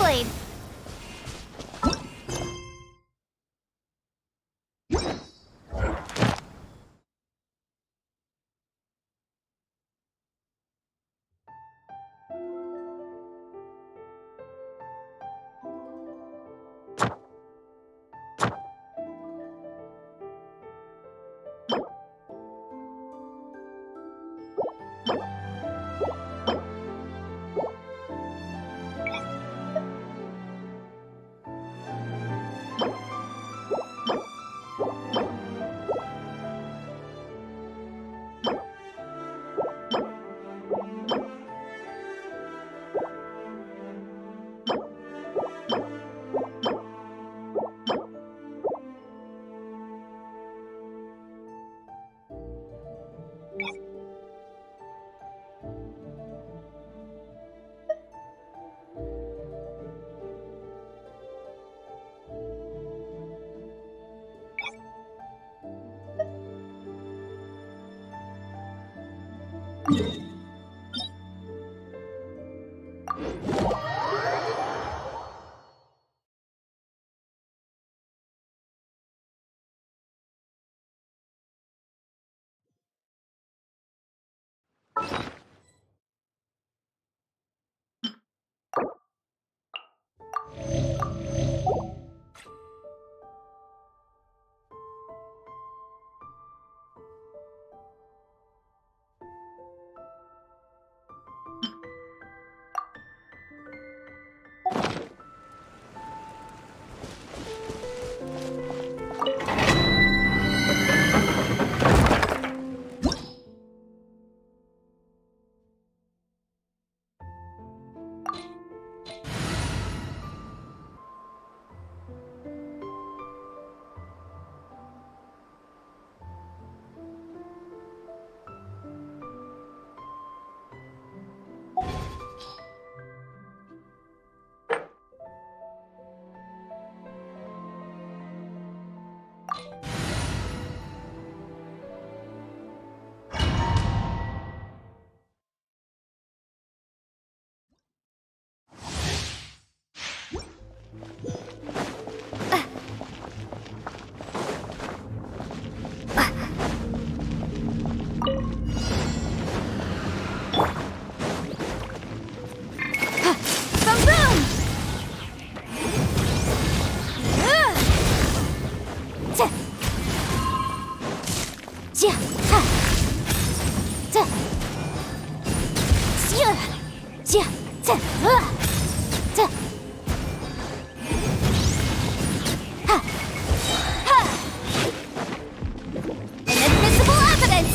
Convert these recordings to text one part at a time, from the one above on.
blade. Inadmissible evidence!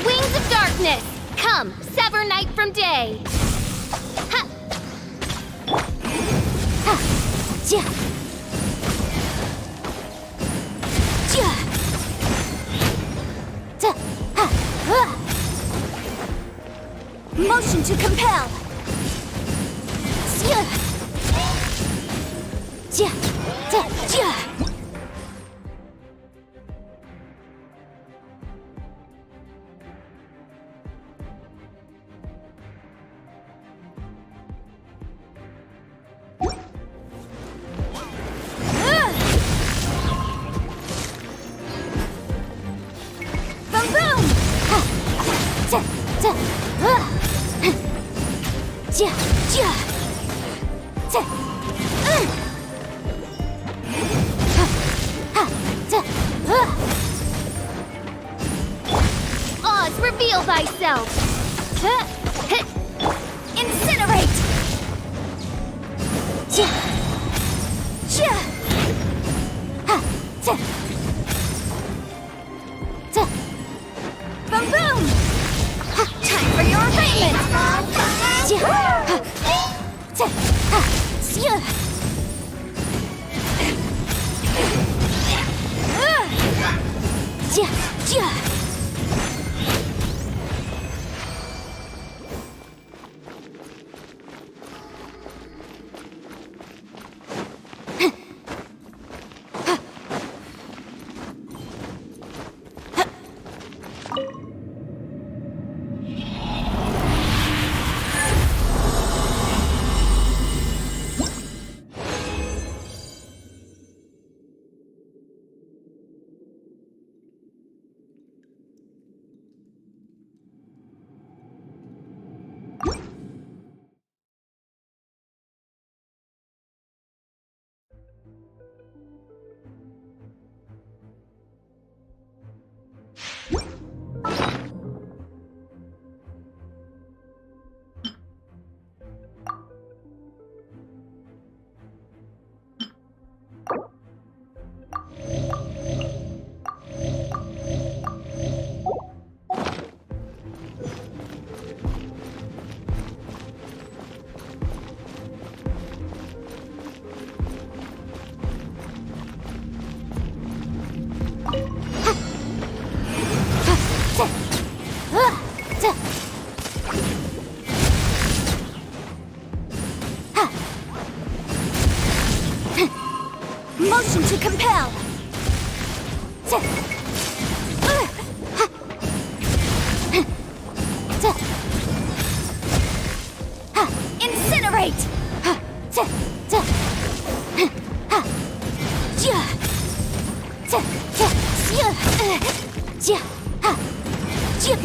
Wings of darkness! Come, sever night from day! Motion to compel! Oz, reveal thyself! Incinerate! Boom boom! Time for your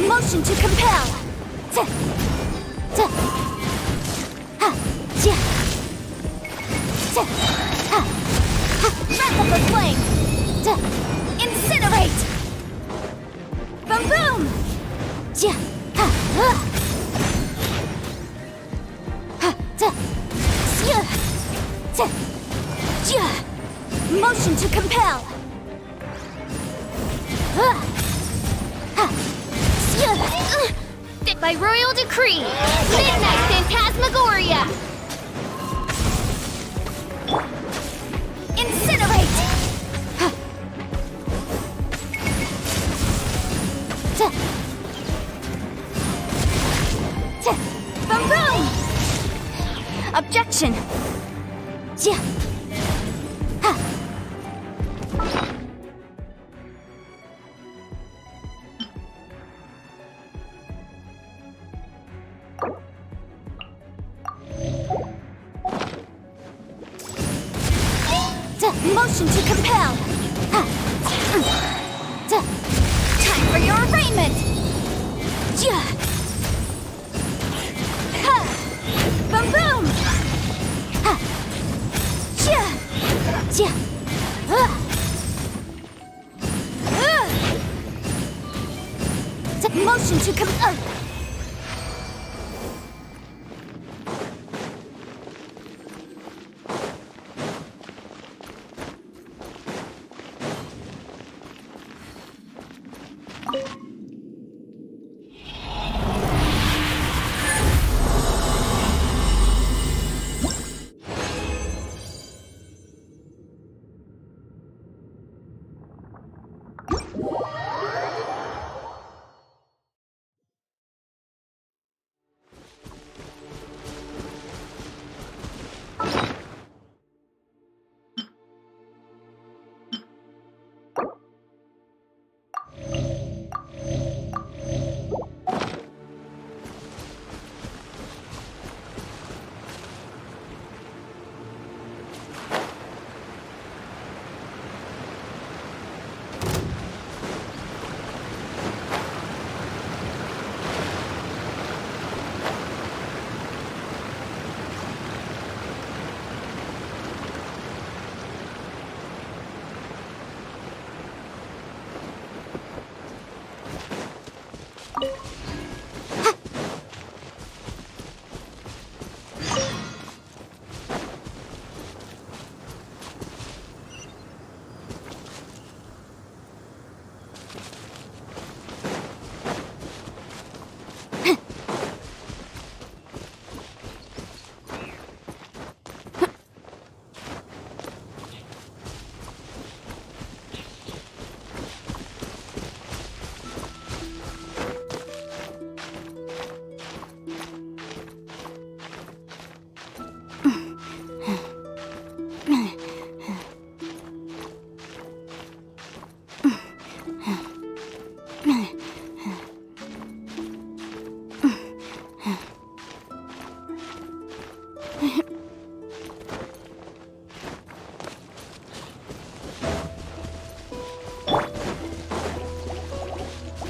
Motion to compel. Breath of the flame. Incinerate. Boom boom. Motion to compel. By royal decree, Midnight Phantasmagoria! Incinerate! Boom boom! Objection! Motion to compel. Time for your arraignment. Boom boom. Motion to compel.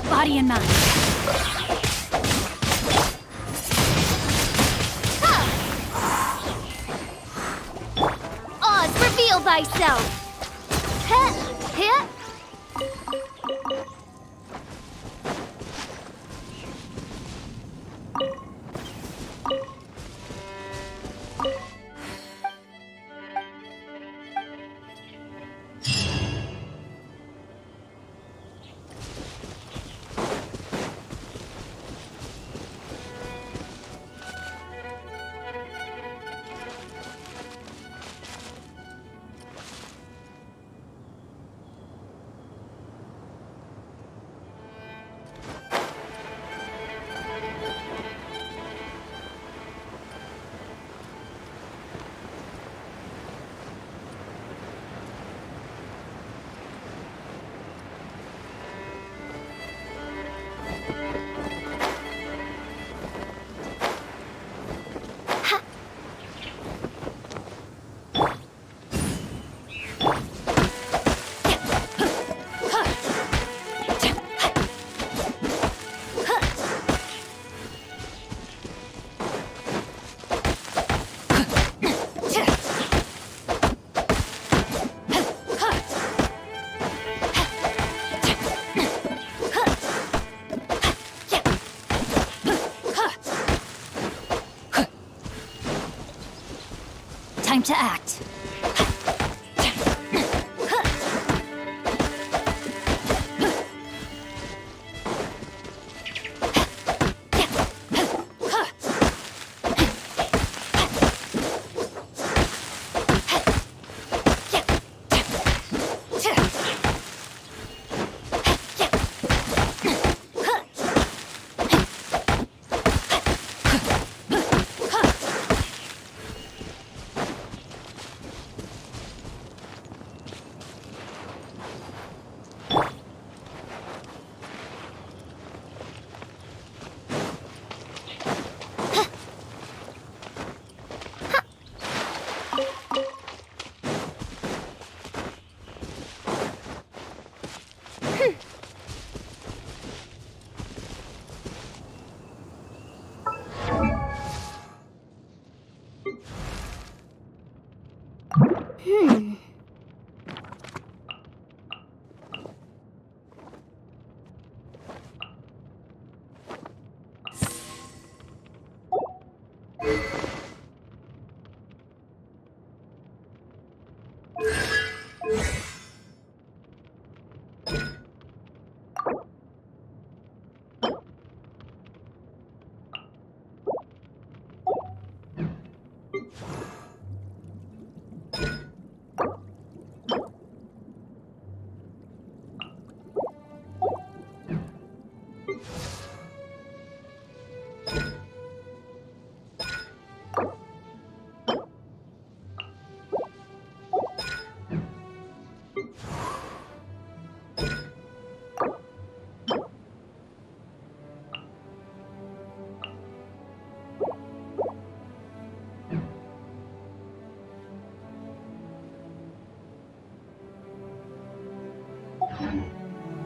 Body and mind. Oz, reveal thyself! Hit! Time to act.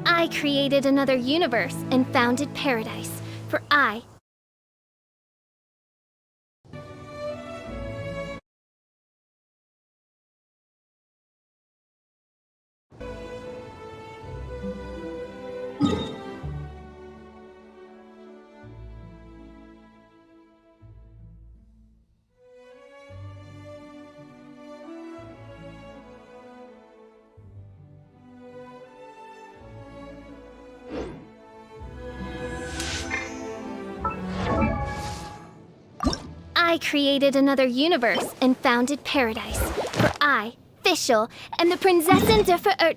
I created another universe and founded paradise, for I created another universe and founded paradise, for Fischl, and the Prinzessin de Ver...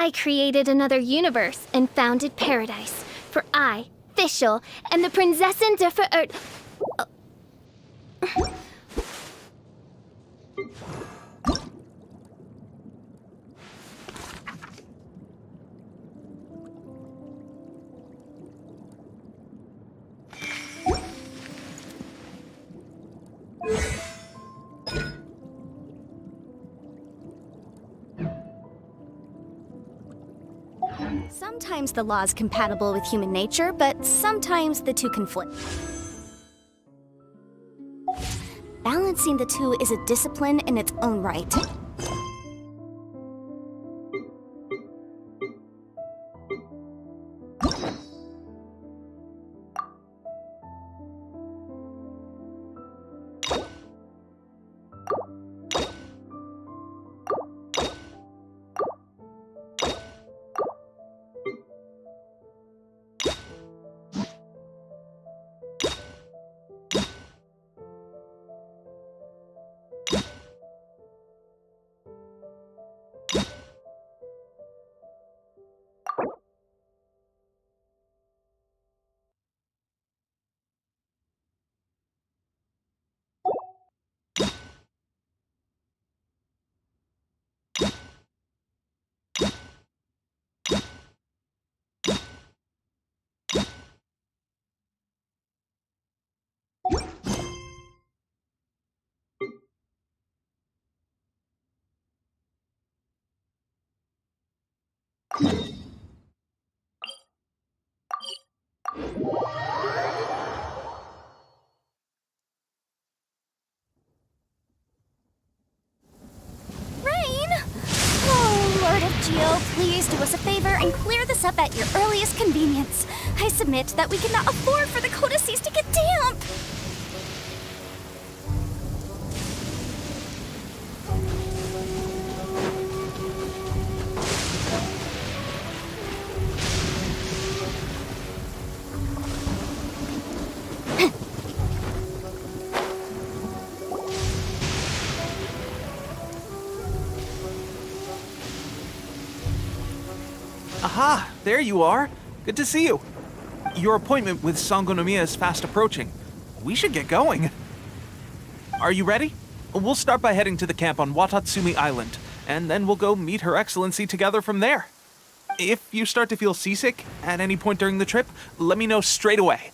I created another universe and founded paradise. For I, Fischl, and the Prinzessin der Verirrt... Sometimes the law is compatible with human nature, but sometimes the two conflict. Balancing the two is a discipline in its own right. Lord of Geo, please do us a favor and clear this up at your earliest convenience. I submit that we cannot afford for the codices to get damp. Aha! There you are! Good to see you. Your appointment with Sangonomiya is fast approaching. We should get going. Are you ready? We'll start by heading to the camp on Watatsumi Island, and then we'll go meet Her Excellency together from there. If you start to feel seasick at any point during the trip, let me know straight away.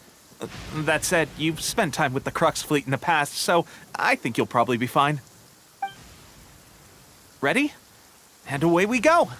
That said, you've spent time with the Crux fleet in the past, so I think you'll probably be fine. Ready? And away we go!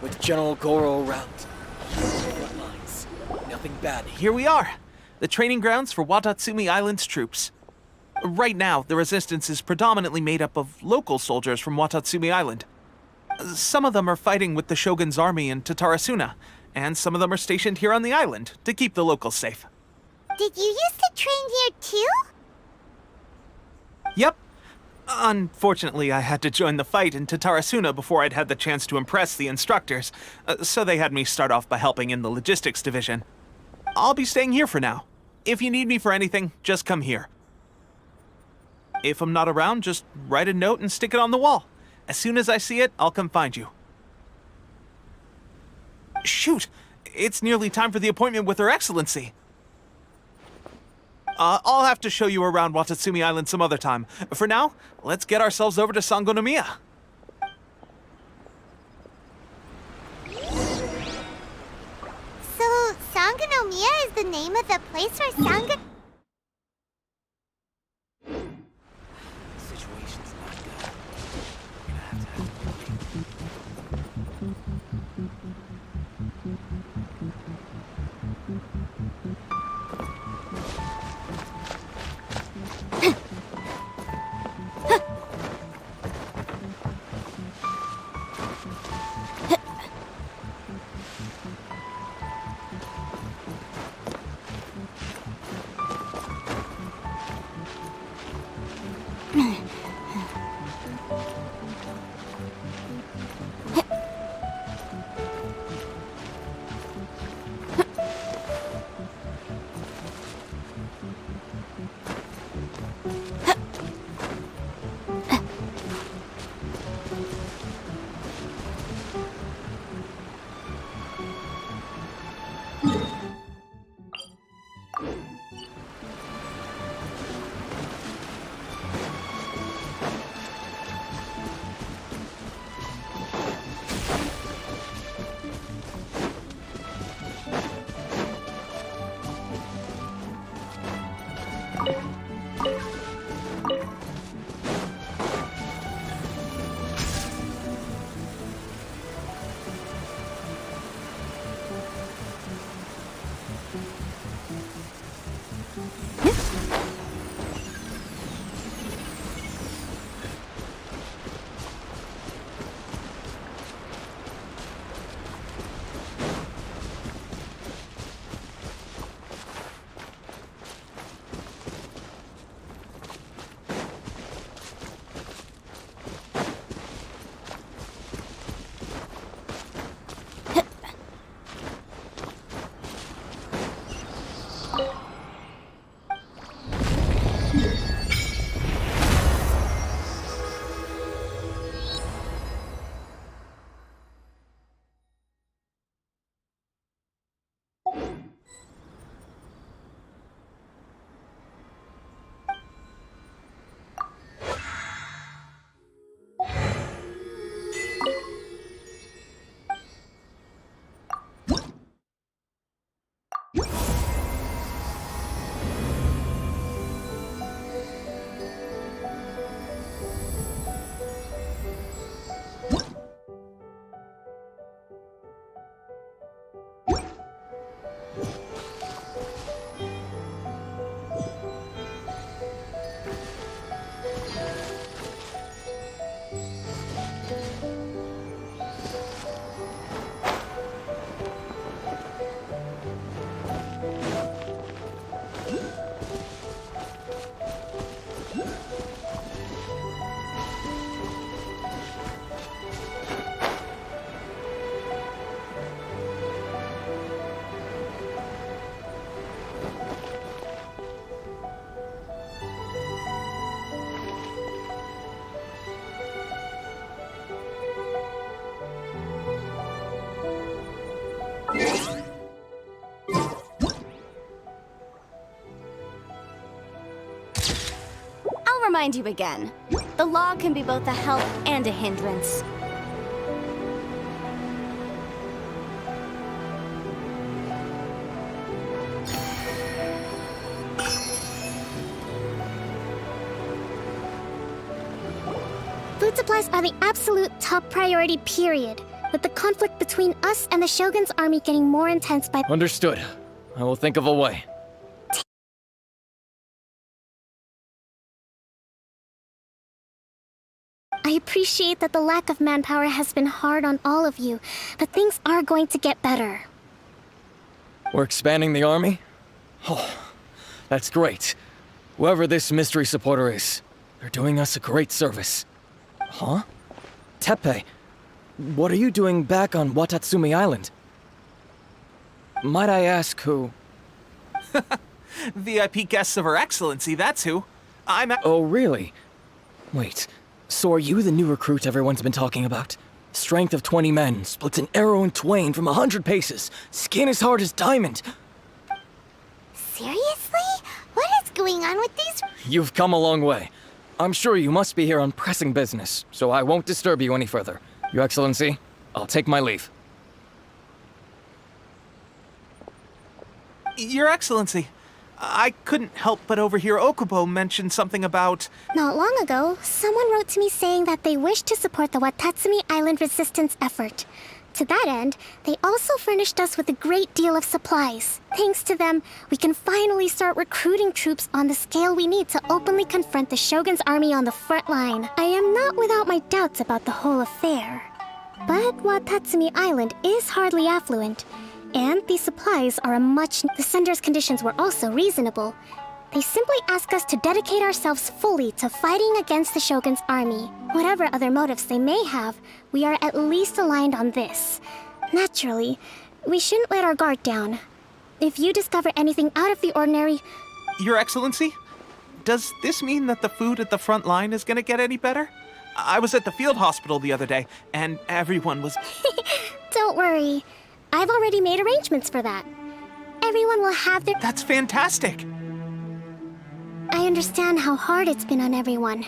with General Goro around. Front lines. Nothing bad. Here we are, the training grounds for Watatsumi Island's troops. Right now, the resistance is predominantly made up of local soldiers from Watatsumi Island. Some of them are fighting with the Shogun's army in Tatarasuna, and some of them are stationed here on the island to keep the locals safe. Did you used to train here too? Yep. Unfortunately, I had to join the fight in Tatarasuna before I'd had the chance to impress the instructors, so they had me start off by helping in the logistics division. I'll be staying here for now. If you need me for anything, just come here. If I'm not around, just write a note and stick it on the wall. As soon as I see it, I'll come find you. Shoot! It's nearly time for the appointment with Her Excellency. I'll have to show you around Watatsumi Island some other time. For now, let's get ourselves over to Sangonomiya. So, Sangonomiya is the name of the place where Sangon... Situation's not good. We're gonna have to I'll remind you again. The law can be both a help and a hindrance. Food supplies are the absolute top priority, period. with the conflict between us and the Shogun's army getting more intense by— Understood. I will think of a way. I appreciate that the lack of manpower has been hard on all of you, but things are going to get better. We're expanding the army? Oh, that's great. Whoever this mystery supporter is, they're doing us a great service. Huh? Teppei, what are you doing back on Watatsumi Island? Might I ask who? VIP guests of Her Excellency, that's who. Oh, really? Wait, so are you the new recruit everyone's been talking about? Strength of 20 men, splits an arrow in twain from 100 paces, skin as hard as diamond. Seriously? What is going on with these— You've come a long way. I'm sure you must be here on pressing business, so I won't disturb you any further. Your Excellency, I'll take my leave. Your Excellency, I couldn't help but overhear Okubo mention something about... Not long ago, someone wrote to me saying that they wish to support the Watatsumi Island resistance effort. To that end, they also furnished us with a great deal of supplies. Thanks to them, we can finally start recruiting troops on the scale we need to openly confront the Shogun's army on the front line. I am not without my doubts about the whole affair. But Watatsumi Island is hardly affluent, and these supplies are the sender's conditions were also reasonable. They simply ask us to dedicate ourselves fully to fighting against the Shogun's army. Whatever other motives they may have, we are at least aligned on this. Naturally, we shouldn't let our guard down. If you discover anything out of the ordinary— Your Excellency, does this mean that the food at the front line is gonna get any better? I was at the field hospital the other day, and everyone was... Don't worry. I've already made arrangements for that. Everyone will have their— That's fantastic! I understand how hard it's been on everyone.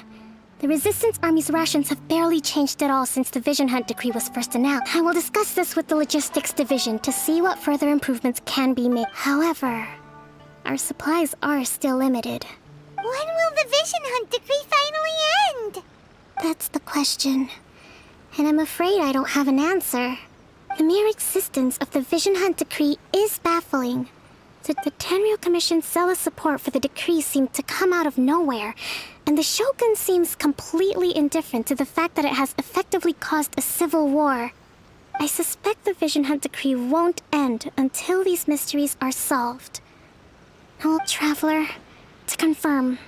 The Resistance Army's rations have barely changed at all since the Vision Hunt decree was first announced. I will discuss this with the Logistics Division to see what further improvements can be made. However, our supplies are still limited. When will the Vision Hunt decree finally end? That's the question. And I'm afraid I don't have an answer. The mere existence of the Vision Hunt decree is baffling. The Tenryo Commission's zealous support for the decree seemed to come out of nowhere, and the Shogun seems completely indifferent to the fact that it has effectively caused a civil war. I suspect the Vision Hunt decree won't end until these mysteries are solved. Old Traveler, to confirm,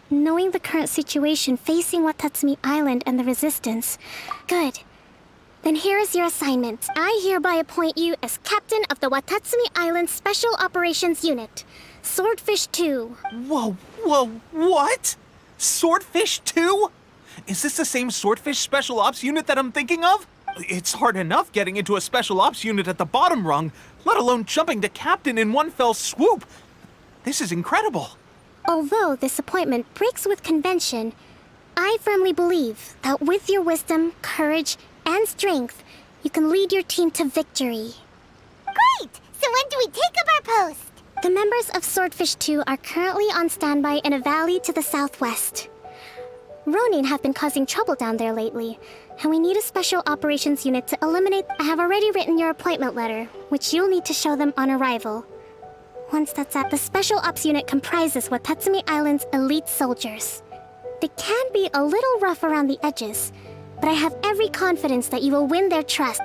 knowing the current situation facing Watatsumi Island and the Resistance, good. Then here is your assignment. I hereby appoint you as captain of the Watatsumi Island Special Operations Unit, Swordfish 2. Whoa, what? Swordfish 2? Is this the same Swordfish Special Ops unit that I'm thinking of? It's hard enough getting into a Special Ops unit at the bottom rung, let alone jumping to captain in one fell swoop. This is incredible. Although this appointment breaks with convention, I firmly believe that with your wisdom, courage, and strength, you can lead your team to victory. Great! So when do we take up our post? The members of Swordfish 2 are currently on standby in a valley to the southwest. Ronin have been causing trouble down there lately, and we need a special operations unit to eliminate— I have already written your appointment letter, which you'll need to show them on arrival. Once that's up, the special ops unit comprises Watatsumi Island's elite soldiers. They can be a little rough around the edges, but I have every confidence that you will win their trust.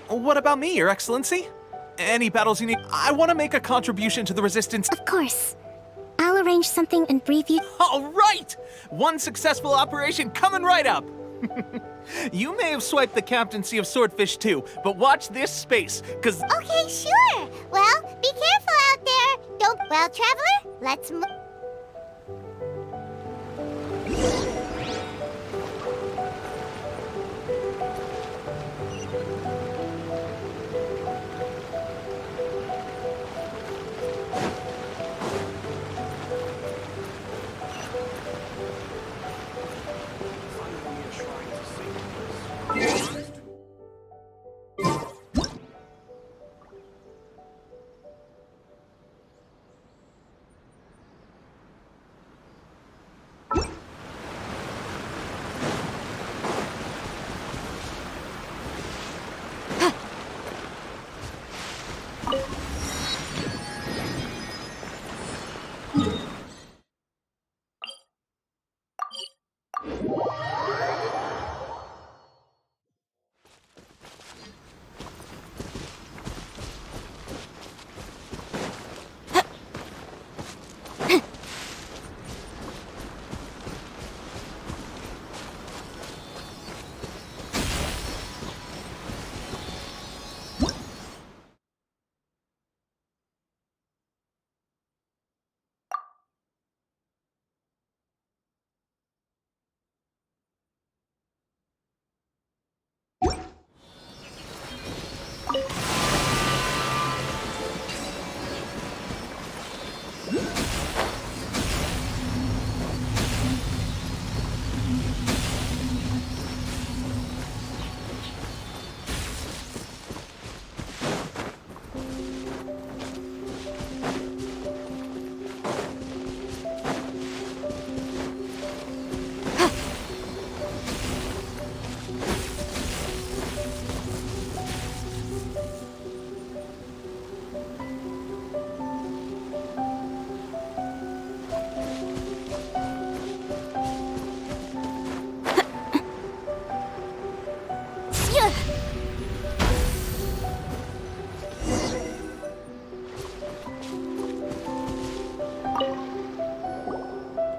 What about me, Your Excellency? Any battles you need? I want to make a contribution to the Resistance. Of course. I'll arrange something and brief you. All right! One successful operation coming right up! You may have swiped the captaincy of Swordfish 2, but watch this space, cause... Okay, sure. Well, be careful out there. Don't— Well, Traveler, let's move.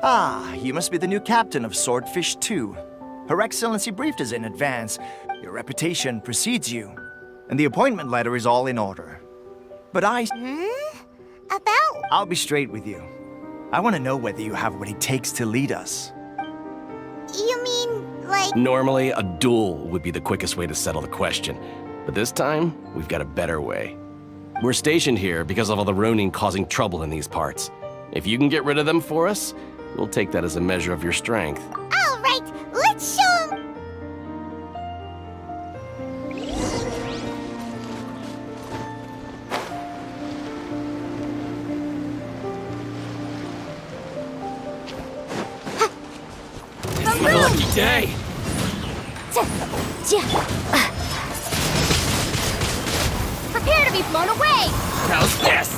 Ah, you must be the new captain of Swordfish 2. Her Excellency briefed us in advance. Your reputation precedes you, and the appointment letter is all in order. But About? I'll be straight with you. I want to know whether you have what it takes to lead us. You mean, like... Normally, a duel would be the quickest way to settle the question, but this time, we've got a better way. We're stationed here because of all the Ronin causing trouble in these parts. If you can get rid of them for us, we'll take that as a measure of your strength. All right, let's show 'em! It's my lucky day! Prepare to be blown away! How's this?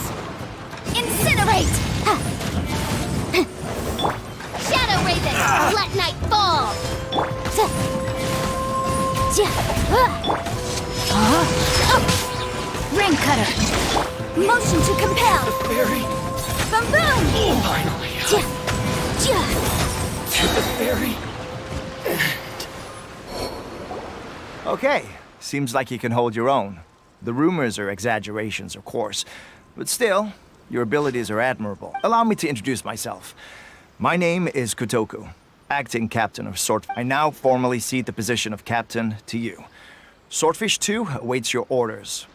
Incinerate! Shadow Raven! Let night fall! Ring Cutter! Motion to compel! Fairy! Boom! Finally! The fairy! Okay, seems like you can hold your own. The rumors are exaggerations, of course, but still, your abilities are admirable. Allow me to introduce myself. My name is Kotoku, acting captain of Swordfish. I now formally cede the position of captain to you. Swordfish 2 awaits your orders.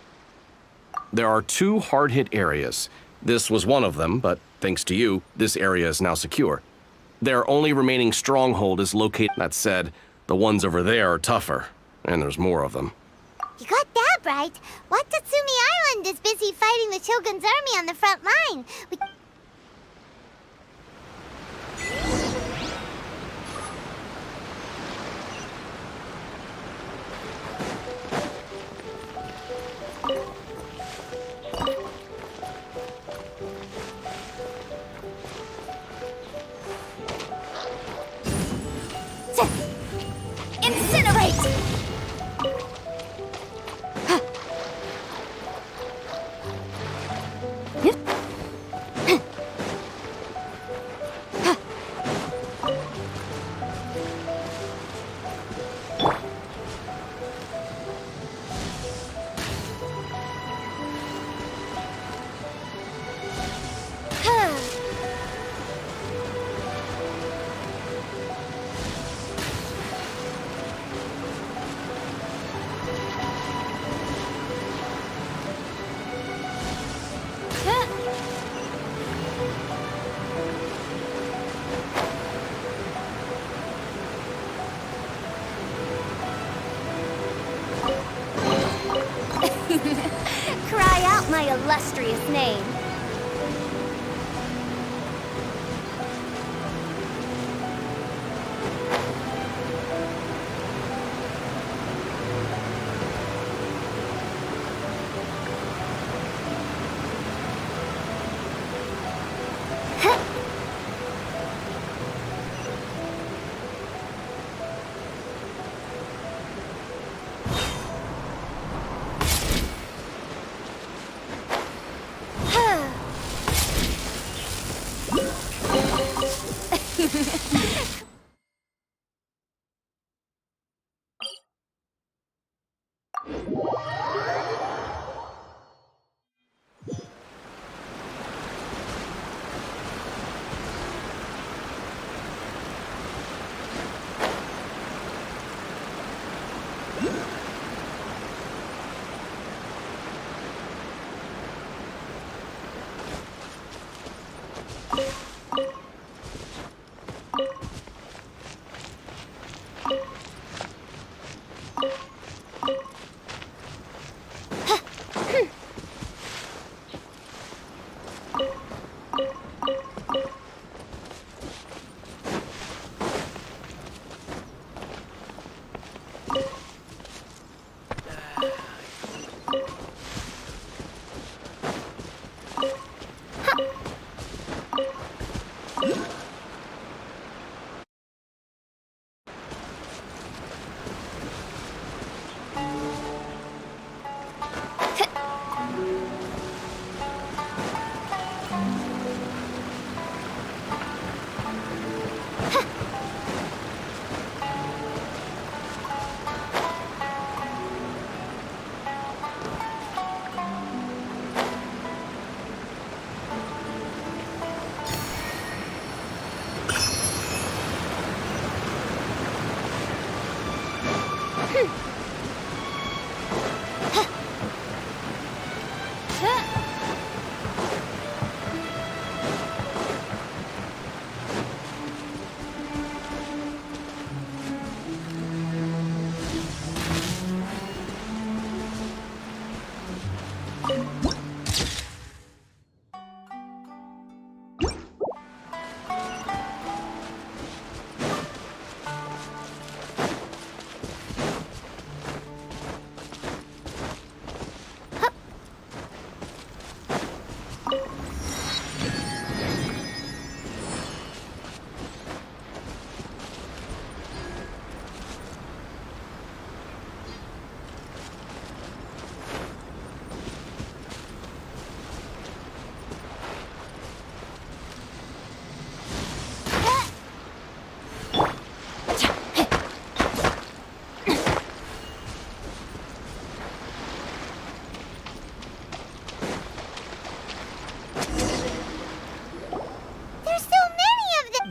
There are 2 hard-hit areas. This was one of them, but thanks to you, this area is now secure. Their only remaining stronghold is located... That said, the ones over there are tougher, and there's more of them. You got that right. Watatsumi Island is busy fighting the Shogun's army on the front line. Incinerate! Cry out my illustrious name.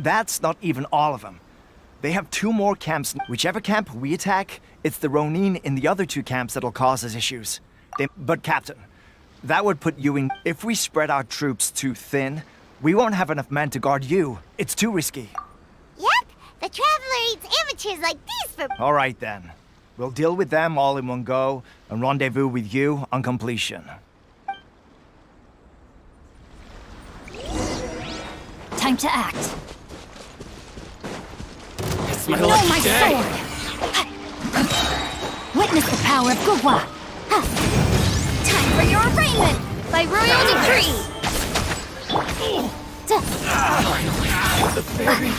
that's not even all of them. They have 2 more camps. Whichever camp we attack, it's the Ronin in the other 2 camps that'll cause us issues. But Captain, that would put you in... If we spread our troops too thin, we won't have enough men to guard you. It's too risky. Yep, the Traveler eats amateurs like these for... All right then. We'll deal with them all in one go and rendezvous with you on completion. Time to act. It's my Know lucky my day. sword! Witness the power of Gugwa! Time for your arraignment! By royal decree! The very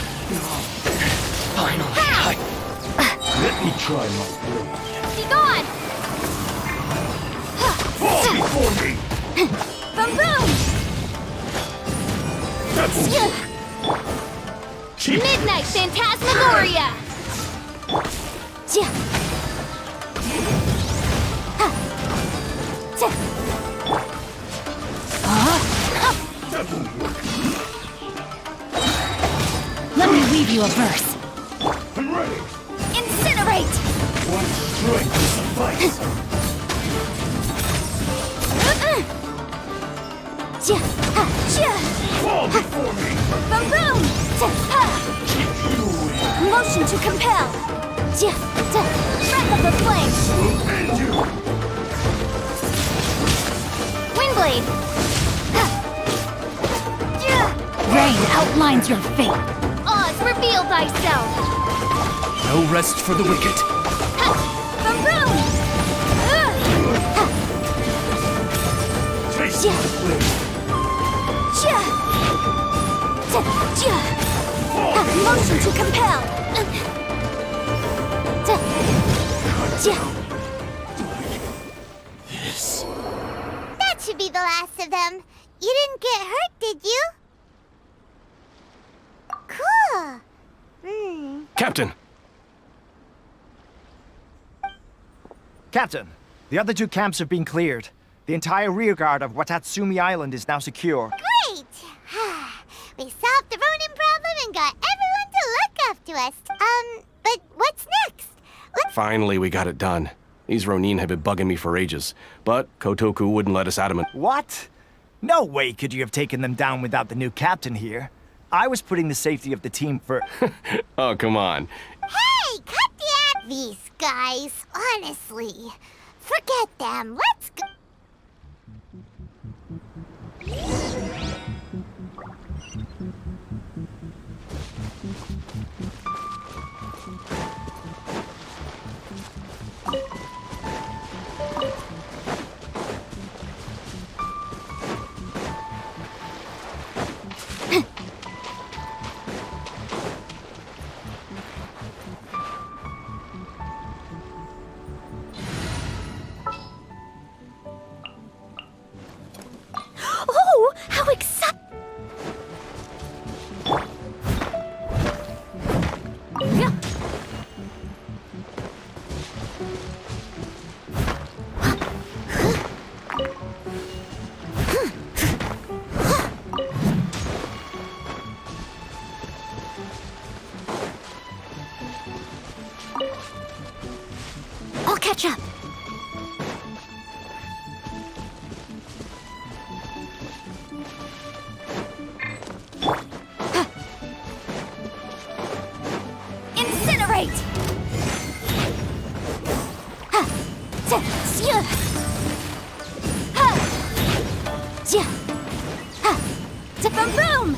final. Let me try my blade. Be gone! Fall before me! Boom boom! Midnight Phantasmagoria! Let me weave you a verse. I'm ready! Incinerate! One strength will suffice! Fall before me! Boom boom! Motion to compel! Breath of the flame! We'll end you! Windblade! Rain outlines your fate! Oz, reveal thyself! No rest for the wicked. Boom boom! Taste the blade! Motion to compel! That should be the last of them. You didn't get hurt, did you? Cool. Captain! Captain, the other 2 camps have been cleared. The entire rearguard of Watatsumi Island is now secure. Great. We solved the Ronin problem and got everyone to look after us. But what's next? Finally, we got it done. These Ronin have been bugging me for ages, but Kotoku wouldn't let us adamant. What? No way could you have taken them down without the new captain here. I was putting the safety of the team for... Oh, come on. Hey, cut the ad. These guys, honestly. Forget them. Let's go. Oh, how exciting! I'll catch up. Incinerate! Boom boom!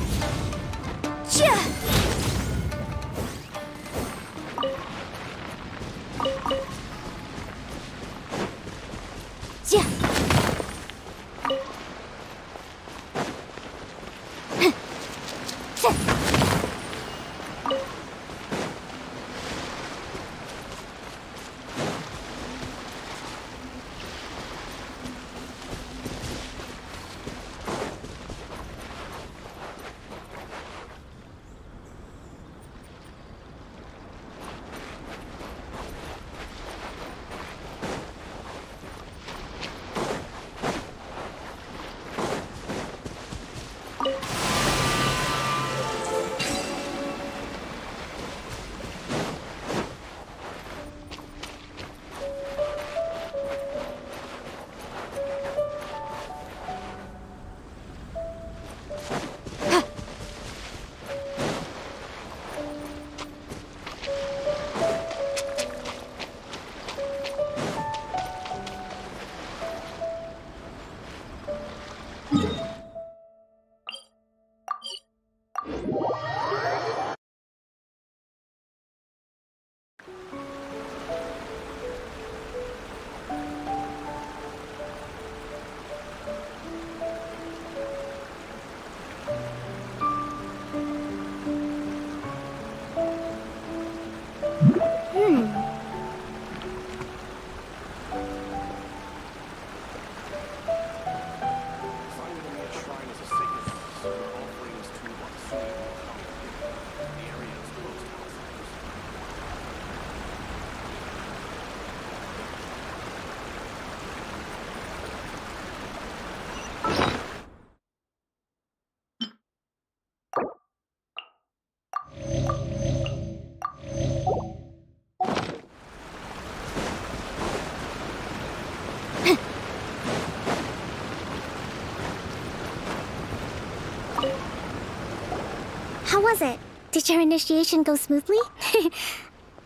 was it? Did your initiation go smoothly?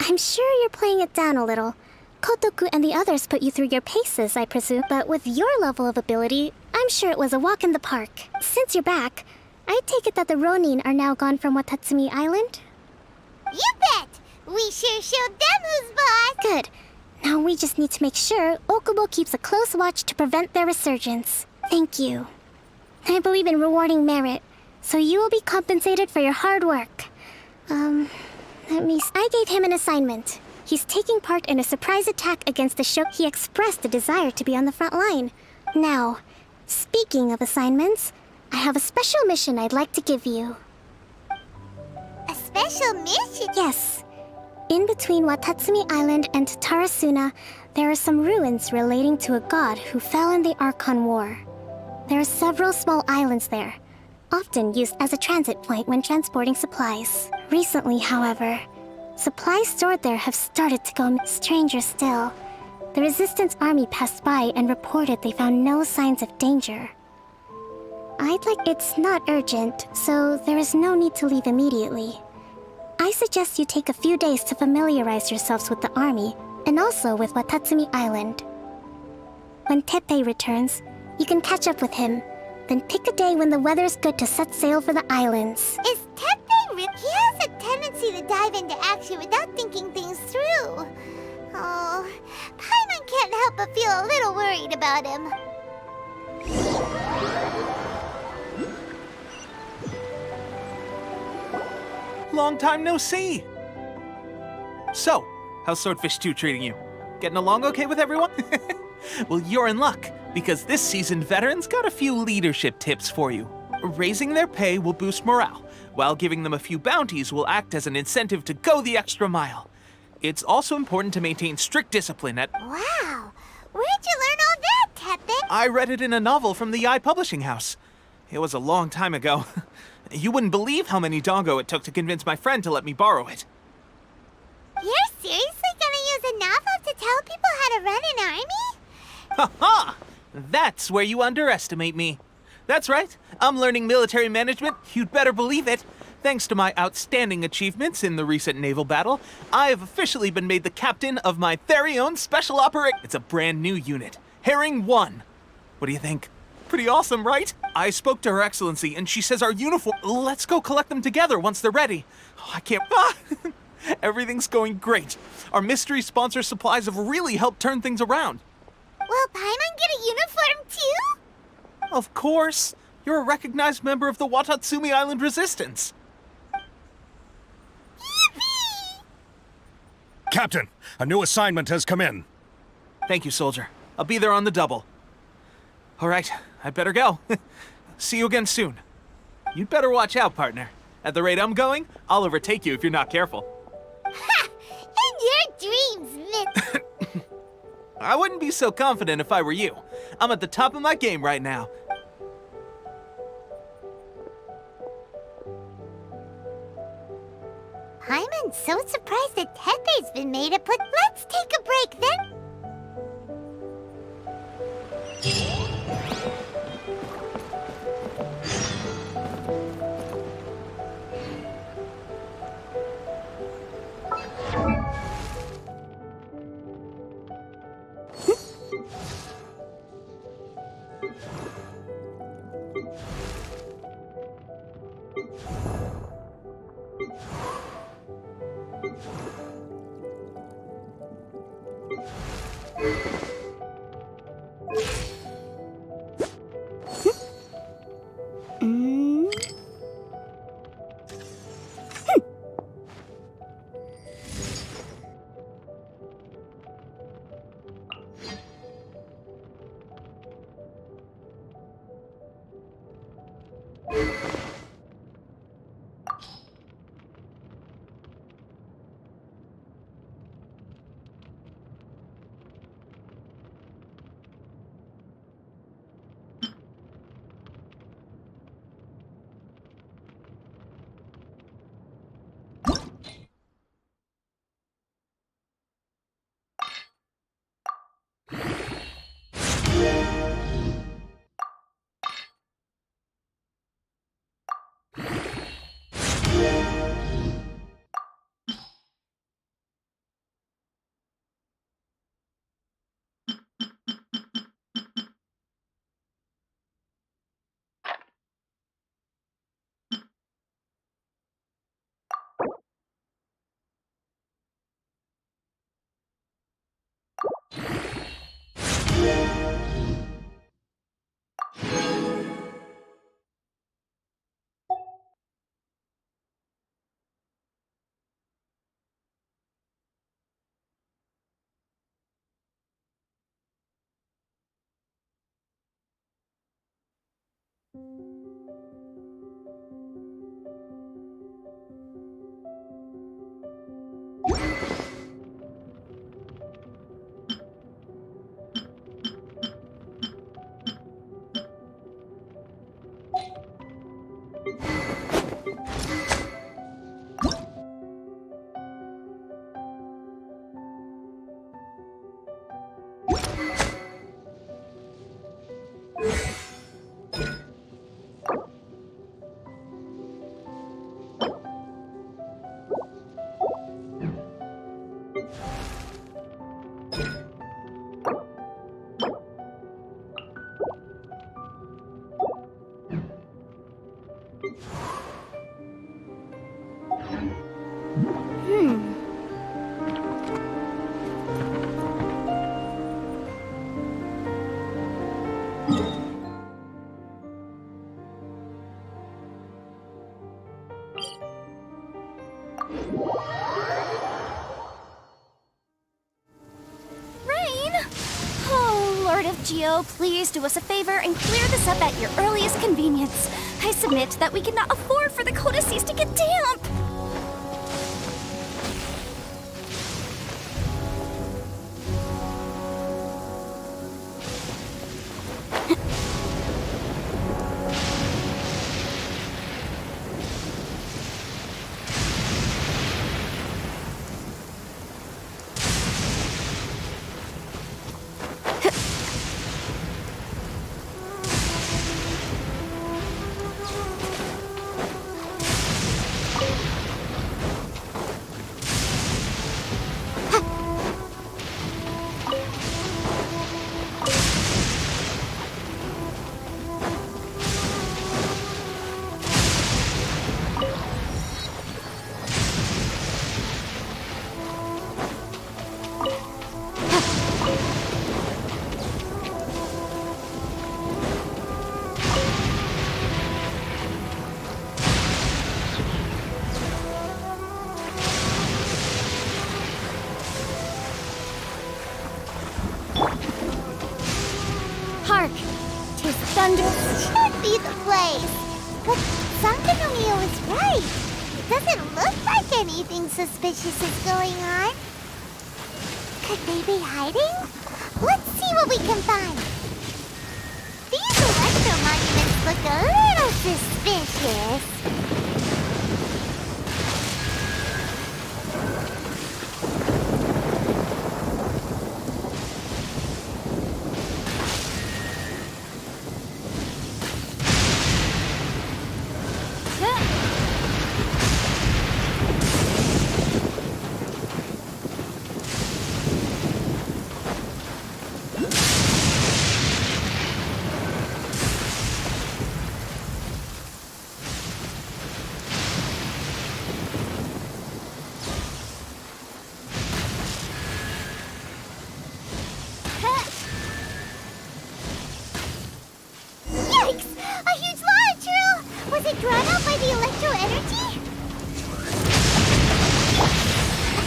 I'm sure you're playing it down a little. Kotoku and the others put you through your paces, I presume, but with your level of ability, I'm sure it was a walk in the park. Since you're back, I take it that the Ronin are now gone from Watatsumi Island? You bet! We sure showed them who's boss! Good. Now we just need to make sure Okubo keeps a close watch to prevent their resurgence. Thank you. I believe in rewarding merit, so you will be compensated for your hard work. I gave him an assignment. He's taking part in a surprise attack against the show. He expressed a desire to be on the front line. Now, speaking of assignments, I have a special mission I'd like to give you. A special mission? Yes. In between Watatsumi Island and Tarasuna, there are some ruins relating to a god who fell in the Archon War. There are several small islands there, often used as a transit point when transporting supplies. Recently, however, supplies stored there have started to go stranger still. The Resistance army passed by and reported they found no signs of danger. It's not urgent, so there is no need to leave immediately. I suggest you take a few days to familiarize yourselves with the army, and also with Watatsumi Island. When Teppei returns, you can catch up with him, then pick a day when the weather's good to set sail for the islands. Is Teppei He has a tendency to dive into action without thinking things through. Oh, Paimon can't help but feel a little worried about him. Long time no see! So, how's Swordfish 2 treating you? Getting along okay with everyone? Well, you're in luck, because this seasoned veteran's got a few leadership tips for you. Raising their pay will boost morale, while giving them a few bounties will act as an incentive to go the extra mile. It's also important to maintain strict discipline at— Wow! Where'd you learn all that, Teppei? I read it in a novel from the Yae Publishing House. It was a long time ago. You wouldn't believe how many dongo it took to convince my friend to let me borrow it. You're seriously gonna use a novel to tell people how to run an army? Ha ha! That's where you underestimate me. That's right, I'm learning military management, you'd better believe it. Thanks to my outstanding achievements in the recent naval battle, I have officially been made the captain of my very own special operation. It's a brand new unit, Herring 1. What do you think? Pretty awesome, right? I spoke to Her Excellency, and she says our uniform— Let's go collect them together once they're ready. Oh, I can't— Everything's going great. Our mystery sponsor supplies have really helped turn things around. Will Paimon get a uniform too? Of course. You're a recognized member of the Watatsumi Island Resistance. Yippee! Captain, a new assignment has come in. Thank you, soldier. I'll be there on the double. All right, I'd better go. See you again soon. You'd better watch out, partner. At the rate I'm going, I'll overtake you if you're not careful. Ha! In your dreams, Miss. I wouldn't be so confident if I were you. I'm at the top of my game right now. Paimon's so surprised that Teppei's been made a put. Let's take a break then. Geo, please do us a favor and clear this up at your earliest convenience. I submit that we cannot afford for the codices to get damp. Hark! 'Tis thunder. Should be the place. But Sankanomio is right. It doesn't look like anything suspicious is going on. Could they be hiding? Let's see what we can find. These electro monuments look a little suspicious. Drawn out by the electro energy?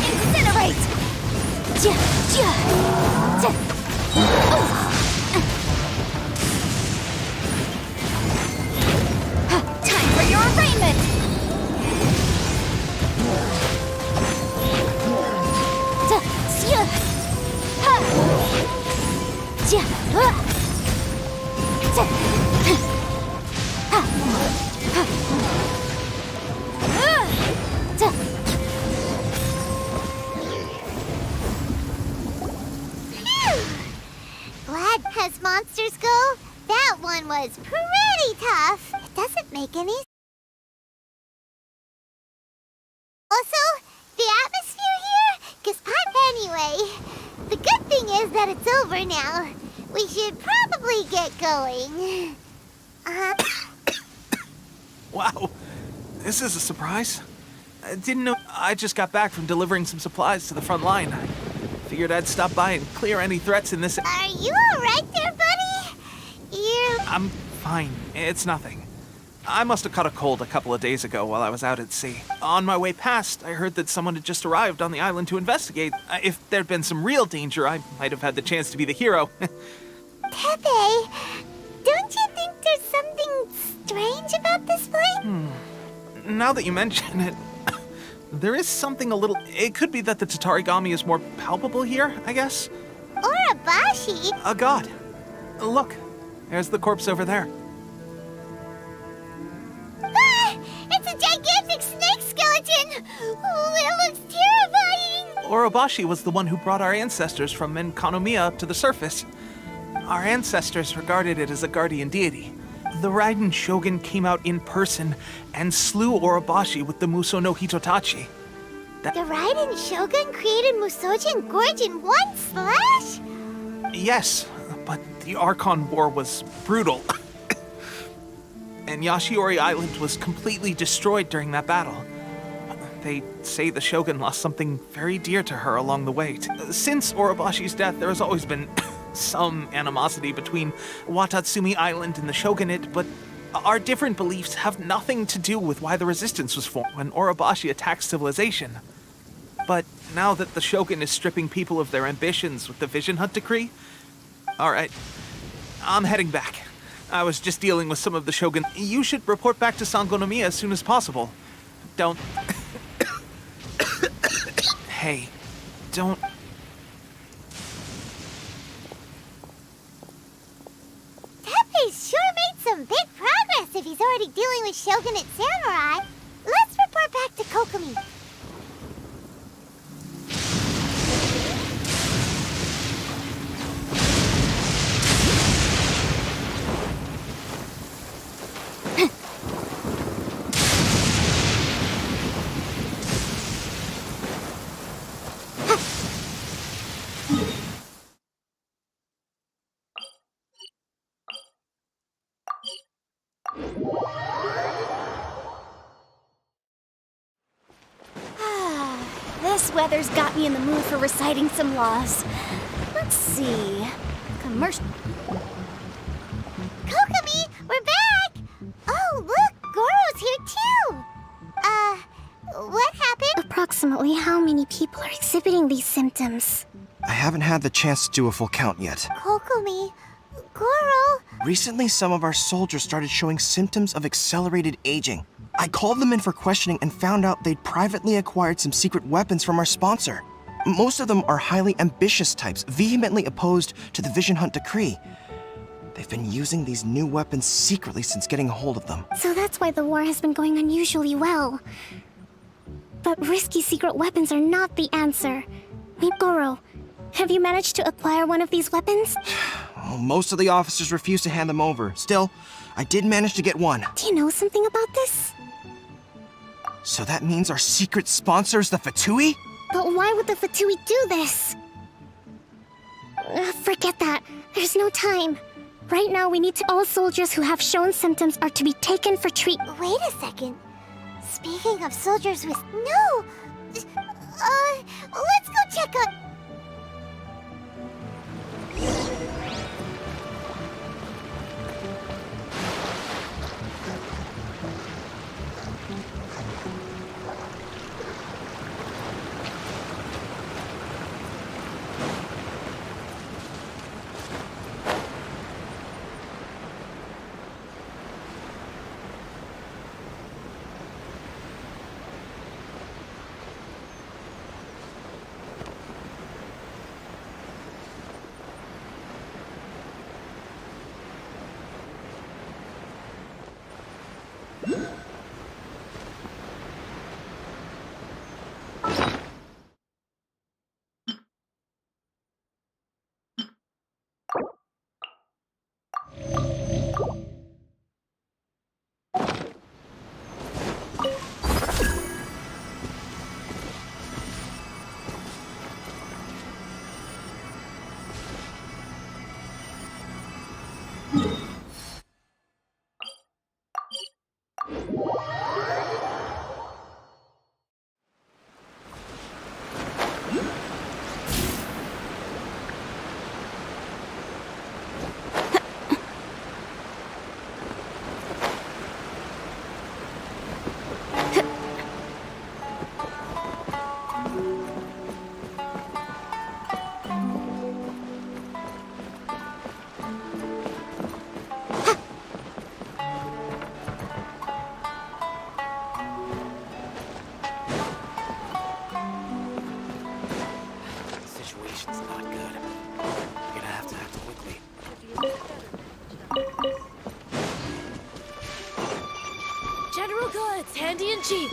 Incinerate! Time for your arraignment! Glad as monsters go, that one was pretty tough. It doesn't make any sense. Also, the atmosphere here gets pipe anyway. The good thing is that it's over now. We should probably get going. Wow, this is a surprise. I didn't know. I just got back from delivering some supplies to the front line. Figured I'd stop by and clear any threats in this. Are you alright there, buddy? I'm fine. It's nothing. I must have caught a cold a couple of days ago while I was out at sea. On my way past, I heard that someone had just arrived on the island to investigate. If there'd been some real danger, I might have had the chance to be the hero. Pepe, don't you think there's something strange about this place? Now that you mention it, there is something a little... It could be that the Tatarigami is more palpable here, I guess? Urabashi? A god. Look, there's the corpse over there. Ah! It's a gigantic snake skeleton! Oh, it looks terrifying! Urabashi was the one who brought our ancestors from Menkanomiya to the surface. Our ancestors regarded it as a guardian deity. The Raiden Shogun came out in person and slew Urabashi with the Muso no Hitotachi. The Raiden Shogun created Musojin Gorge in one slash? Yes, but the Archon War was brutal. And Yashiori Island was completely destroyed during that battle. They say the Shogun lost something very dear to her along the way. Since Urabashi's death, there has always been some animosity between Watatsumi Island and the Shogunate, but our different beliefs have nothing to do with why the resistance was formed when Urabashi attacked civilization. But now that the Shogun is stripping people of their ambitions with the Vision Hunt decree, alright, I'm heading back. I was just dealing with some of the Shogun. You should report back to Sangonomiya as soon as possible. Don't... Hey, don't... Teppei's sure made some big progress if he's already dealing with Shogunate samurai. Let's report back to Kokomi. This weather's got me in the mood for reciting some laws. Let's see. Commercial. Kokomi, we're back! Oh, look, Goro's here too! What happened? Approximately how many people are exhibiting these symptoms? I haven't had the chance to do a full count yet. Kokomi, Goro... Recently, some of our soldiers started showing symptoms of accelerated aging. I called them in for questioning and found out they'd privately acquired some secret weapons from our sponsor. Most of them are highly ambitious types, vehemently opposed to the Vision Hunt decree. They've been using these new weapons secretly since getting a hold of them. So that's why the war has been going unusually well. But risky secret weapons are not the answer. Goro, have you managed to acquire one of these weapons? Well, most of the officers refuse to hand them over. Still, I did manage to get one. Do you know something about this? So that means our secret sponsor is the Fatui? But why would the Fatui do this? Forget that. There's no time. Right now, we need to... All soldiers who have shown symptoms are to be taken for treatment. Wait a second. Speaking of soldiers with... No! Let's go check on... jeep!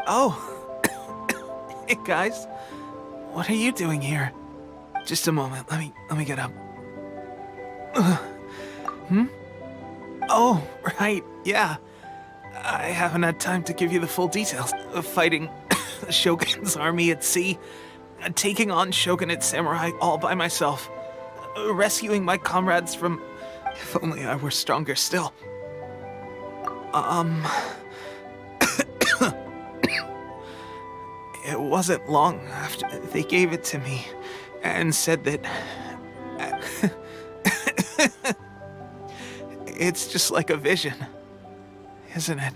Oh. Hey, guys. What are you doing here? Just a moment. Let me get up. Oh, right. Yeah. I haven't had time to give you the full details of fighting the Shogun's army at sea, taking on Shogunate samurai all by myself, rescuing my comrades from... If only I were stronger still. It wasn't long after they gave it to me and said that... It's just like a vision, isn't it?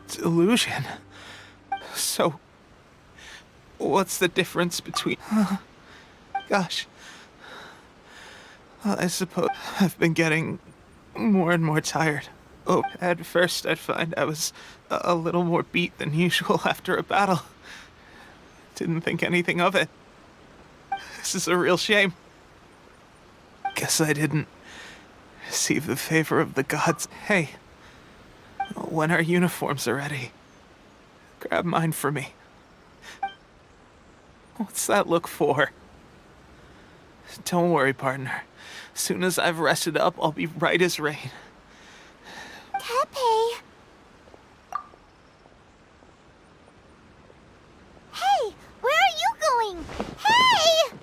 Delusion. So, what's the difference between... Gosh. Well, I suppose I've been getting more and more tired. Oh, at first I'd find I was a little more beat than usual after a battle. Didn't think anything of it. This is a real shame. Guess I didn't receive the favor of the gods. Hey, when our uniforms are ready, grab mine for me. What's that look for? Don't worry, partner. As soon as I've rested up, I'll be right as rain. Tepe! Hey! Where are you going? Hey!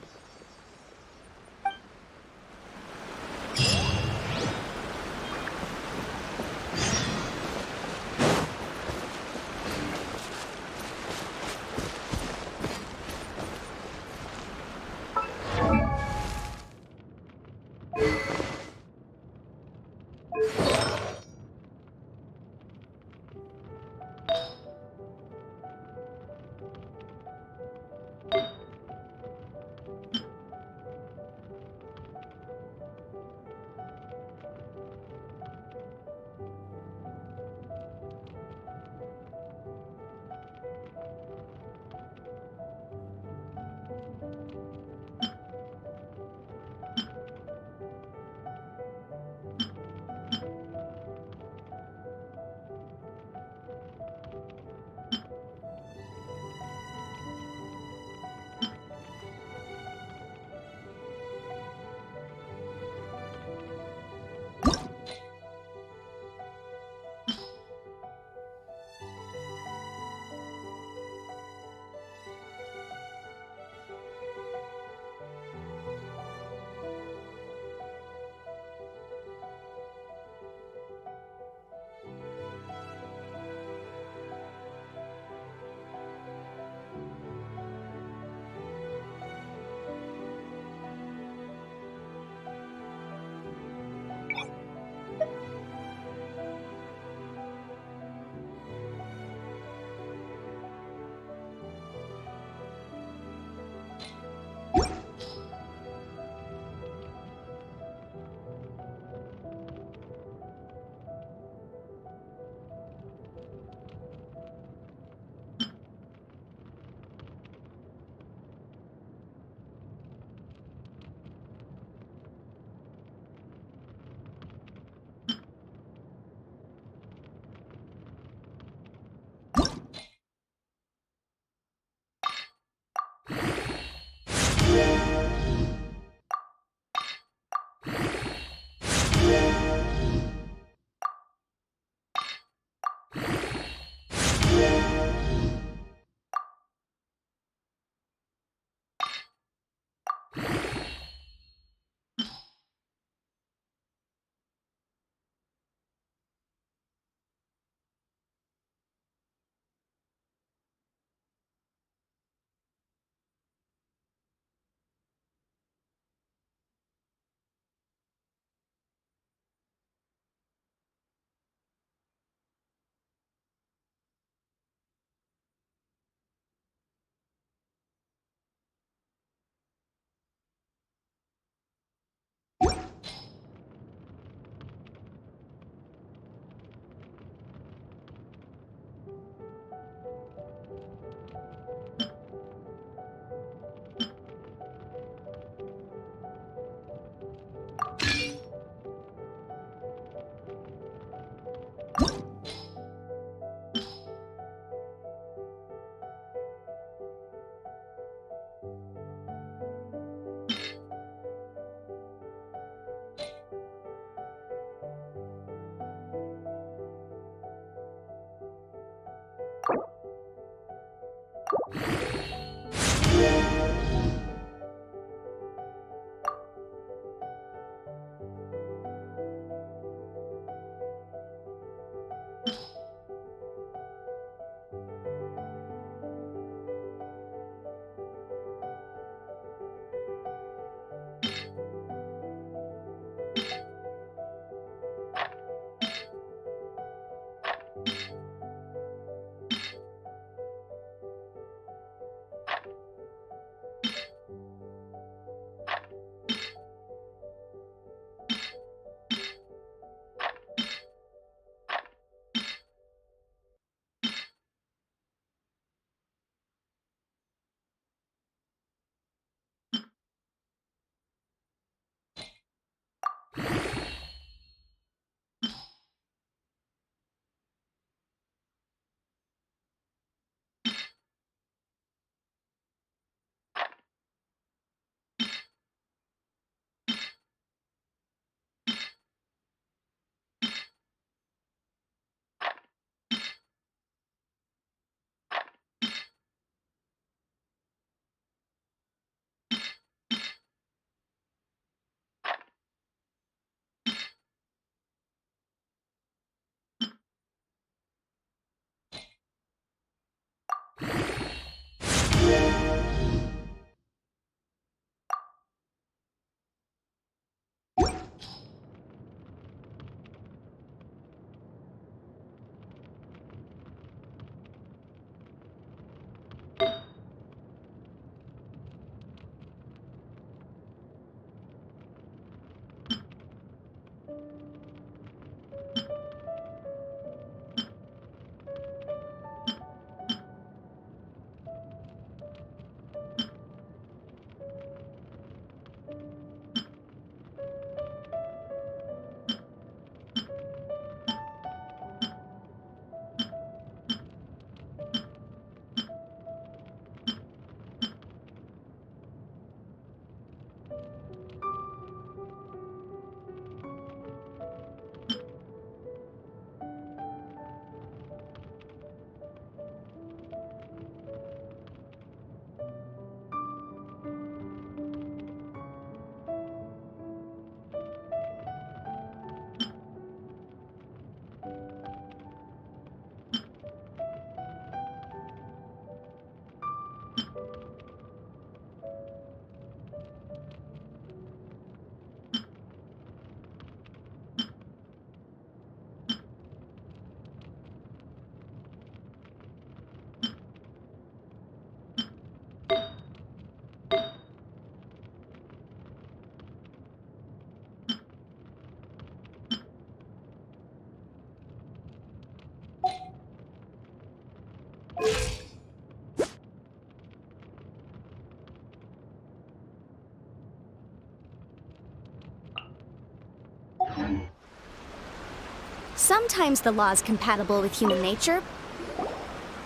Sometimes the law's compatible with human nature.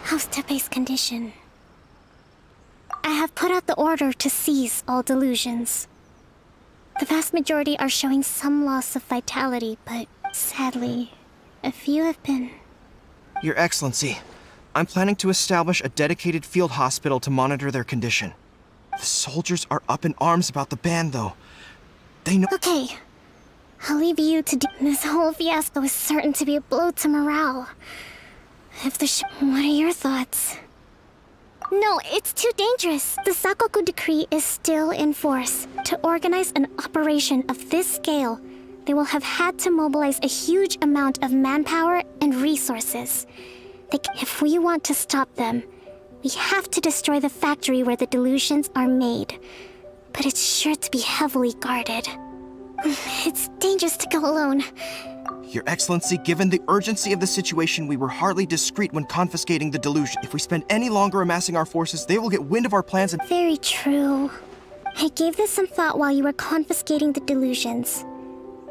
How's Tepe's condition? I have put out the order to cease all delusions. The vast majority are showing some loss of vitality, but sadly, a few have been. Your Excellency, I'm planning to establish a dedicated field hospital to monitor their condition. The soldiers are up in arms about the ban, though. They know— Okay, I'll leave you to do— This whole fiasco is certain to be a blow to morale. If the What are your thoughts? No, it's too dangerous. The Sakoku decree is still in force. To organize an operation of this scale, they will have had to mobilize a huge amount of manpower and resources. If we want to stop them, we have to destroy the factory where the delusions are made. But it's sure to be heavily guarded. It's dangerous to go alone. Your Excellency, given the urgency of the situation, we were hardly discreet when confiscating the delusion. If we spend any longer amassing our forces, they will get wind of our plans and— Very true. I gave this some thought while you were confiscating the delusions.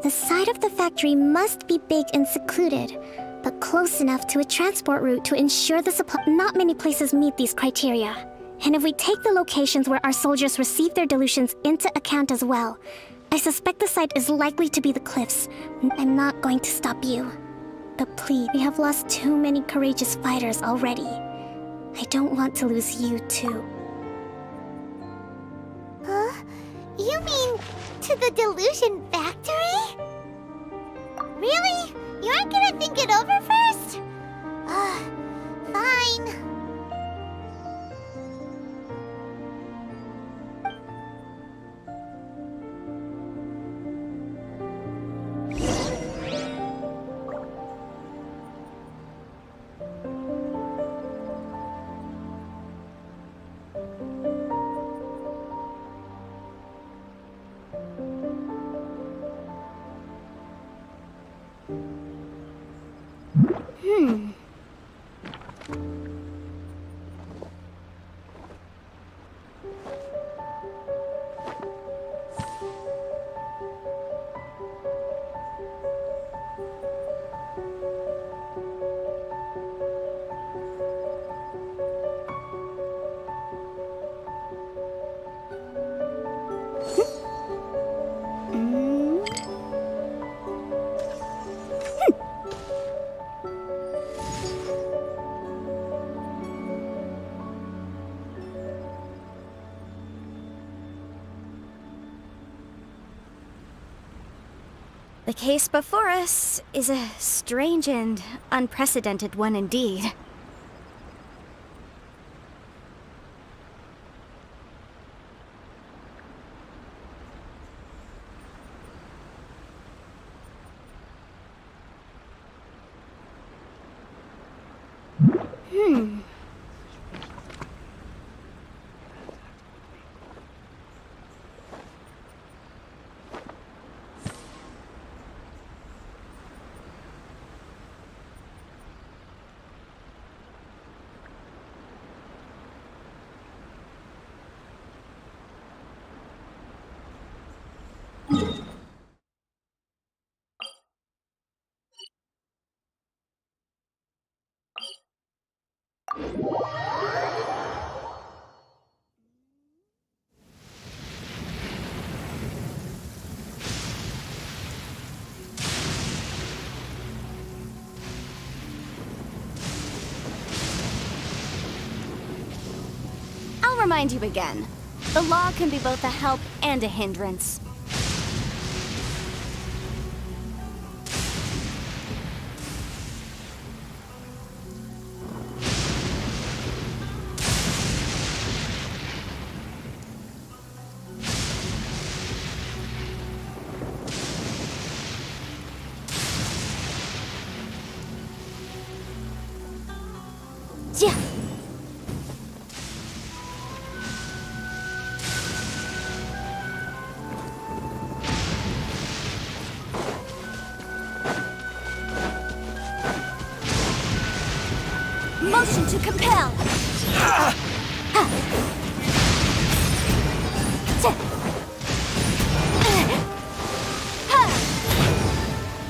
The site of the factory must be big and secluded, but close enough to a transport route to ensure the supply. Not many places meet these criteria. And if we take the locations where our soldiers receive their delusions into account as well, I suspect the site is likely to be the cliffs. I'm not going to stop you. But please, we have lost too many courageous fighters already. I don't want to lose you too. Huh? You mean to the delusion factory? Really? You aren't gonna think it over first? Fine. The case before us is a strange and unprecedented one indeed. I'll remind you again. The law can be both a help and a hindrance. Yeah. Motion to compel.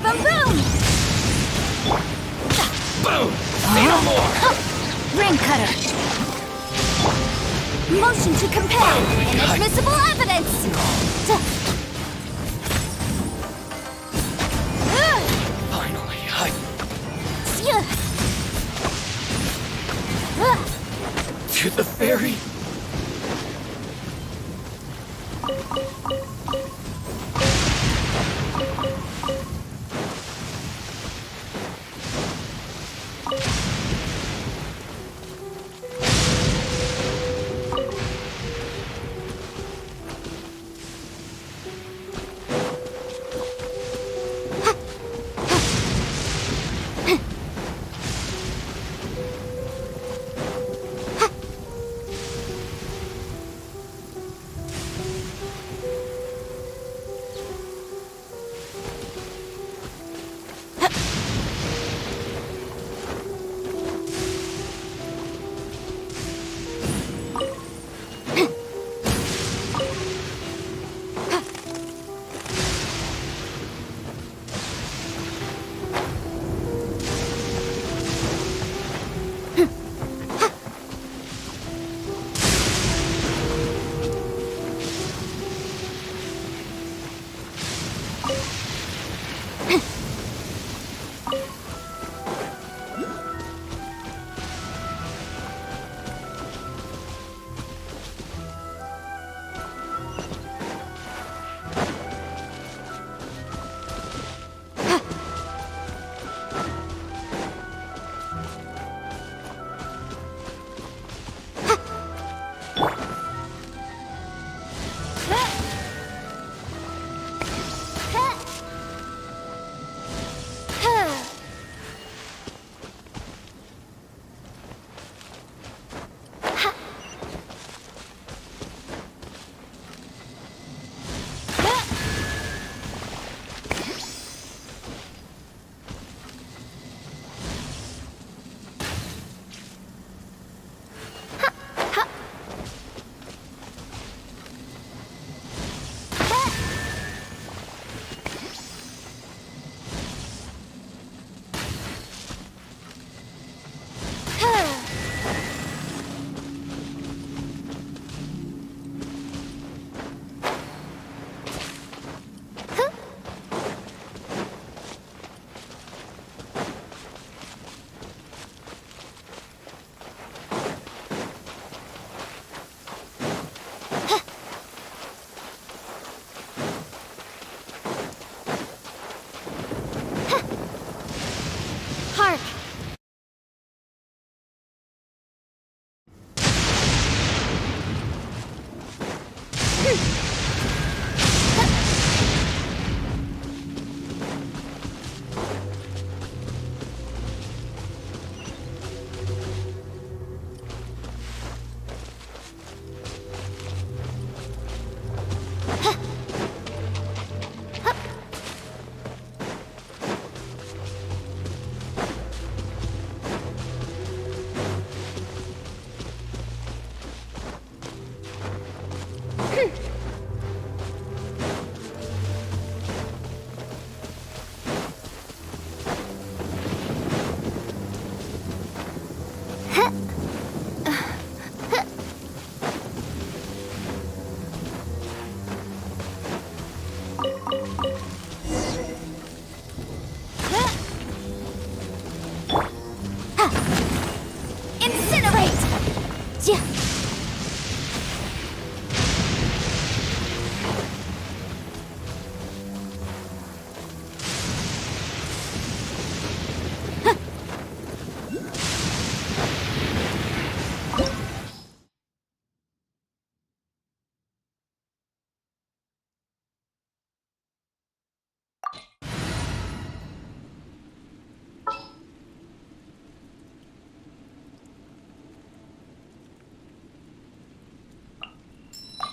Boom boom. Boom! Say no more! Ring cutter. Motion to compel. Inadmissible evidence. Finally, to the ferry.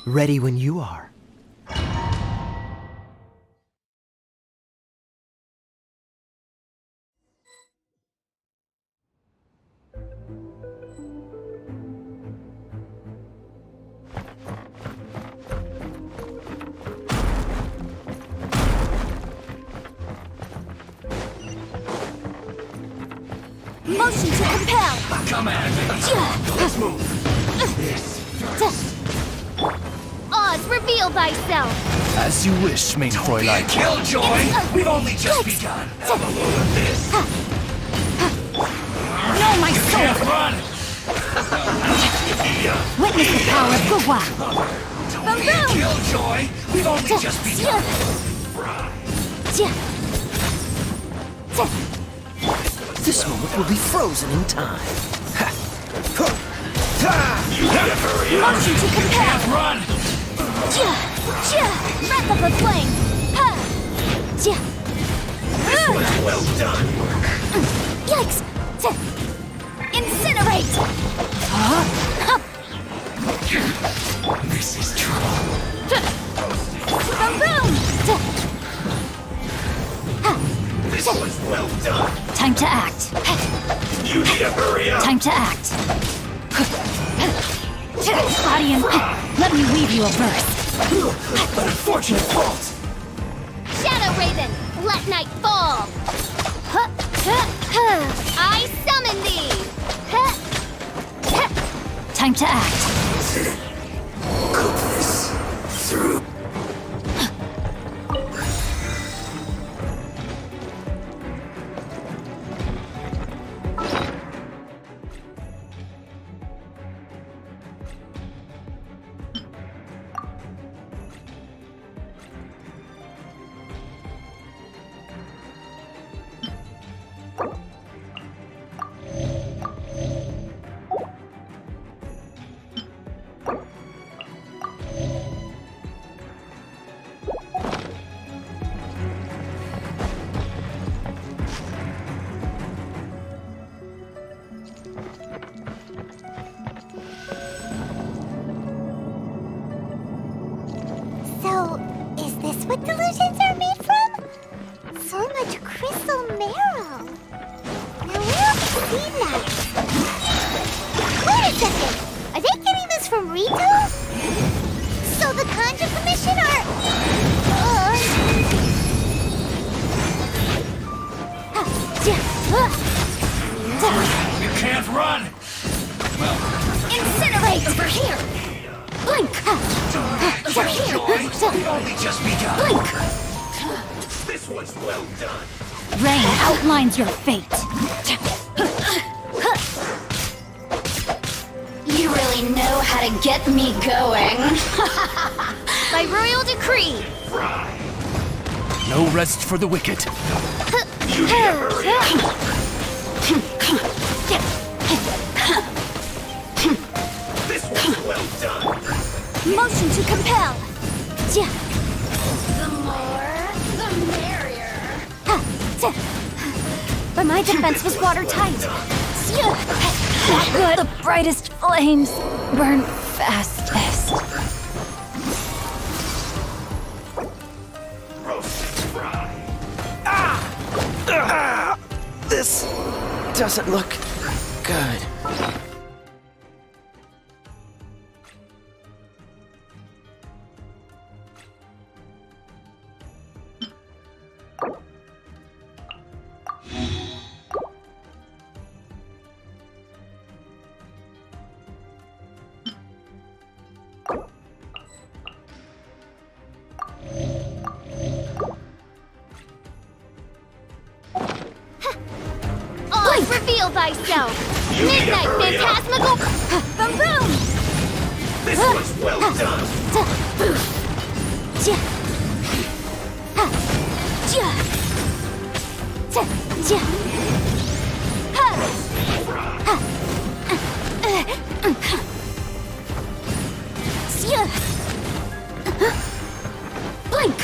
Ready when you are. Motion to compel! Let's move. Oz, reveal thyself! As you wish, main Fräulein. Killjoy! We've only just begun. Have a load of this. Know my soul! Can't run! Witness the power of Gugwa! Don't be a killjoy! We've only just begun. This moment will be frozen in time. You gotta hurry up! Motion to You compel! can't run! Breath of the flame! This was well done. Yikes! Incinerate! This is trouble. Boom boom! This was well done. Time to act. You need to hurry up. Time to act. Audience, let me weave you a verse. Unfortunate fault. Shadow Raven, let night fall! I summon thee! Time to act. Cook this through. So, is this what delusions are made from? So much crystal marrow. Now where have we seen that? Wait a second! Are they getting this from Rito? So the Conjure Commission are... You can't run. Incinerate! Over here! Blink! Over here! We've only just begun. Blink! This was well done. Rain outlines your fate. You really know how to get me going. By royal decree! No rest for the wicked. You need to hurry up. This was well done. Motion to compel. The more, the merrier. But my defense was watertight. Not good. The brightest flames burn fastest. Roasted fry. This doesn't look good. Oz, reveal thyself! Midnight phantasmical... Boom boom! This was well done. Blink!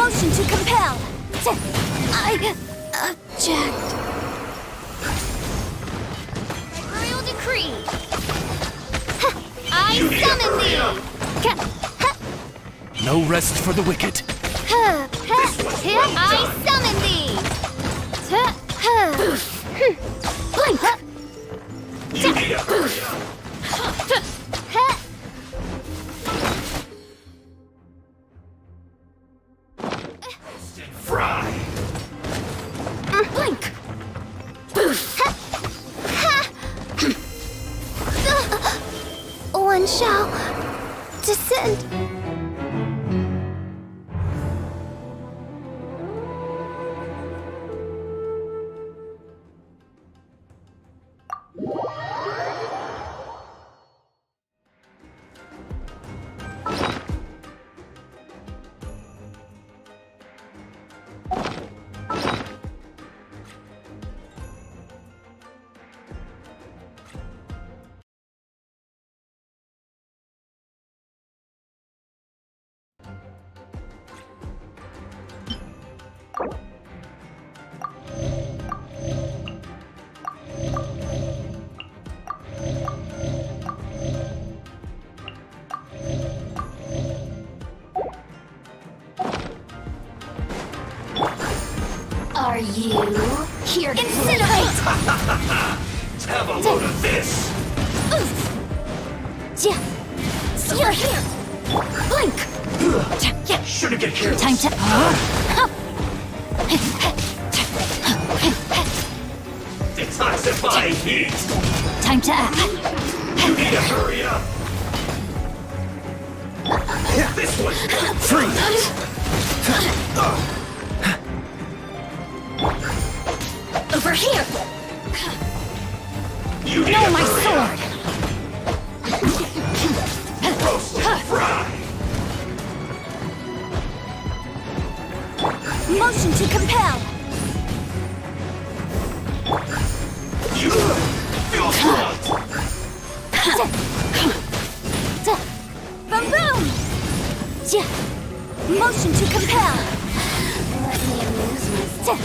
Motion to compel. I object. Royal decree. I summon thee. No rest for the wicked. I summon thee. Blink. Fry. Blink. One shall descend. Are you here to incinerate? Have a load of this. You're here. Blink. Shouldn't get careless. Time to. Detoxify heat. Time to act. You need to hurry up. This one. Freeze! Over here. You need No, to my hurry sword. up. Roast and fry. Motion to compel. You feel front. Boom boom. Motion to compel. Let me amuse myself.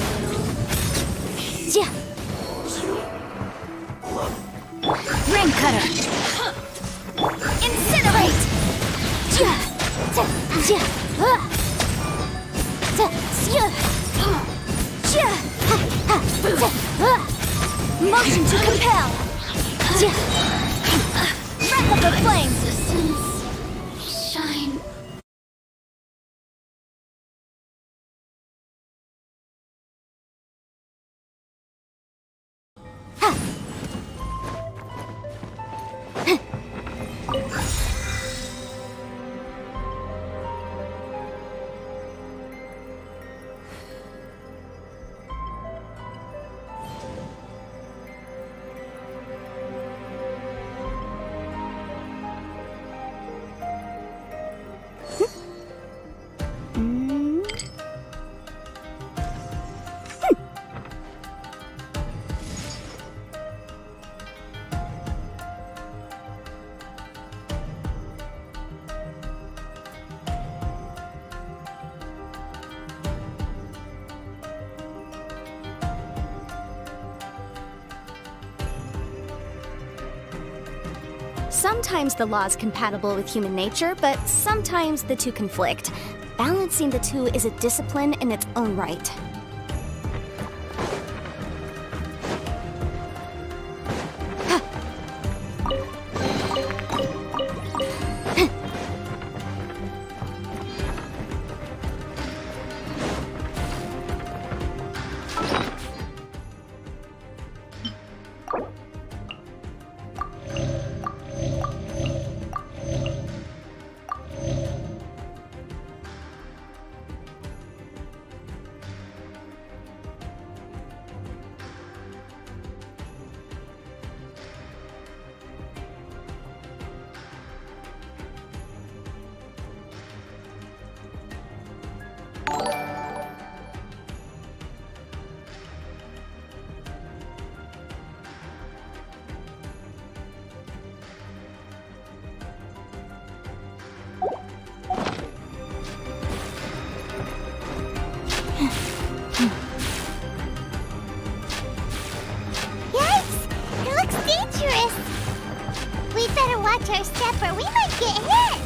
Ring cutter. Incinerate. Motion to compel. Breath of the flames. Shine. Sometimes the law's compatible with human nature, but sometimes the two conflict. Balancing the two is a discipline in its own right. We might get hit!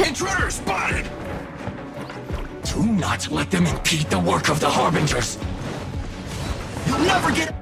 Intruder spotted! Do not let them impede the work of the Harbingers! You'll never get...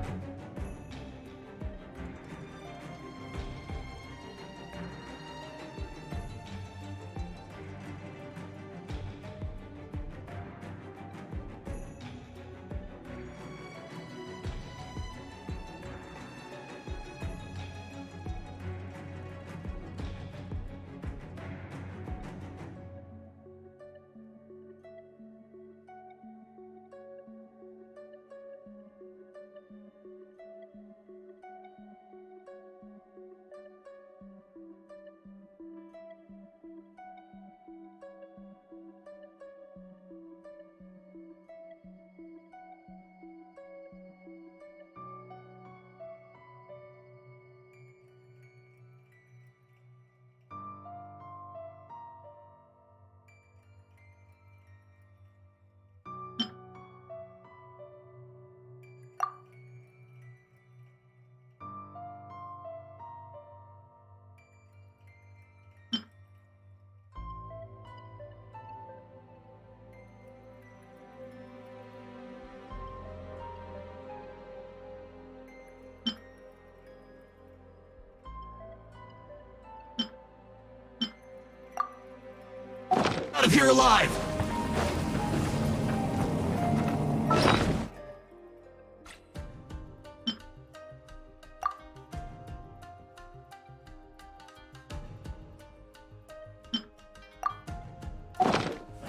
Out of here alive!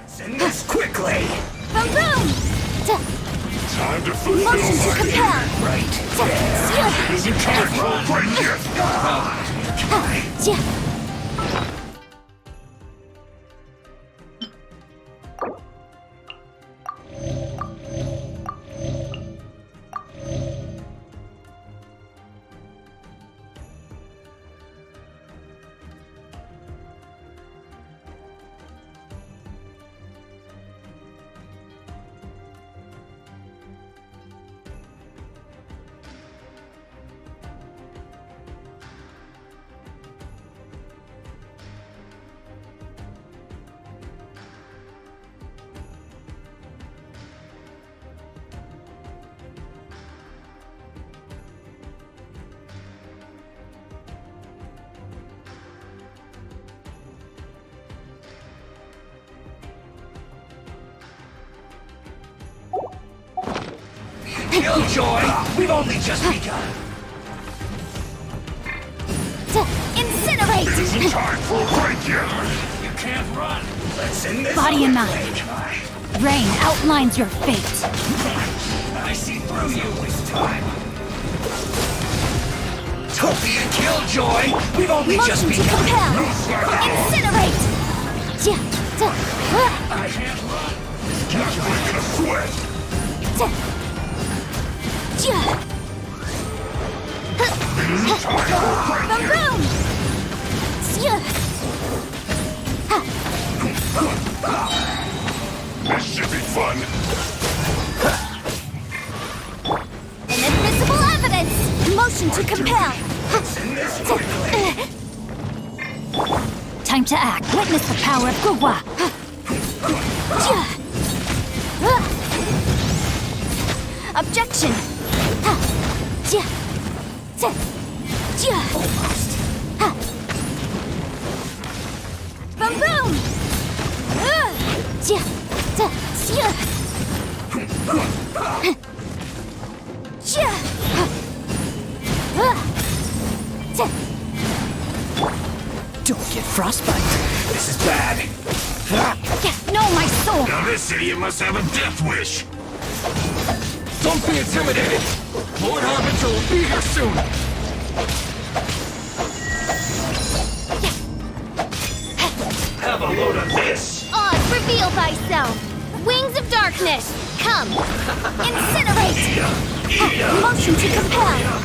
Send this quickly! Boom boom! Time to fulfill Motion to my compel! Right there! You can't run right here! Killjoy! We've only just begun! Incinerate! Isn't time for a break yet! You can't run! Let's end this! Body and mind. Rain outlines your fate. I see through you this time! Don't be a killjoy! We've only just Motion to begun! compel! Incinerate! I can't run! Not breaking a sweat! Boom! This should be fun! Inadmissible evidence! Motion to compel! Time to act. Witness the power of Gugwa. Objection! Boom boom! Don't get frostbite. This is bad! No, my soul! Now this idiot must have a death wish! Don't be intimidated! Lord Harbinger will be here soon! Have a load of this! Oz, reveal thyself! Wings of darkness, come! Incinerate! Motion to compel!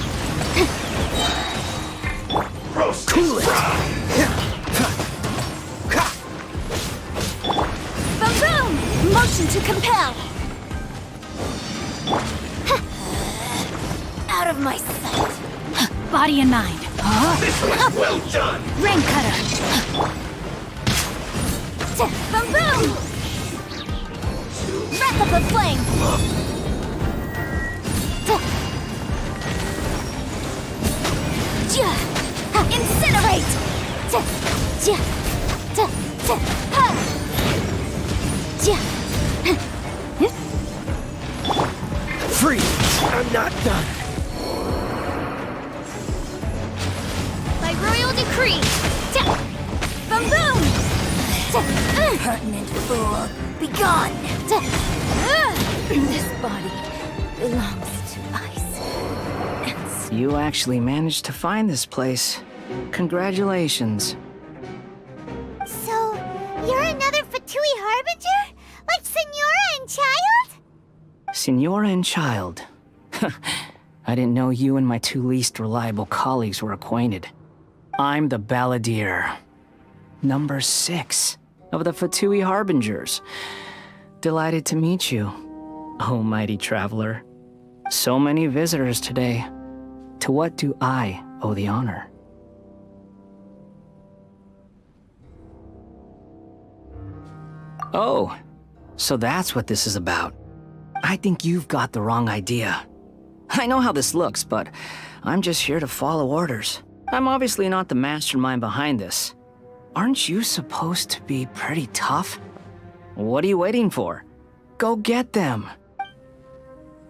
Cool it! Boom boom! Motion to compel! Out of my sight! Body and mind. This was well done! Rain cutter. Boom boom! Wrap up a flame! Incinerate! Freeze! I'm not done. By royal decree! Boom boom! Pertinent fool, be gone! This body belongs to ice. You actually managed to find this place. Congratulations. So, you're another Fatui Harbinger? Like Senora and Child? Senora and Child. I didn't know you and my two least reliable colleagues were acquainted. I'm the Balladeer. Number 6 of the Fatui Harbingers. Delighted to meet you, oh mighty traveler. So many visitors today. To what do I owe the honor? Oh, so that's what this is about. I think you've got the wrong idea. I know how this looks, but I'm just here to follow orders. I'm obviously not the mastermind behind this. Aren't you supposed to be pretty tough? What are you waiting for? Go get them.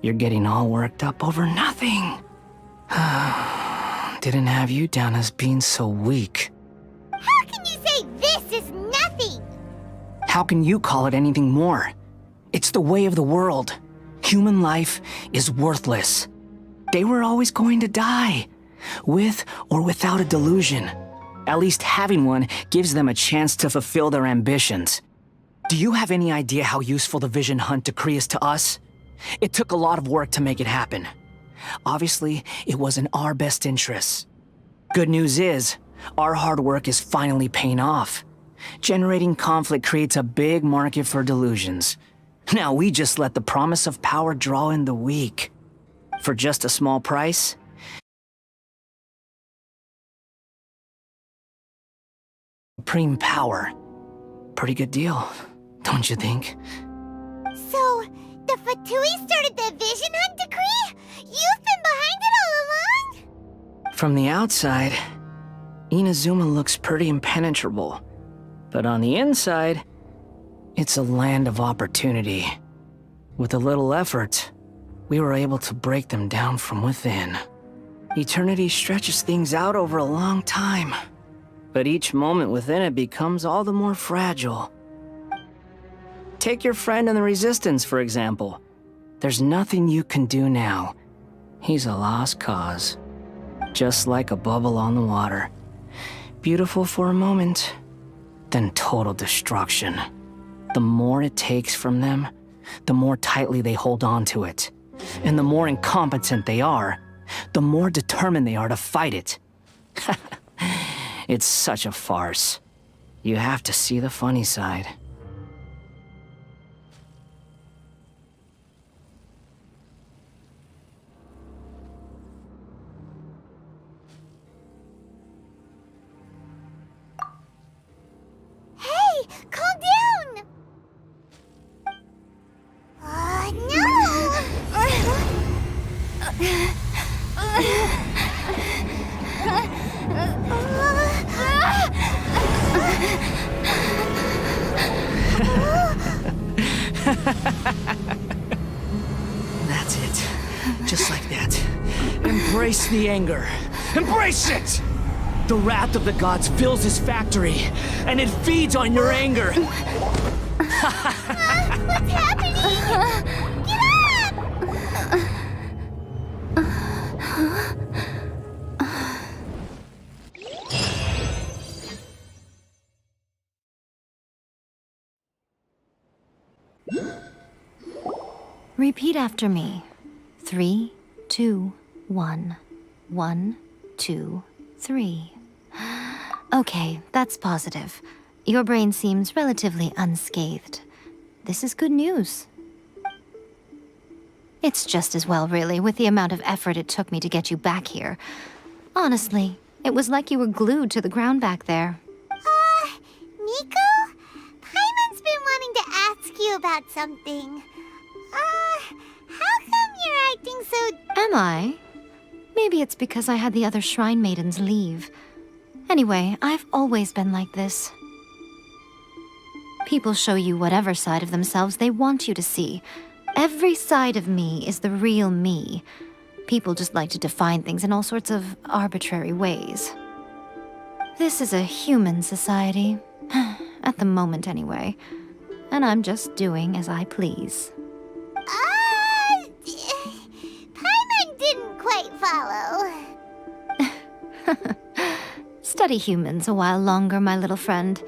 You're getting all worked up over nothing. Didn't have you down as being so weak. How can you say this is nothing? How can you call it anything more? It's the way of the world. Human life is worthless. They were always going to die, with or without a delusion. At least having one gives them a chance to fulfill their ambitions. Do you have any idea how useful the Vision Hunt decree is to us? It took a lot of work to make it happen. Obviously, it was in our best interests. Good news is, our hard work is finally paying off. Generating conflict creates a big market for delusions. Now we just let the promise of power draw in the weak. For just a small price, supreme power. Pretty good deal, don't you think? So, the Fatui started the Vision Hunt decree? You've been behind it all along? From the outside, Inazuma looks pretty impenetrable. But on the inside, it's a land of opportunity. With a little effort, we were able to break them down from within. Eternity stretches things out over a long time. but each moment within it becomes all the more fragile. Take your friend in the Resistance, for example. There's nothing you can do now. He's a lost cause. Just like a bubble on the water. Beautiful for a moment, then total destruction. The more it takes from them, the more tightly they hold on to it. And the more incompetent they are, the more determined they are to fight it. It's such a farce. You have to see the funny side. Hey, calm down! That's it. Just like that. Embrace the anger. Embrace it! The wrath of the gods fills this factory, and it feeds on your anger. What's happening? Get up! Repeat after me. 3, 2, 1. 1, 2, 3. Okay, that's positive. Your brain seems relatively unscathed. This is good news. It's just as well, really, with the amount of effort it took me to get you back here. Honestly, it was like you were glued to the ground back there. Nico? Paimon's been wanting to ask you about something. How come you're acting so... Am I? Maybe it's because I had the other Shrine Maidens leave. Anyway, I've always been like this. People show you whatever side of themselves they want you to see. Every side of me is the real me. People just like to define things in all sorts of arbitrary ways. This is a human society. At the moment, anyway. And I'm just doing as I please. Paimon didn't quite follow. Study humans a while longer, my little friend.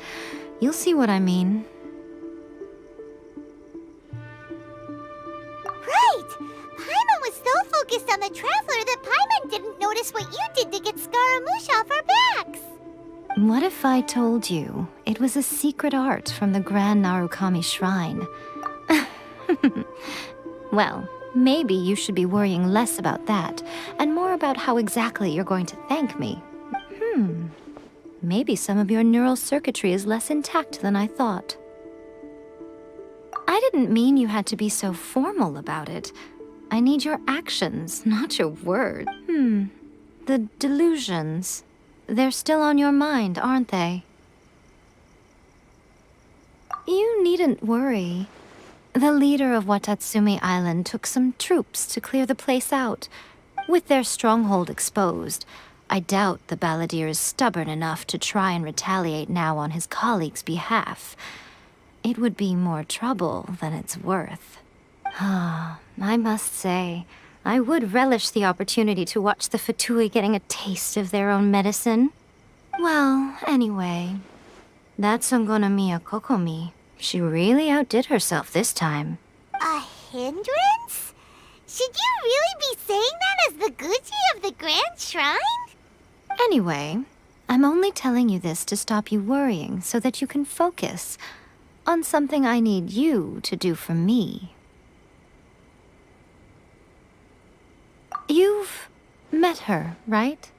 You'll see what I mean. Right! Paimon was so focused on the Traveler that Paimon didn't notice what you did to get Scaramouche off our backs. What if I told you it was a secret art from the Grand Narukami Shrine? Well, maybe you should be worrying less about that, and more about how exactly you're going to thank me. Maybe some of your neural circuitry is less intact than I thought. I didn't mean you had to be so formal about it. I need your actions, not your words. The delusions. They're still on your mind, aren't they? You needn't worry. The leader of Watatsumi Island took some troops to clear the place out. With their stronghold exposed, I doubt the balladeer is stubborn enough to try and retaliate now on his colleague's behalf. It would be more trouble than it's worth. I must say, I would relish the opportunity to watch the Fatui getting a taste of their own medicine. Well, anyway, that Songonomiya Kokomi, she really outdid herself this time. A hindrance? Should you really be saying that as the Gucci of the Grand Shrine? Anyway, I'm only telling you this to stop you worrying so that you can focus on something I need you to do for me. You've met her, right?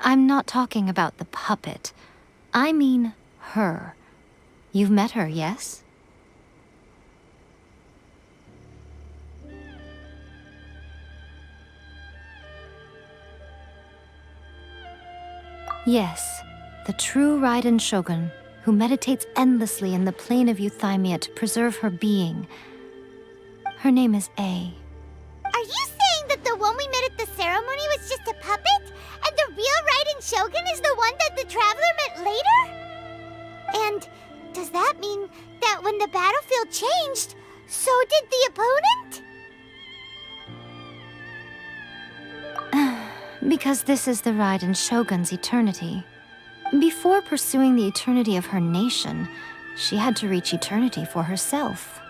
I'm not talking about the puppet. I mean her. You've met her, yes? Yes, the true Raiden Shogun, who meditates endlessly in the plane of Euthymia to preserve her being. Her name is A. Are you saying that the one we ceremony was just a puppet? And the real Raiden Shogun is the one that the Traveler met later? And does that mean that when the battlefield changed, so did the opponent? Because this is the Raiden Shogun's eternity. Before pursuing the eternity of her nation, she had to reach eternity for herself.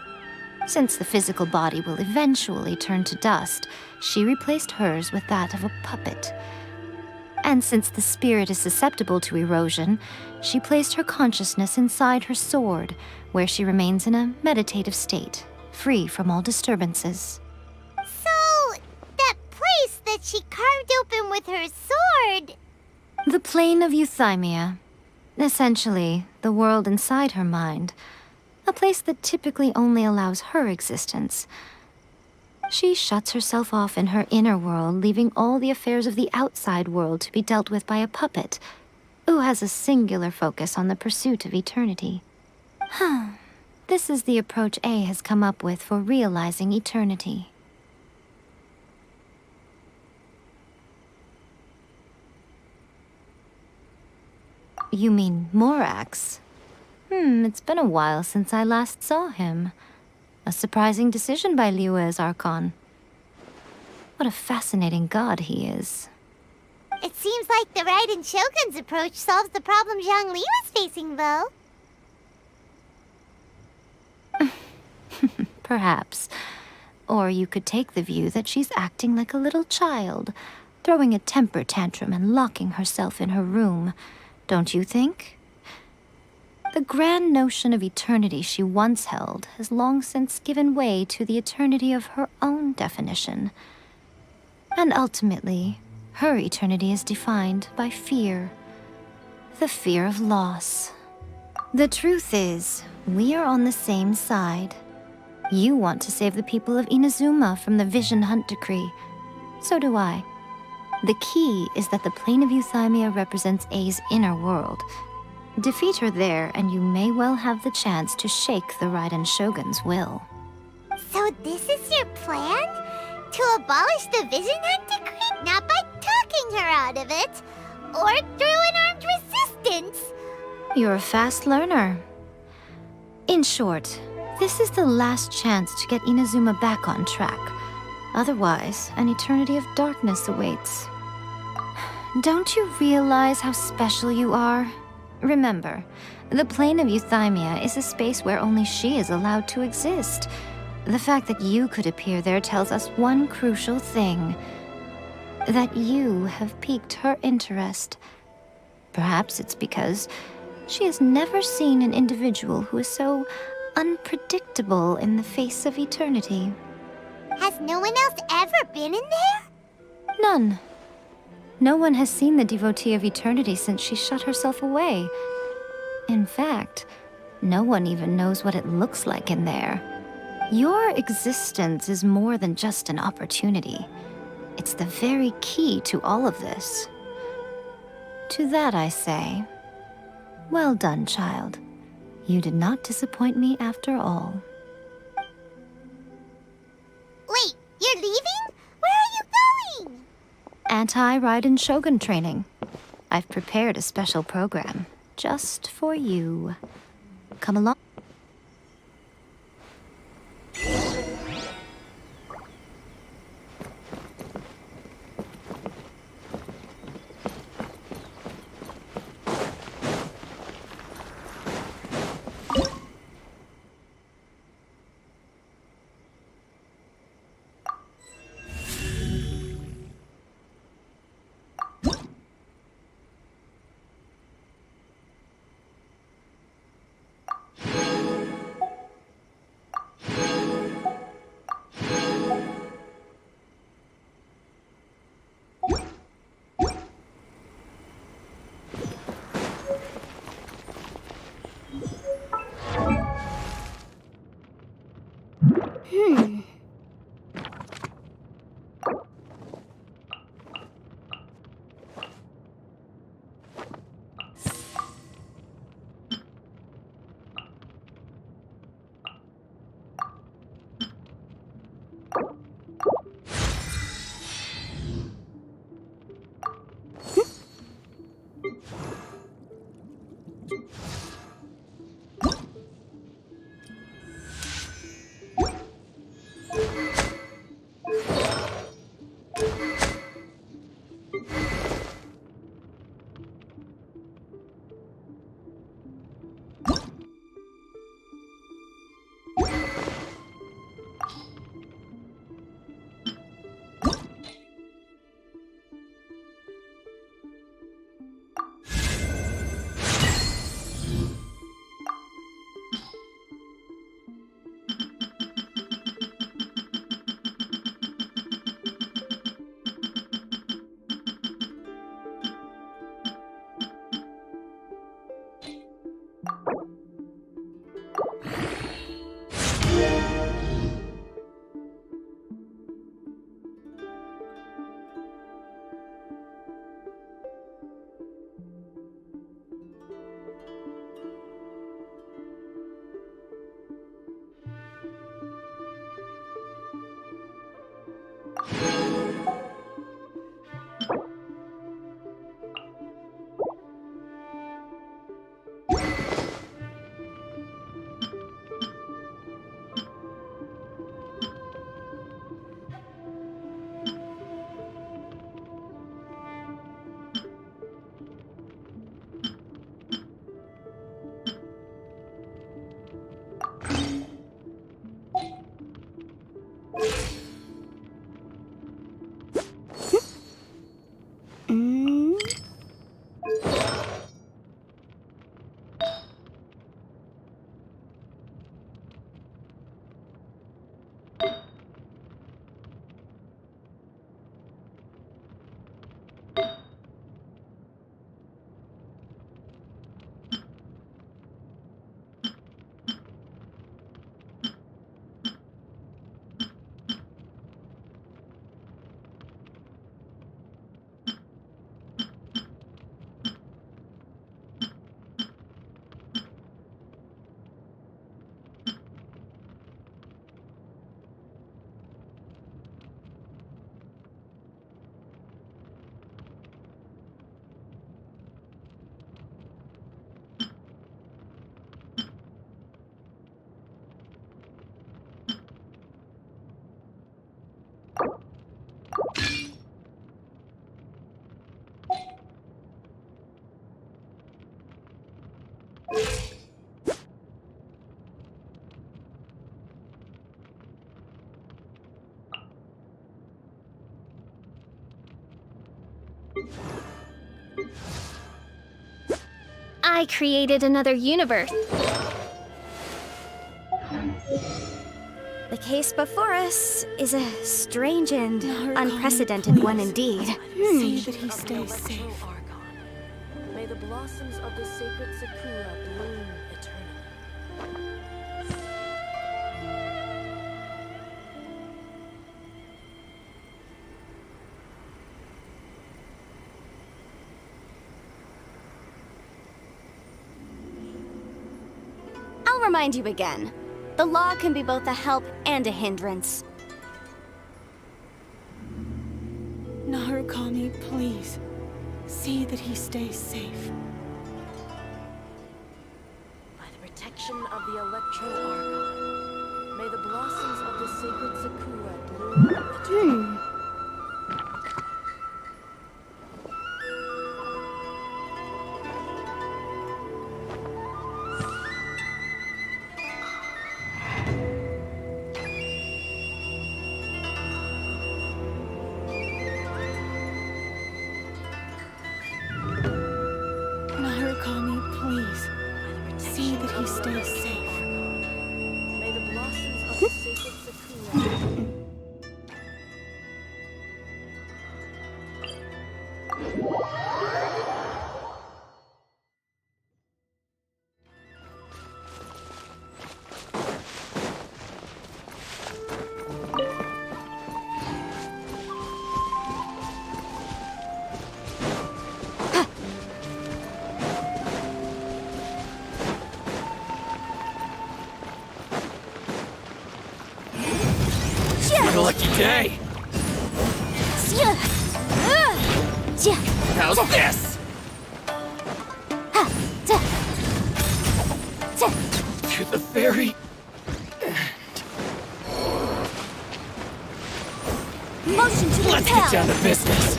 Since the physical body will eventually turn to dust, she replaced hers with that of a puppet. And since the spirit is susceptible to erosion, she placed her consciousness inside her sword, where she remains in a meditative state, free from all disturbances. So, that place that she carved open with her sword... The plane of Euthymia. Essentially, the world inside her mind. A place that typically only allows her existence. She shuts herself off in her inner world, leaving all the affairs of the outside world to be dealt with by a puppet, who has a singular focus on the pursuit of eternity. This is the approach A has come up with for realizing eternity. You mean Morax? It's been a while since I last saw him. A surprising decision by Liyue's Archon. What a fascinating god he is. It seems like the Raiden Shogun's approach solves the problem Zhang Li was facing, though. Perhaps. Or you could take the view that she's acting like a little child, throwing a temper tantrum and locking herself in her room. Don't you think? The grand notion of eternity she once held has long since given way to the eternity of her own definition. And ultimately, her eternity is defined by fear. The fear of loss. The truth is, we are on the same side. You want to save the people of Inazuma from the Vision Hunt decree. So do I. The key is that the plane of Euthymia represents A's inner world. Defeat her there, and you may well have the chance to shake the Raiden Shogun's will. So this is your plan? To abolish the Vision Hunt decree? Not by talking her out of it, or through an armed resistance? You're a fast learner. In short, this is the last chance to get Inazuma back on track. Otherwise, an eternity of darkness awaits. Don't you realize how special you are? Remember, the plane of Euthymia is a space where only she is allowed to exist. The fact that you could appear there tells us one crucial thing. That you have piqued her interest. Perhaps it's because she has never seen an individual who is so unpredictable in the face of eternity. Has no one else ever been in there? None. No one has seen the devotee of eternity since she shut herself away. In fact, no one even knows what it looks like in there. Your existence is more than just an opportunity. It's the very key to all of this. To that I say, well done, child. You did not disappoint me after all. Wait, you're leaving? Where are you going? Anti-Raiden Shogun training. I've prepared a special program just for you. Come along. I created another universe. The case before us is a strange and unprecedented one indeed. See that he stays safe. May the blossoms of the sacred Sakura bloom eternally. I'll remind you again. The law can be both a help and a hindrance. Narukami, please. See that he stays safe. By the protection of the Electro Archon, may the blossoms of the sacred Sakura bloom eternally. Narukami, please. See that he stays safe. May the blossoms of the sacred Sakura What a lucky day! How's this? To the very Motion to Let's get down to business.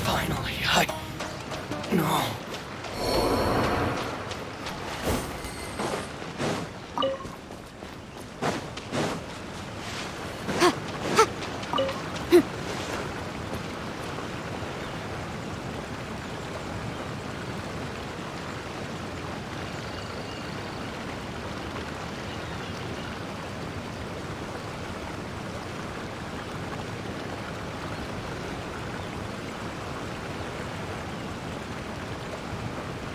Finally, No.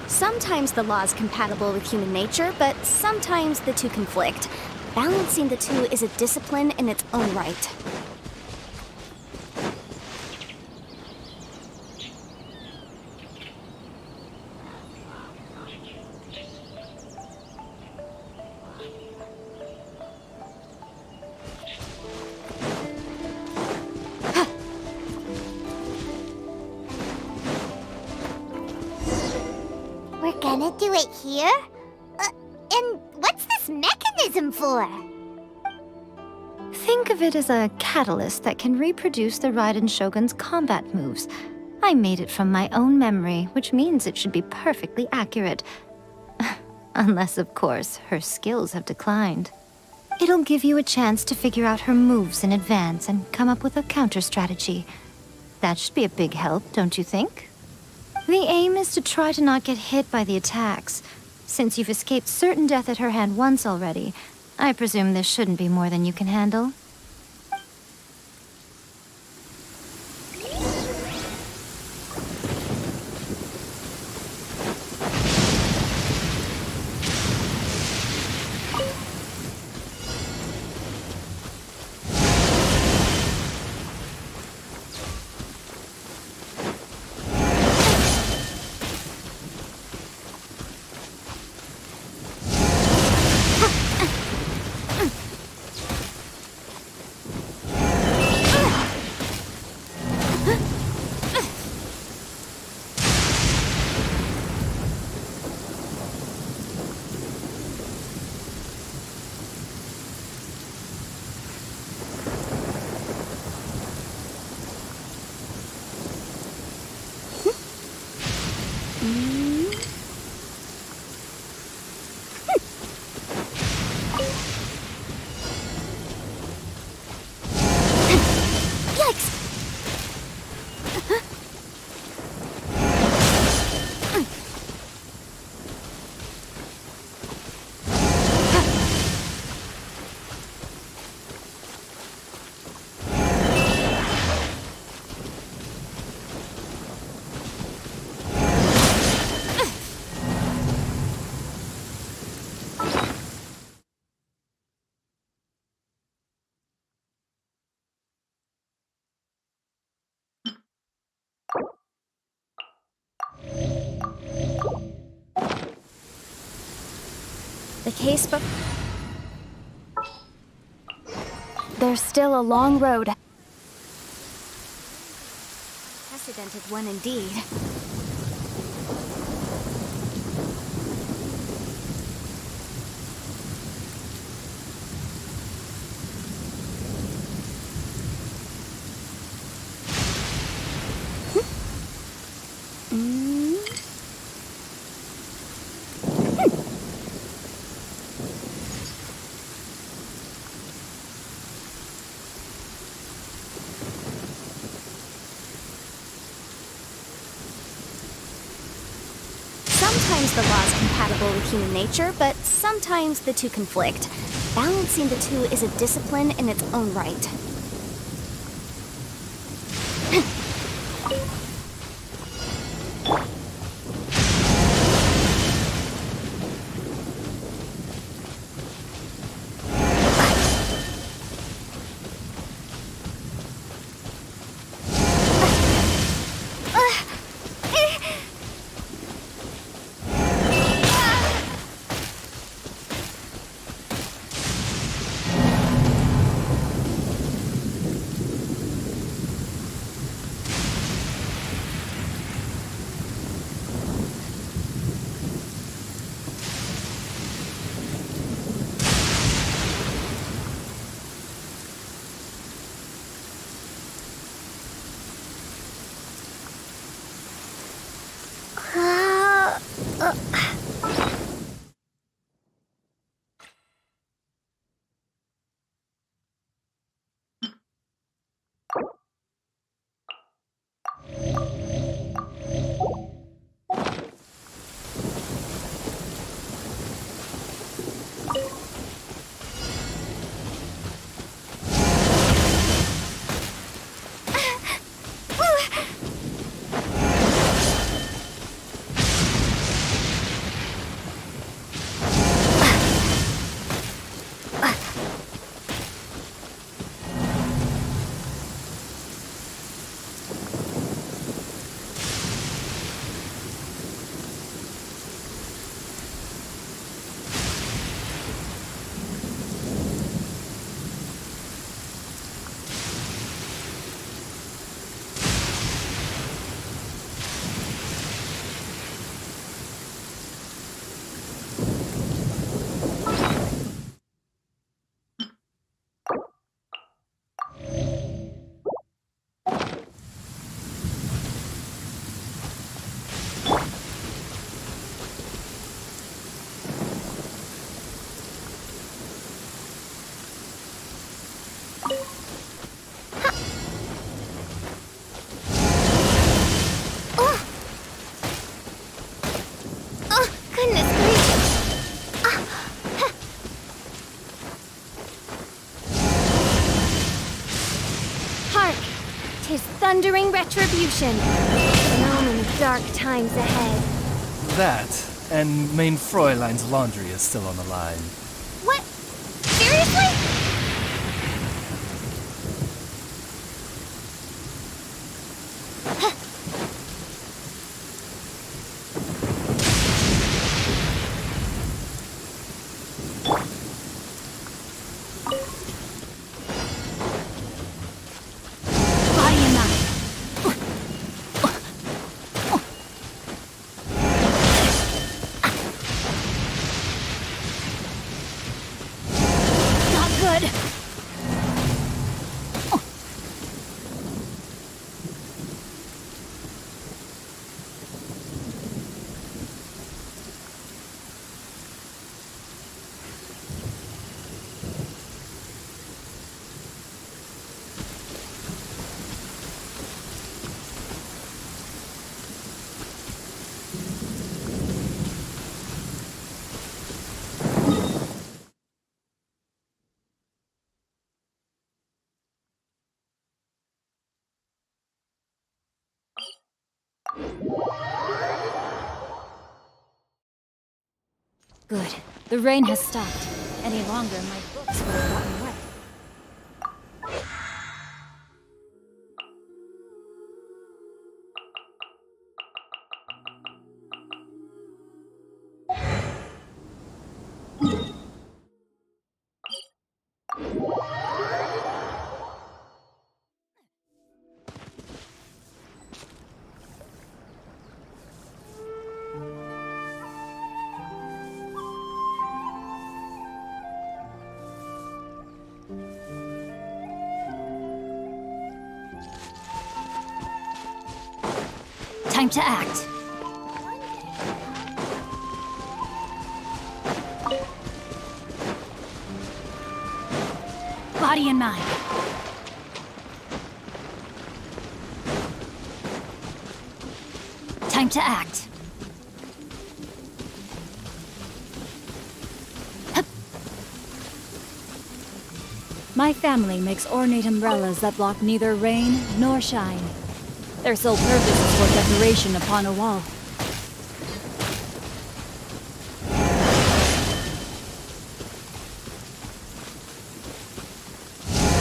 Sometimes the law is compatible with human nature, but sometimes the two conflict. Balancing the two is a discipline in its own right. We're gonna do it here? And what's this mechanism for? Think of it as a catalyst that can reproduce the Raiden Shogun's combat moves. I made it from my own memory, which means it should be perfectly accurate. Unless, of course, her skills have declined. It'll give you a chance to figure out her moves in advance and come up with a counter strategy. That should be a big help, don't you think? The aim is to try to not get hit by the attacks. Since you've escaped certain death at her hand once already, I presume this shouldn't be more than you can handle. The case, but There's still a long road. precedented one indeed. Sometimes the law is compatible with human nature, but sometimes the two conflict. Balancing the two is a discipline in its own right. Thundering retribution. Known in dark times ahead. That, and main Fräulein's laundry is still on the line. What? Seriously? Good. The rain has stopped. Any longer, my books would have gotten wet. Time to act. Body and mind. Time to act. My family makes ornate umbrellas that block neither rain nor shine. Their sole purpose is for decoration upon a wall.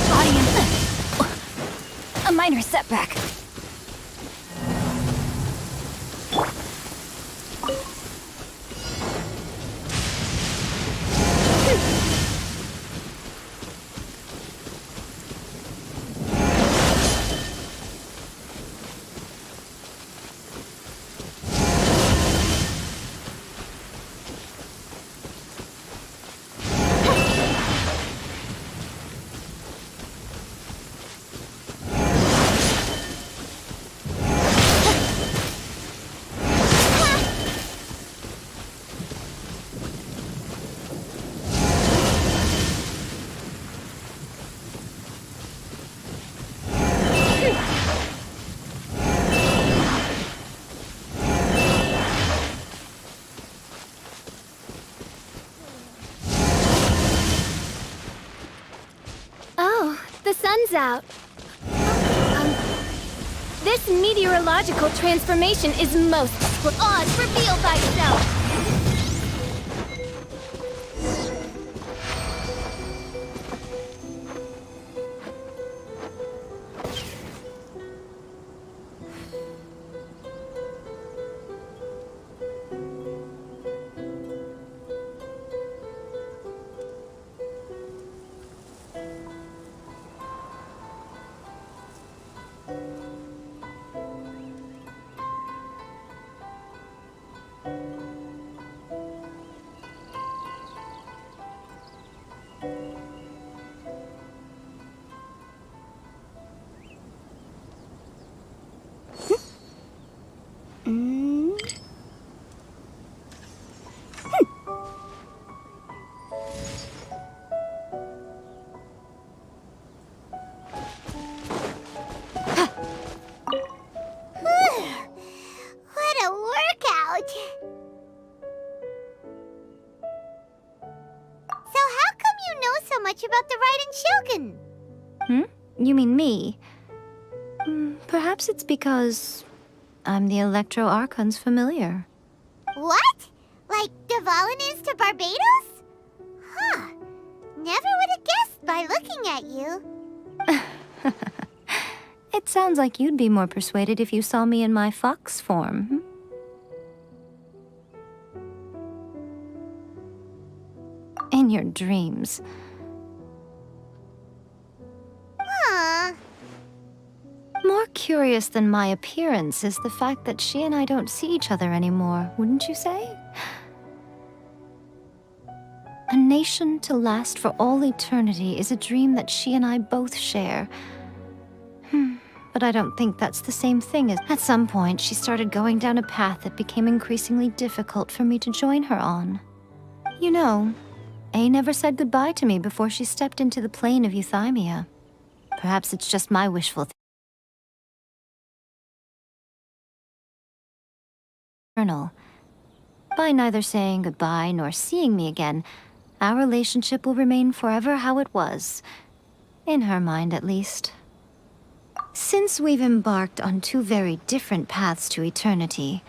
Body and... A minor setback. Oh, the sun's out. This meteorological transformation is most... Oz, reveal thyself! What a workout! So how come you know so much about the Raiden Shogun? You mean me? Perhaps it's because I'm the Electro Archon's familiar. What? Like Dvalin is to Barbados? Huh. Never would have guessed by looking at you. It sounds like you'd be more persuaded if you saw me in my fox form. In your dreams. More curious than my appearance is the fact that she and I don't see each other anymore, wouldn't you say? A nation to last for all eternity is a dream that she and I both share. But I don't think that's the same thing as... At some point, she started going down a path that became increasingly difficult for me to join her on. You know, A never said goodbye to me before she stepped into the plane of Euthymia. Perhaps it's just my wishful thinking. By neither saying goodbye nor seeing me again, our relationship will remain forever how it was. In her mind, at least. Since we've embarked on two very different paths to eternity,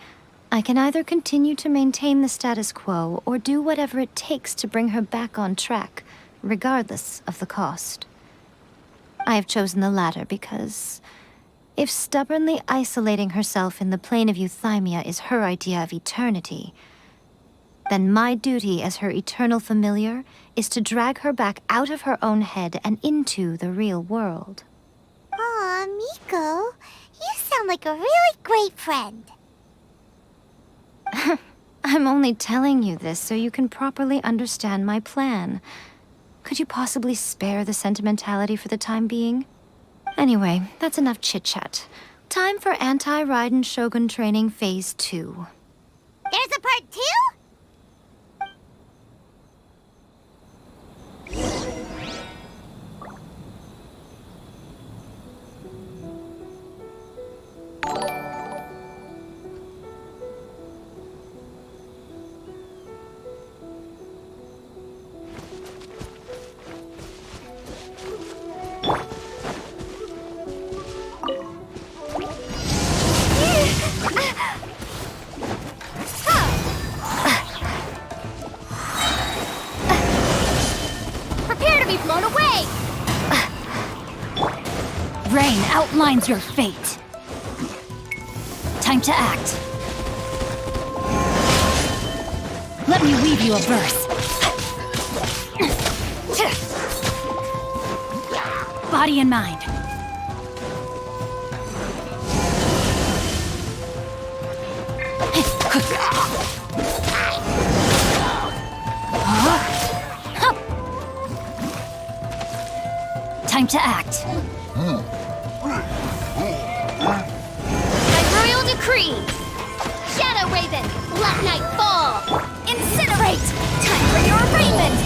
I can either continue to maintain the status quo or do whatever it takes to bring her back on track, regardless of the cost. I have chosen the latter because if stubbornly isolating herself in the plane of Euthymia is her idea of eternity, then my duty as her eternal familiar is to drag her back out of her own head and into the real world. Aw, Miko, you sound like a really great friend. I'm only telling you this so you can properly understand my plan. Could you possibly spare the sentimentality for the time being? Anyway, that's enough chit-chat. time for Anti-Raiden Shogun Training Phase 2. There's a part 2? Prepare to be blown away! Rain outlines your fate. Time to act. Let me weave you a verse. Body and mind. Time to act. By royal decree! Shadow Raven, let night fall! Incinerate! Time for your arraignment!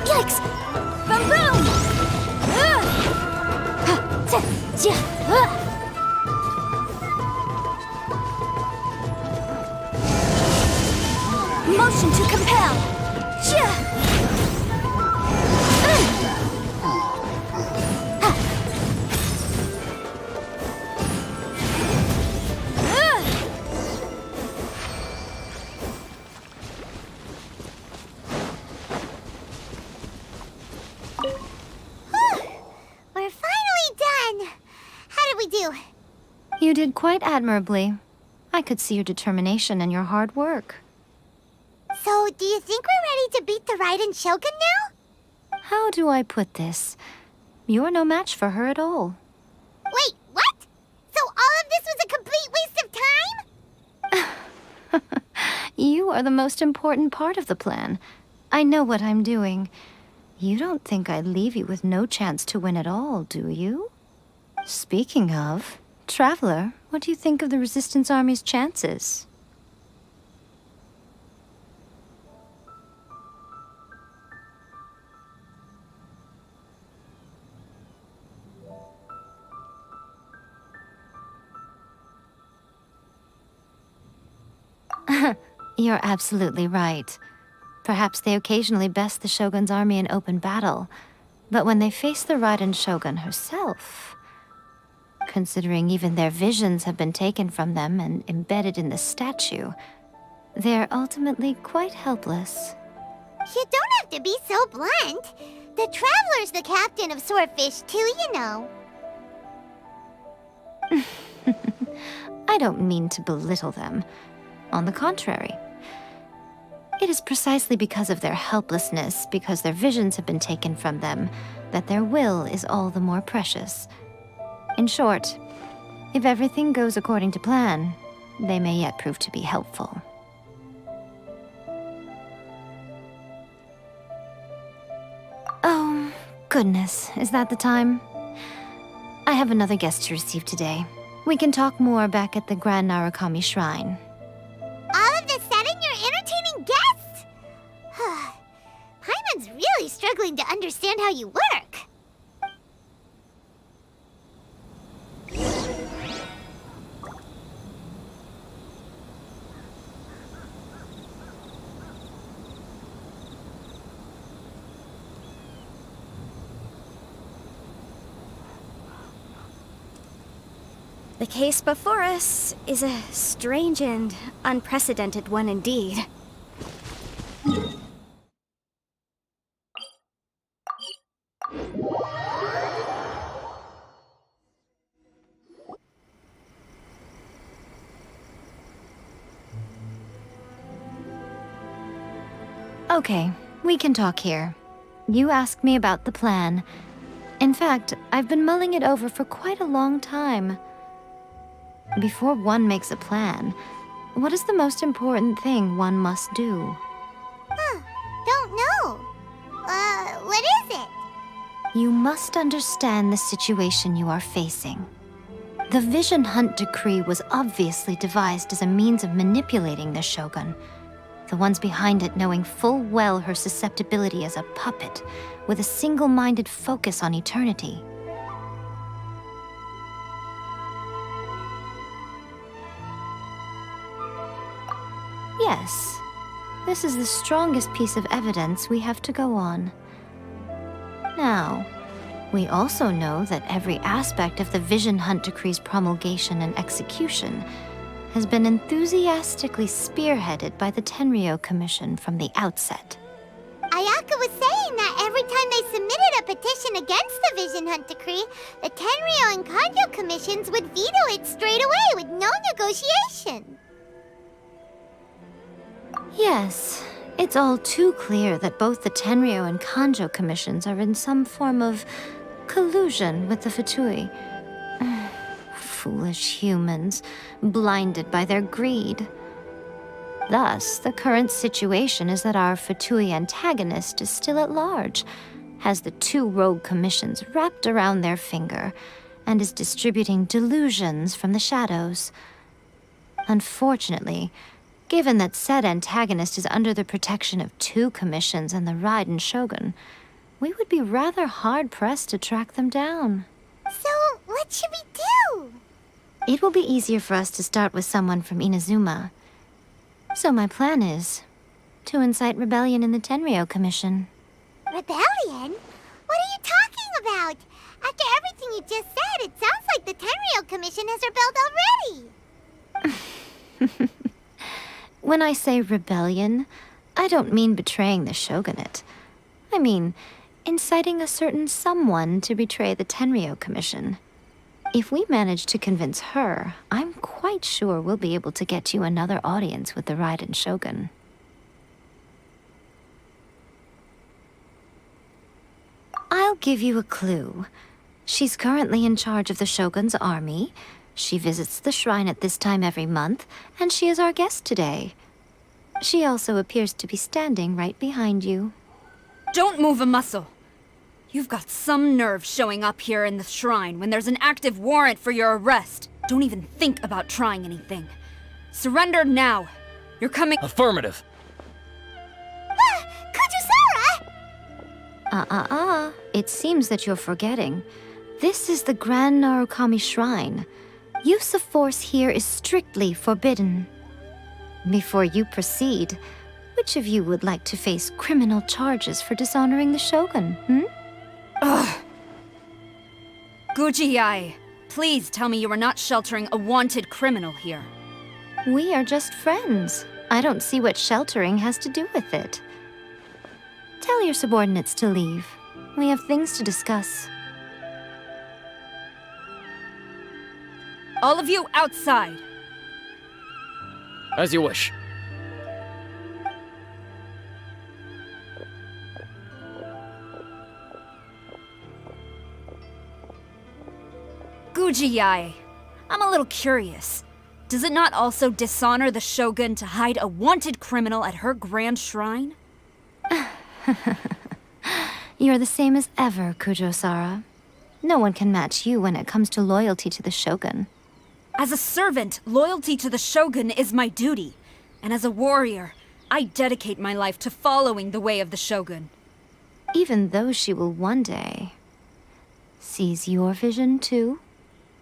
Yikes! Boom boom! Motion to compel! We're finally done. How did we do? You did quite admirably. I could see your determination and your hard work. So, do you think we're ready to beat the Raiden Shogun now? How do I put this? You're no match for her at all. Wait, what? So all of this was a complete waste of time? You are the most important part of the plan. I know what I'm doing. You don't think I'd leave you with no chance to win at all, do you? Speaking of, Traveler, what do you think of the Resistance Army's chances? You're absolutely right. Perhaps they occasionally best the Shogun's army in open battle, but when they face the Raiden Shogun herself, considering even their visions have been taken from them and embedded in the statue, they're ultimately quite helpless. You don't have to be so blunt. The Traveler's the captain of Swordfish too, you know. I don't mean to belittle them. On the contrary. It is precisely because of their helplessness, because their visions have been taken from them, that their will is all the more precious. In short, if everything goes according to plan, they may yet prove to be helpful. Oh, goodness, is that the time? I have another guest to receive today. We can talk more back at the Grand Narukami Shrine. All of a sudden, you're entertaining guests? Paimon's really struggling to understand how you work. The case before us is a strange and unprecedented one indeed. Okay, we can talk here. You asked me about the plan. In fact, I've been mulling it over for quite a long time. Before one makes a plan, what is the most important thing one must do? Don't know. What is it? You must understand the situation you are facing. The Vision Hunt Decree was obviously devised as a means of manipulating the Shogun, the ones behind it knowing full well her susceptibility as a puppet, with a single-minded focus on eternity. Yes, this is the strongest piece of evidence we have to go on. Now, we also know that every aspect of the Vision Hunt Decree's promulgation and execution has been enthusiastically spearheaded by the Tenryou Commission from the outset. Ayaka was saying that every time they submitted a petition against the Vision Hunt Decree, the Tenryou and Kanjo commissions would veto it straight away with no negotiation. Yes, it's all too clear that both the Tenryou and Kanjo commissions are in some form of collusion with the Fatui. Foolish humans, blinded by their greed. Thus, the current situation is that our Fatui antagonist is still at large, has the two rogue commissions wrapped around their finger, and is distributing delusions from the shadows. Unfortunately, given that said antagonist is under the protection of two commissions and the Raiden Shogun, we would be rather hard-pressed to track them down. So, what should we do? It will be easier for us to start with someone from Inazuma. So my plan is to incite rebellion in the Tenryou Commission. Rebellion? What are you talking about? After everything you just said, it sounds like the Tenryou Commission has rebelled already. When I say rebellion, I don't mean betraying the shogunate. I mean inciting a certain someone to betray the Tenryou Commission. If we manage to convince her, I'm quite sure we'll be able to get you another audience with the Raiden Shogun. I'll give you a clue. She's currently in charge of the Shogun's army. She visits the shrine at this time every month, and she is our guest today. She also appears to be standing right behind you. Don't move a muscle! You've got some nerve showing up here in the shrine when there's an active warrant for your arrest. Don't even think about trying anything. Surrender now. You're coming— Affirmative. Kujusara! It seems that you're forgetting. This is the Grand Narukami Shrine. Use of force here is strictly forbidden. Before you proceed, which of you would like to face criminal charges for dishonoring the Shogun, Ugh. Guji-ai, please tell me you are not sheltering a wanted criminal here. We are just friends. I don't see what sheltering has to do with it. Tell your subordinates to leave. We have things to discuss. All of you outside. As you wish. Guji-ai, I'm a little curious. Does it not also dishonor the Shogun to hide a wanted criminal at her grand shrine? You're the same as ever, Kujo-sara. No one can match you when it comes to loyalty to the Shogun. As a servant, loyalty to the Shogun is my duty. And as a warrior, I dedicate my life to following the way of the Shogun. Even though she will one day seize your vision too?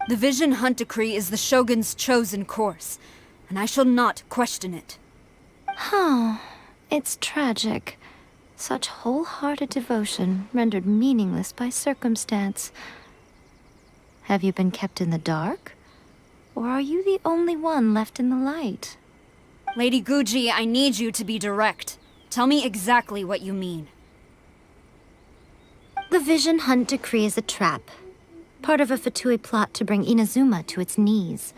The Vision Hunt Decree is the Shogun's chosen course, and I shall not question it. Oh, it's tragic. Such wholehearted devotion rendered meaningless by circumstance. Have you been kept in the dark? Or are you the only one left in the light? Lady Guji, I need you to be direct. Tell me exactly what you mean. The Vision Hunt Decree is a trap. Part of a Fatui plot to bring Inazuma to its knees.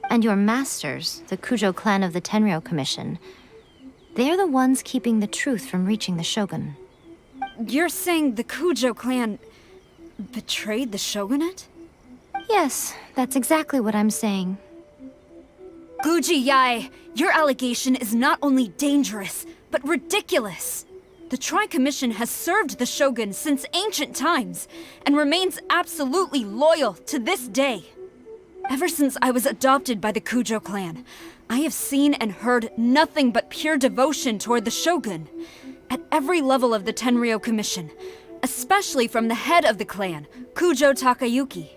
And your masters, the Kujo clan of the Tenryou Commission, they're the ones keeping the truth from reaching the Shogun. You're saying the Kujo clan betrayed the shogunate? Yes, that's exactly what I'm saying. Guji Yae, your allegation is not only dangerous, but ridiculous. The Tri-Commission has served the Shogun since ancient times, and remains absolutely loyal to this day. Ever since I was adopted by the Kujo clan, I have seen and heard nothing but pure devotion toward the Shogun. At every level of the Tenryou Commission, especially from the head of the clan, Kujo Takayuki.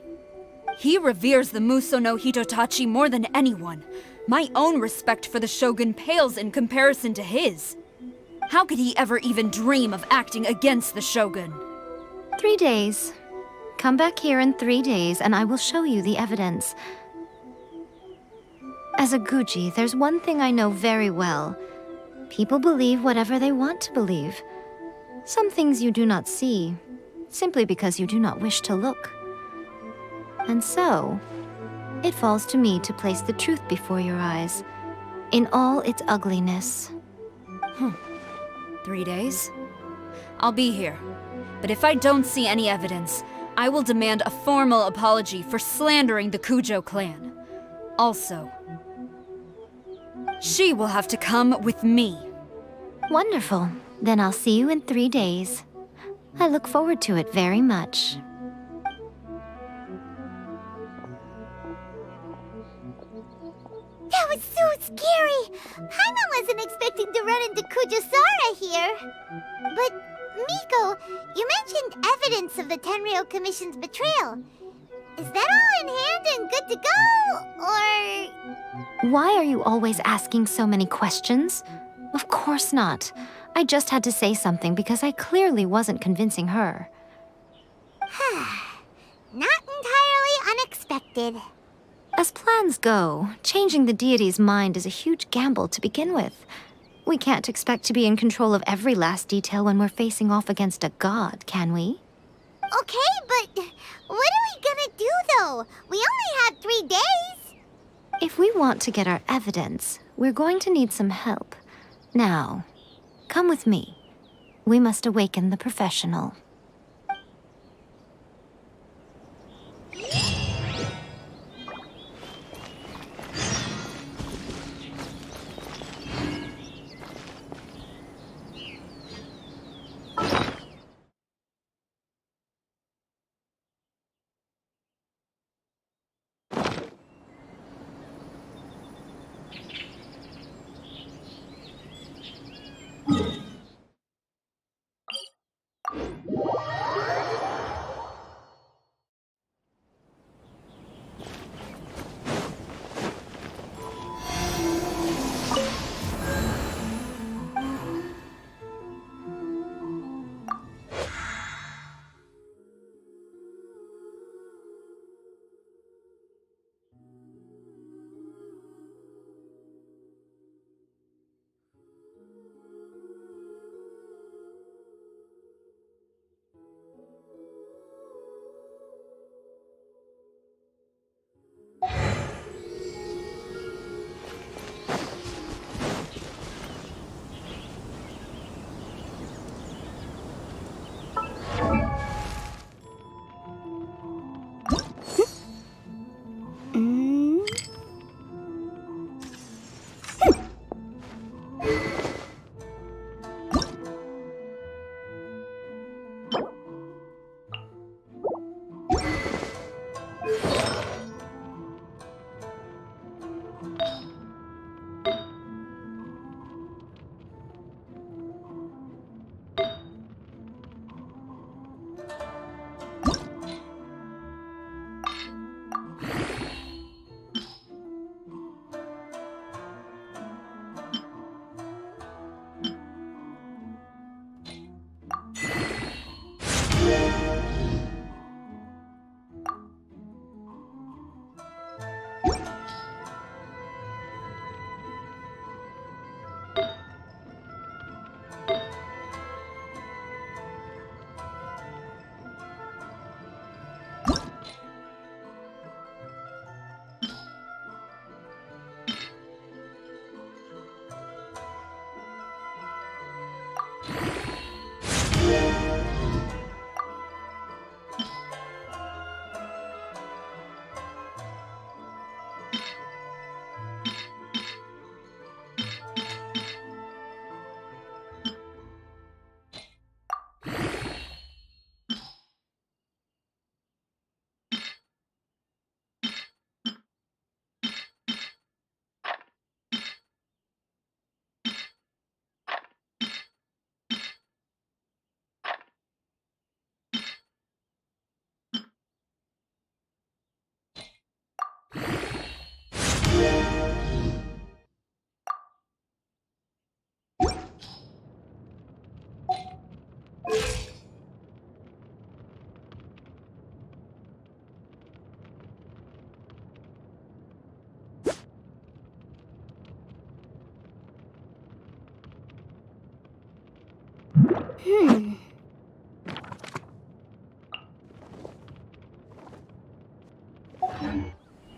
He reveres the Muso no Hitotachi more than anyone. My own respect for the Shogun pales in comparison to his. How could he ever even dream of acting against the Shogun? 3 days. Come back here in 3 days and I will show you the evidence. As a Guji, there's one thing I know very well. People believe whatever they want to believe. Some things you do not see, simply because you do not wish to look. And so, it falls to me to place the truth before your eyes, in all its ugliness. 3 days? I'll be here. But if I don't see any evidence, I will demand a formal apology for slandering the Kujo clan. Also, she will have to come with me. Wonderful. Then I'll see you in 3 days. I look forward to it very much. That was so scary! Paimon wasn't expecting to run into Kujosara here. But, Miko, you mentioned evidence of the Tenryou Commission's betrayal. Is that all in hand and good to go, or...? Why are you always asking so many questions? Of course not. I just had to say something because I clearly wasn't convincing her. Not entirely unexpected. As plans go, changing the deity's mind is a huge gamble to begin with. We can't expect to be in control of every last detail when we're facing off against a god, can we? Okay, but what are we gonna do, though? We only have 3 days! If we want to get our evidence, we're going to need some help. Now, come with me. We must awaken the professional.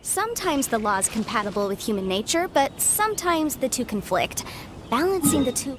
Sometimes the law is compatible with human nature, but sometimes the two conflict. Balancing the two.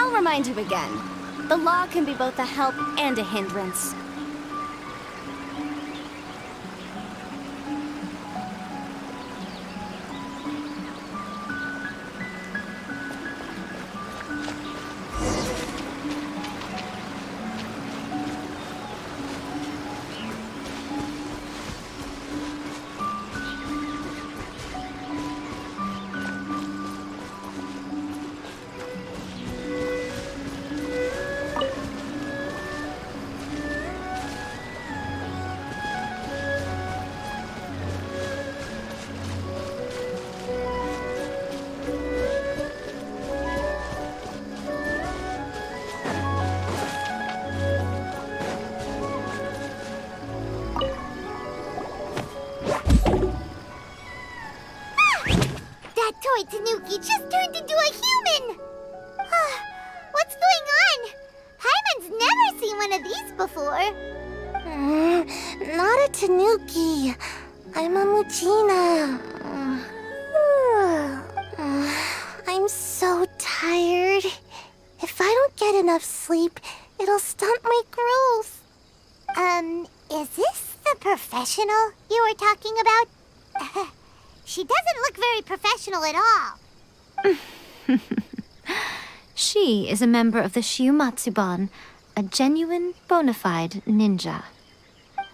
I'll remind you again. The law can be both a help and a hindrance. Toy Tanuki just turned into a human! What's going on? Paimon's never seen one of these before. Not a Tanuki. I'm a Mujina. I'm so tired. If I don't get enough sleep, it'll stunt my growth. Is this the professional you were talking about? She doesn't look very professional at all. She is a member of the Shiumatsuban, a genuine, bona fide ninja.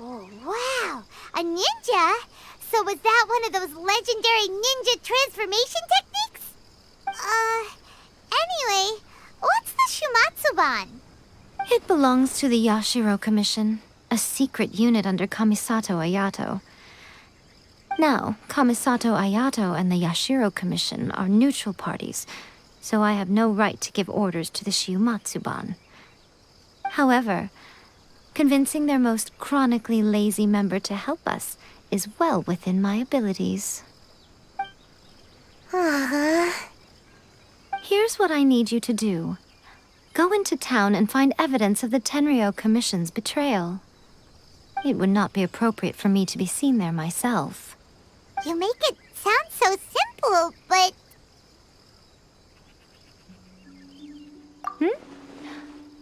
Oh, wow! A ninja? So was that one of those legendary ninja transformation techniques? Anyway, what's the Shiumatsuban? It belongs to the Yashiro Commission, a secret unit under Kamisato Ayato. Now, Kamisato Ayato and the Yashiro Commission are neutral parties, so I have no right to give orders to the Shiumatsuban. However, convincing their most chronically lazy member to help us is well within my abilities. Here's what I need you to do. Go into town and find evidence of the Tenryo Commission's betrayal. It would not be appropriate for me to be seen there myself. You make it sound so simple, but...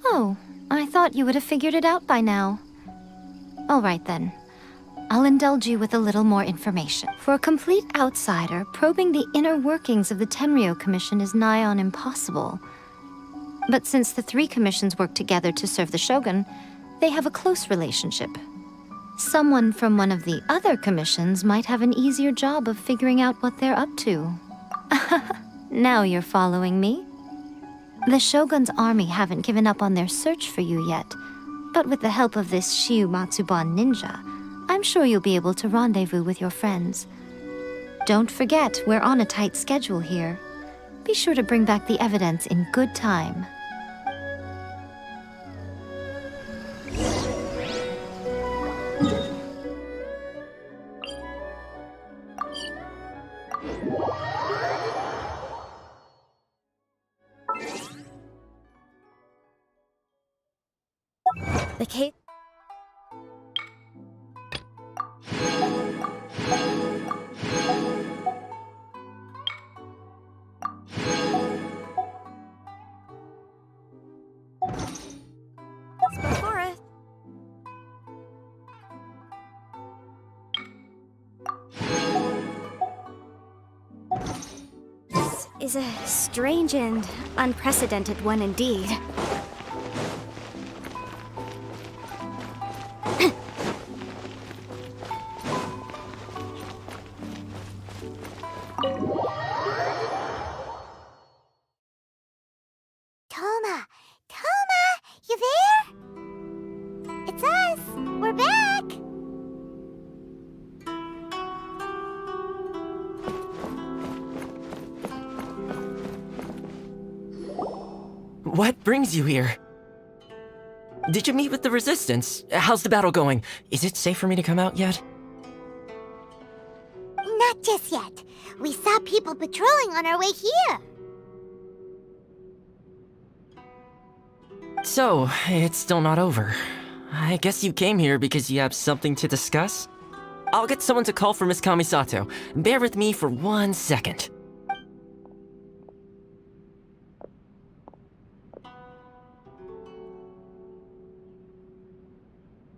Oh, I thought you would have figured it out by now. All right then. I'll indulge you with a little more information. For a complete outsider, probing the inner workings of the Tenryo Commission is nigh on impossible. But since the three commissions work together to serve the Shogun, they have a close relationship. Someone from one of the other commissions might have an easier job of figuring out what they're up to. Now you're following me? The Shogun's army haven't given up on their search for you yet, but with the help of this Shiumatsuban ninja, I'm sure you'll be able to rendezvous with your friends. Don't forget, we're on a tight schedule here. Be sure to bring back the evidence in good time. The case. Before it. This is a strange and unprecedented one indeed. Toma, you there? It's us. We're back. What brings you here? Did you meet with the Resistance? How's the battle going? Is it safe for me to come out yet? Not just yet. We saw people patrolling on our way here. So, it's still not over. I guess you came here because you have something to discuss? I'll get someone to call for Miss Kamisato. Bear with me for 1 second.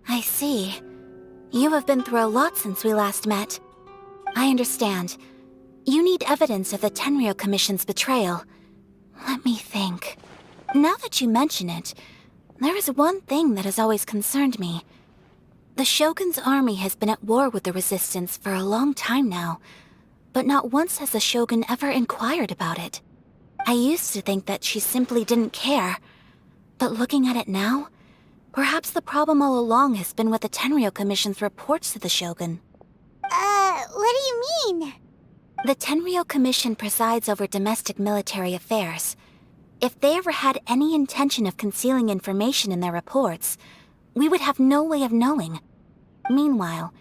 I see. You have been through a lot since we last met. I understand. You need evidence of the Tenryo Commission's betrayal. Let me think. Now that you mention it, there is one thing that has always concerned me. The Shogun's army has been at war with the Resistance for a long time now, but not once has the Shogun ever inquired about it. I used to think that she simply didn't care, but looking at it now, perhaps the problem all along has been with the Tenryo Commission's reports to the Shogun. What do you mean? The Tenryo Commission presides over domestic military affairs. If they ever had any intention of concealing information in their reports, we would have no way of knowing. Meanwhile,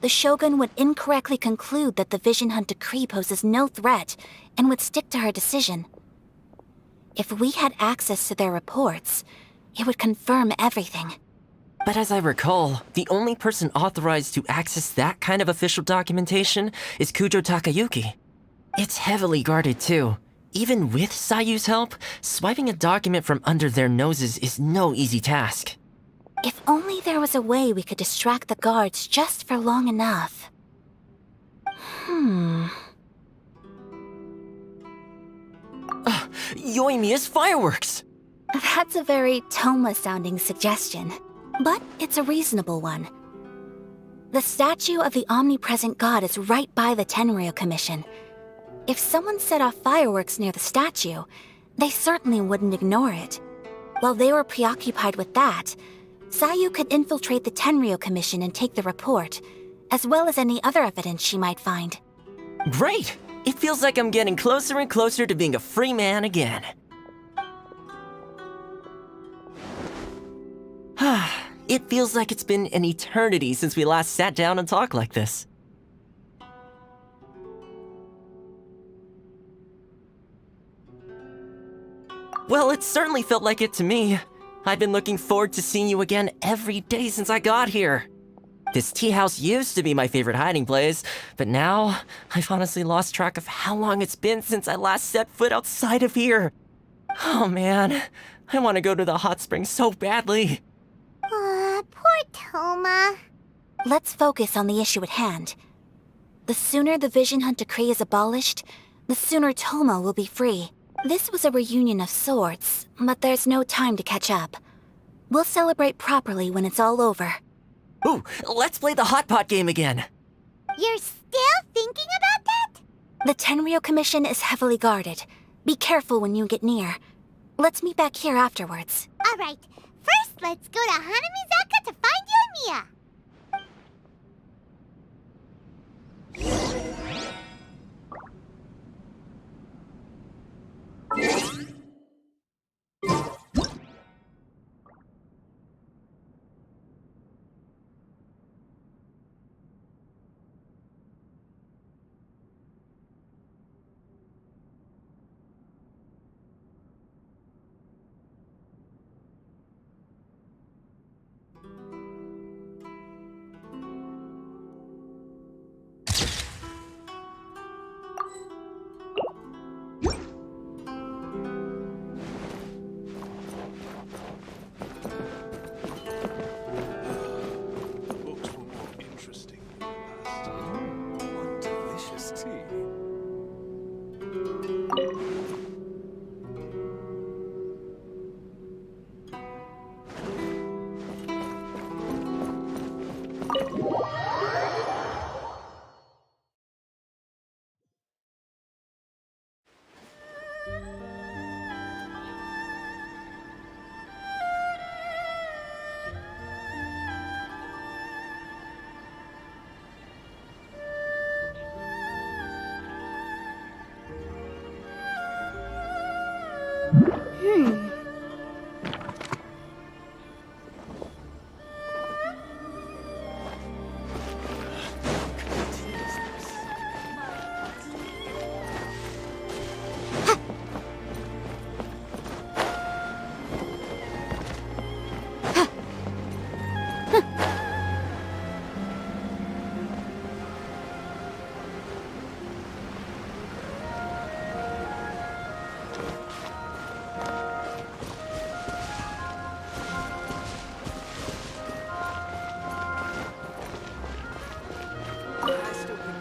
the Shogun would incorrectly conclude that the Vision Hunt decree poses no threat and would stick to her decision. If we had access to their reports, it would confirm everything. But as I recall, the only person authorized to access that kind of official documentation is Kujo Takayuki. It's heavily guarded too. Even with Sayu's help, swiping a document from under their noses is no easy task. If only there was a way we could distract the guards just for long enough. Yoimiya's fireworks! That's a very Toma-sounding suggestion, but it's a reasonable one. The statue of the omnipresent god is right by the Tenryo Commission. If someone set off fireworks near the statue, they certainly wouldn't ignore it. While they were preoccupied with that, Sayu could infiltrate the Tenryo Commission and take the report, as well as any other evidence she might find. Great! It feels like I'm getting closer and closer to being a free man again. It feels like it's been an eternity since we last sat down and talked like this. Well, it certainly felt like it to me. I've been looking forward to seeing you again every day since I got here. This tea house used to be my favorite hiding place, but now I've honestly lost track of how long it's been since I last set foot outside of here. Oh man, I want to go to the hot springs so badly. Poor Toma. Let's focus on the issue at hand. The sooner the Vision Hunt Decree is abolished, the sooner Toma will be free. This was a reunion of sorts, but there's no time to catch up. We'll celebrate properly when it's all over. Ooh, let's play the hot pot game again. You're still thinking about that? The Tenryo Commission is heavily guarded. Be careful when you get near. Let's meet back here afterwards. Alright, first let's go to Hanamizaka to find Yoimiya.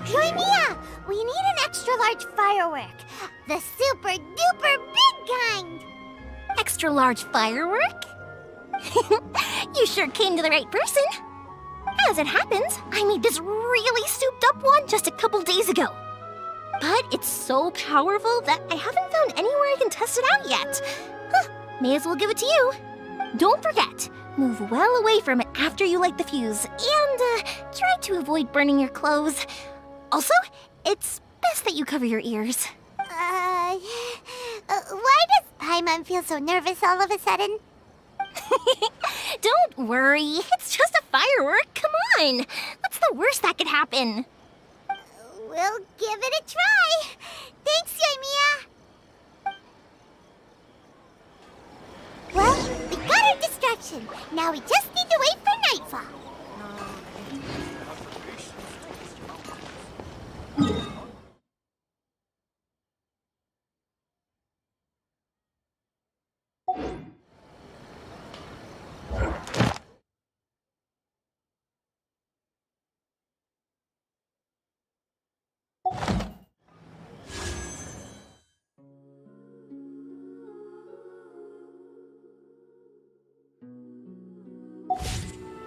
Yoimiya! We need an extra-large firework. The super-duper big kind! Extra-large firework? You sure came to the right person. As it happens, I made this really souped-up one just a couple days ago. But it's so powerful that I haven't found anywhere I can test it out yet. May as well give it to you. Don't forget, move well away from it after you light the fuse, and try to avoid burning your clothes. Also, it's best that you cover your ears. Why does Paimon feel so nervous all of a sudden? Don't worry, it's just a firework, come on. What's the worst that could happen? We'll give it a try. Thanks, Yoimiya. Well, we got our distraction. Now we just need to wait for nightfall.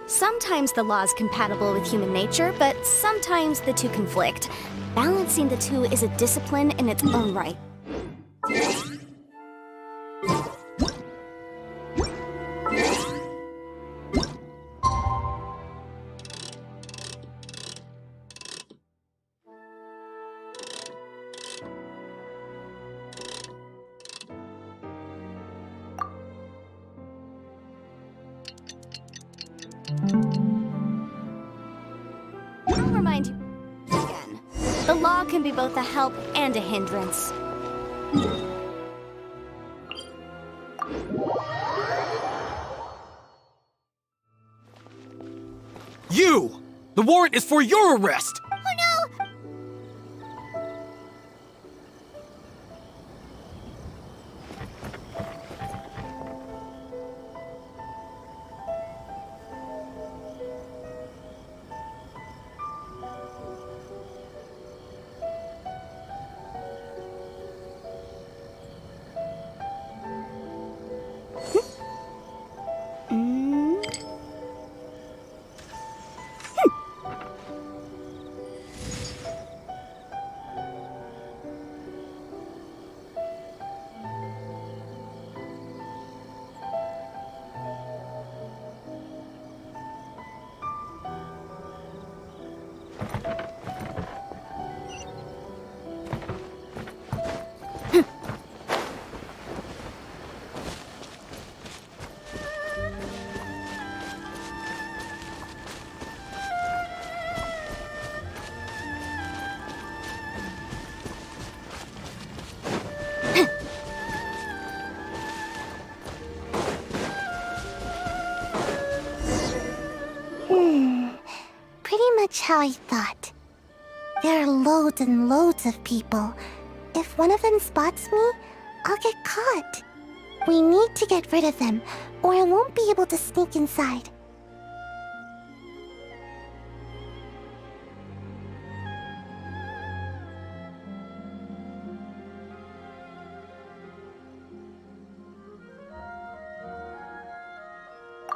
Sometimes the law is compatible with human nature, but sometimes the two conflict. Balancing the two is a discipline in its own right. remind you again. The law can be both a help and a hindrance. You! The warrant is for your arrest! Oh no! Pretty much how I thought. There are loads and loads of people. If one of them spots me, I'll get caught. We need to get rid of them, or I won't be able to sneak inside.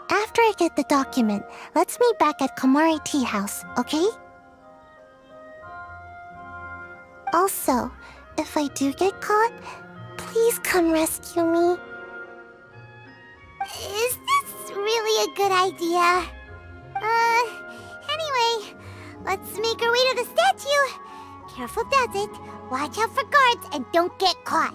After I get the document, let's meet back at Komari Tea House, okay? Also, if I do get caught, please come rescue me. Is this really a good idea? Anyway, let's make our way to the statue. Careful does it. Watch out for guards and don't get caught.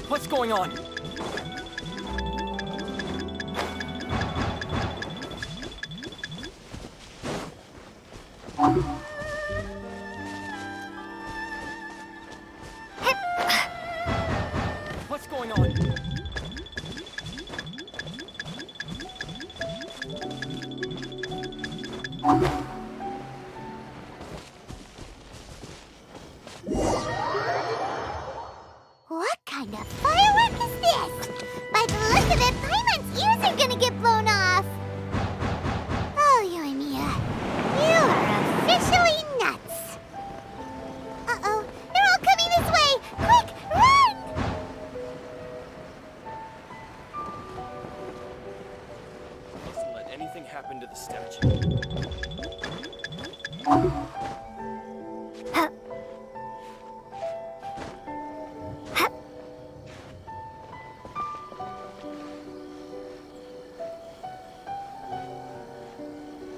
What's going on? What's going on? What kind of firework is this? By the look of it, Paimon's ears are gonna get blown off. Oh, Yoimiya, you are officially nuts. Uh-oh, they're all coming this way! Quick, run! Mustn't let anything happen to the statue.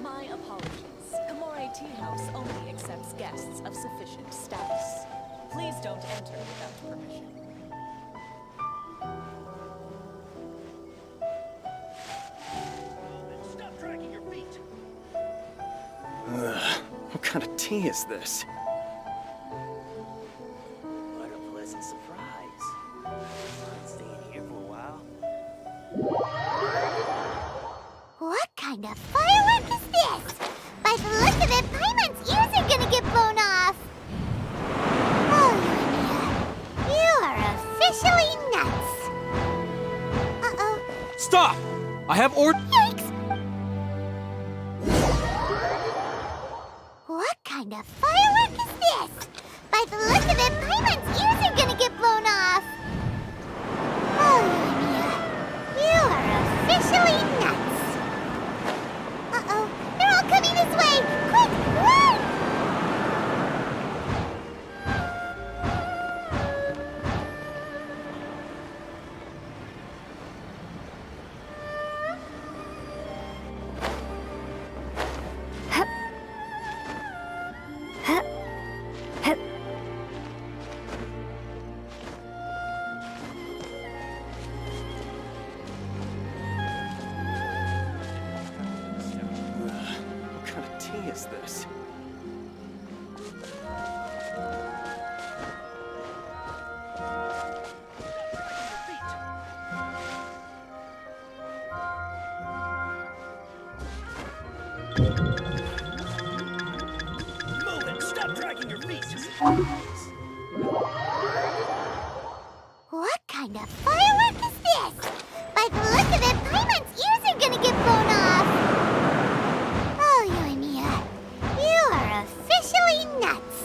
My apologies. Komore Tea House only accepts guests of sufficient status. Please don't enter without permission. Stop dragging your feet! What kind of tea is this? What a pleasant surprise. Stop! I have Yikes! What kind of firework is this? By the look of it, Paimon's ears are gonna get blown off! Oh, Mia, you are officially nuts! Uh-oh, they're all coming this way! Quick, run! What kind of tea is this? Move it! Stop dragging your feet! What kind of firework is this? By the look of it, Paimon's ears are gonna get blown off! Oh, Mia, you are officially nuts!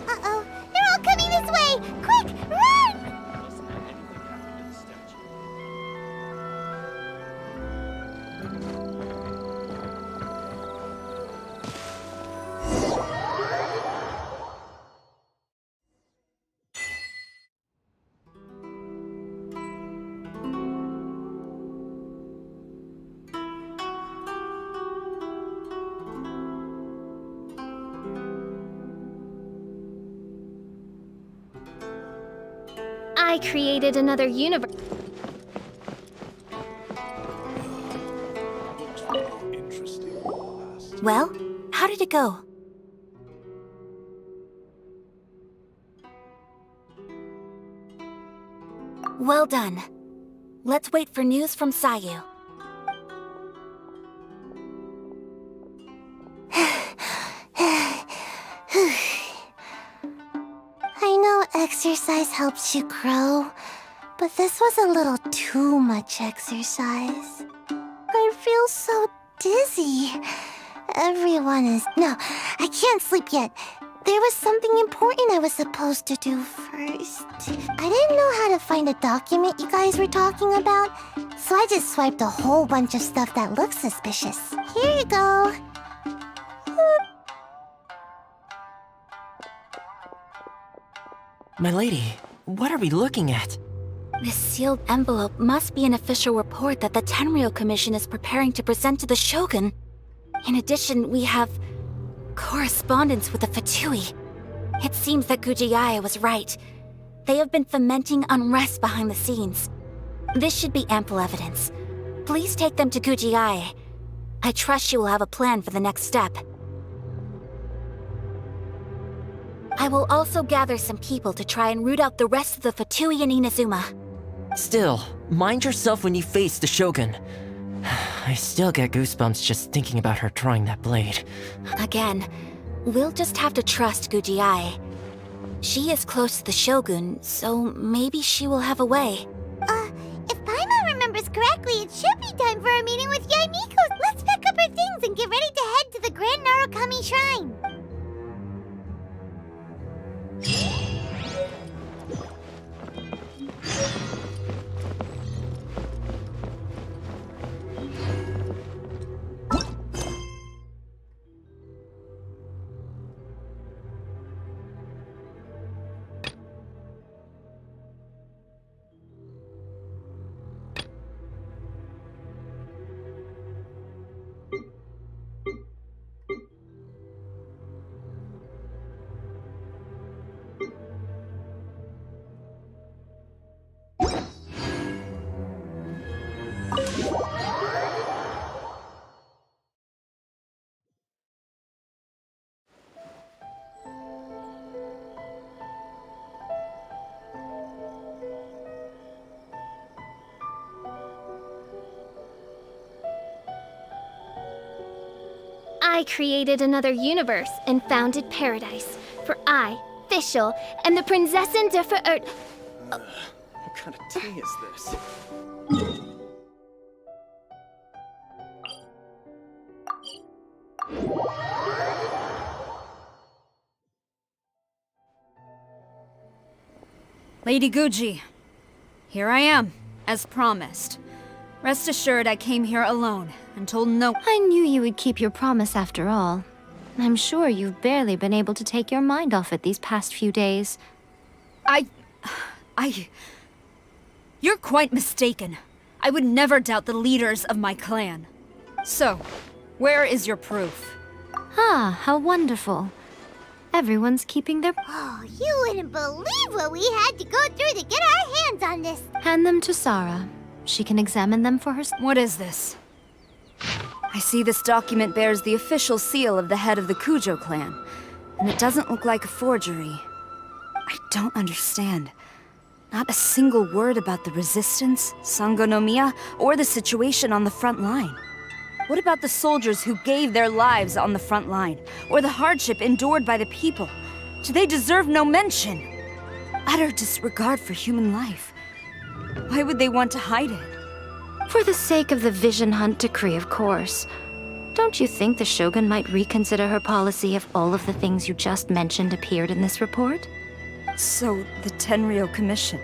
Uh-oh, they're all coming this way! Quick, run! I created another universe. Well, how did it go? Well done. Let's wait for news from Sayu. I know exercise helps you grow, but this was a little too much exercise. I feel so dizzy. Everyone is... No, I can't sleep yet. There was something important I was supposed to do first. I didn't know how to find a document you guys were talking about, so I just swiped a whole bunch of stuff that looks suspicious. Here you go. My lady, what are we looking at? This sealed envelope must be an official report that the Tenryou Commission is preparing to present to the Shogun. In addition, we have correspondence with the Fatui. It seems that Gujiai was right. They have been fomenting unrest behind the scenes. This should be ample evidence. Please take them to Gujiai. I trust she will have a plan for the next step. I will also gather some people to try and root out the rest of the Fatui in Inazuma. Still, mind yourself when you face the Shogun. I still get goosebumps just thinking about her drawing that blade. Again, we'll just have to trust Gujiai. She is close to the Shogun, so maybe she will have a way. If Paimon remembers correctly, it should be time for a meeting with Yaimiko. Let's pack up our things and get ready to head to the Grand Narukami Shrine. I created another universe and founded paradise. For I, Fischl, am the Prinzessin der What kind of tea is this? Lady Guji, here I am, as promised. Rest assured I came here alone and told no— I knew you would keep your promise after all. I'm sure you've barely been able to take your mind off it these past few days. You're quite mistaken. I would never doubt the leaders of my clan. So, where is your proof? Ah, how wonderful. Everyone's keeping their— Oh, you wouldn't believe what we had to go through to get our hands on this. Hand them to Sarah. She can examine them for herself. What is this? I see this document bears the official seal of the head of the Kujo clan, and it doesn't look like a forgery. I don't understand. Not a single word about the resistance, Sangonomiya, or the situation on the front line. What about the soldiers who gave their lives on the front line, or the hardship endured by the people? Do they deserve no mention? Utter disregard for human life. Why would they want to hide it? For the sake of the Vision Hunt decree, of course. Don't you think the Shogun might reconsider her policy if all of the things you just mentioned appeared in this report? So, the Tenryou Commission,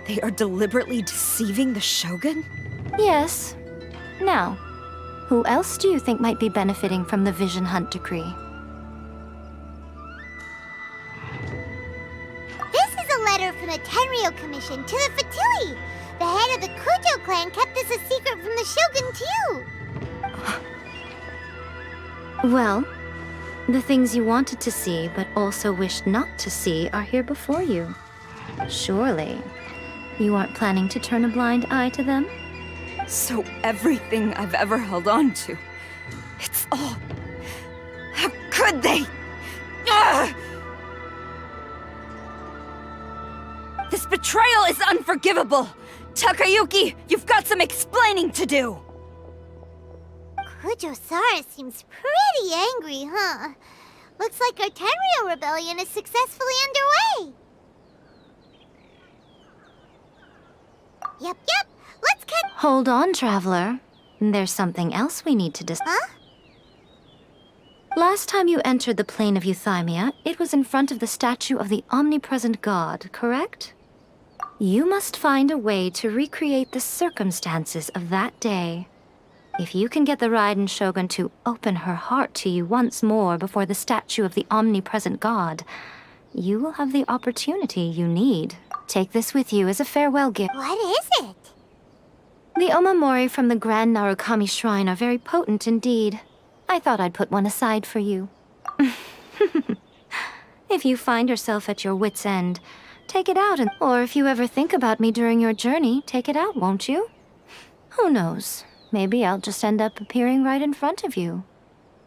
they are deliberately deceiving the Shogun? Yes. Now, who else do you think might be benefiting from the Vision Hunt decree? This is a letter from the Tenryou Commission to the Fatui. The head of the Kujo clan kept this a secret from the Shogun too. Well, the things you wanted to see but also wished not to see are here before you. Surely, you aren't planning to turn a blind eye to them? So everything I've ever held on to, it's all— How could they? Ugh! This betrayal is unforgivable! Takayuki, you've got some explaining to do! Kujo-Sara seems pretty angry, huh? Looks like our Tenryou rebellion is successfully underway. Yep. Let's get— Hold on, Traveler. There's something else we need to discuss. Huh? Last time you entered the plane of Euthymia, it was in front of the statue of the omnipresent god, correct? You must find a way to recreate the circumstances of that day. If you can get the Raiden Shogun to open her heart to you once more before the statue of the omnipresent god, you will have the opportunity you need. Take this with you as a farewell gift. What is it? The omamori from the Grand Narukami Shrine are very potent indeed. I thought I'd put one aside for you. If you find yourself at your wit's end, take it out, or if you ever think about me during your journey, take it out, won't you? Who knows? Maybe I'll just end up appearing right in front of you.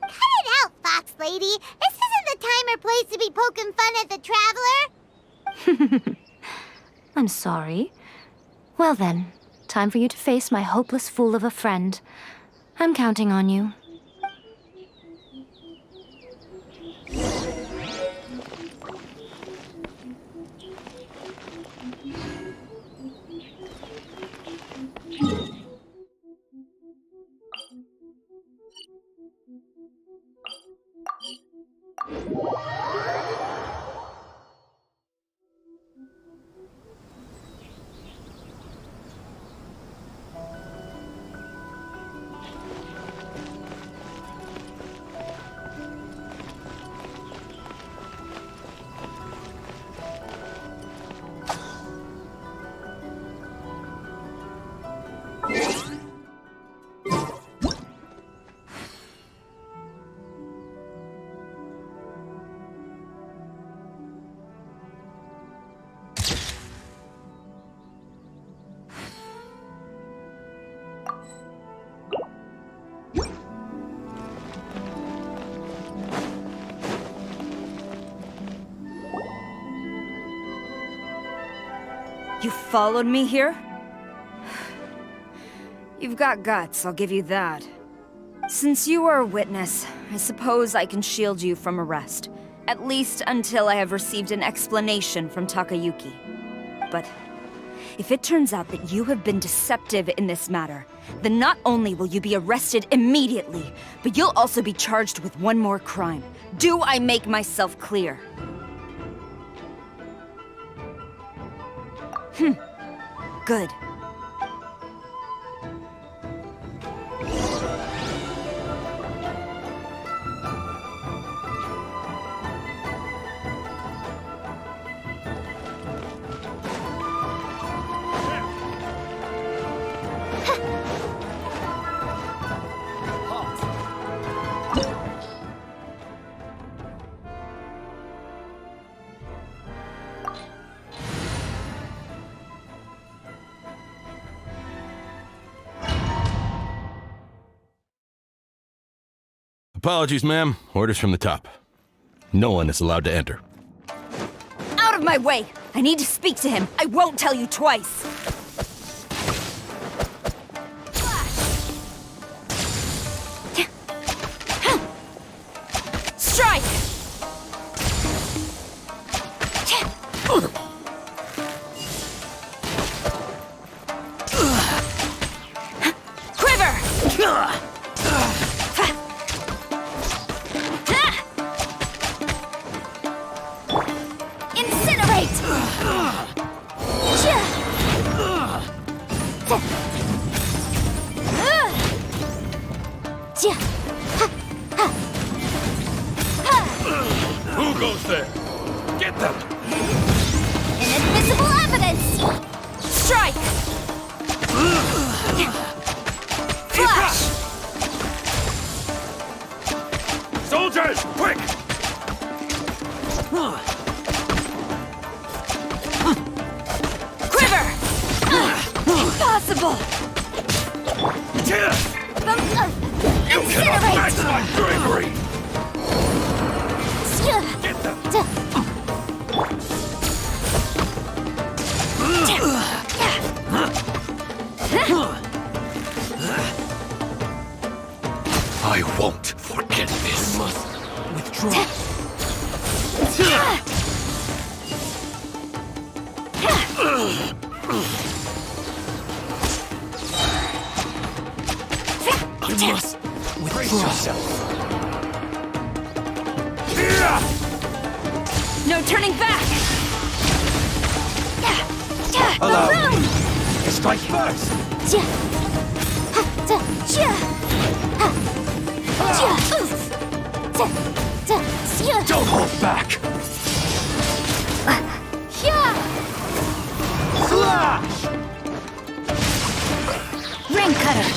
Cut it out, Fox Lady! This isn't the time or place to be poking fun at the Traveler! I'm sorry. Well then, time for you to face my hopeless fool of a friend. I'm counting on you. You followed me here? You've got guts, I'll give you that. Since you are a witness, I suppose I can shield you from arrest. At least until I have received an explanation from Takayuki. But if it turns out that you have been deceptive in this matter, then not only will you be arrested immediately, but you'll also be charged with one more crime. Do I make myself clear? Good. Apologies, ma'am. Orders from the top. No one is allowed to enter. Out of my way! I need to speak to him. I won't tell you twice. Strike! Quiver! Who goes there? Get them! Inadmissible evidence! Strike! Flash! Soldiers, quick! Quiver! Impossible! You cannot match my bravery! Get them! I won't forget this. I must withdraw. I must withdraw. Yourself. No turning back! Allow me to strike first! Don't hold back! Slash! Rain cutter!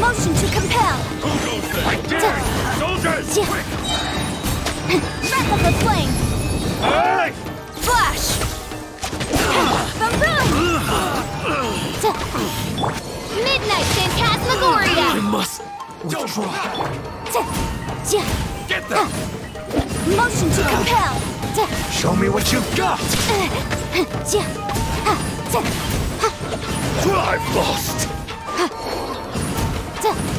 Motion to compel! Who goes there? I dare you! Soldiers, quick! Breath of the flame! Hey! Flash! Boom boom! Midnight Phantasmagoria! I must withdraw. Get them! Motion to compel! Show me what you've got! I've lost!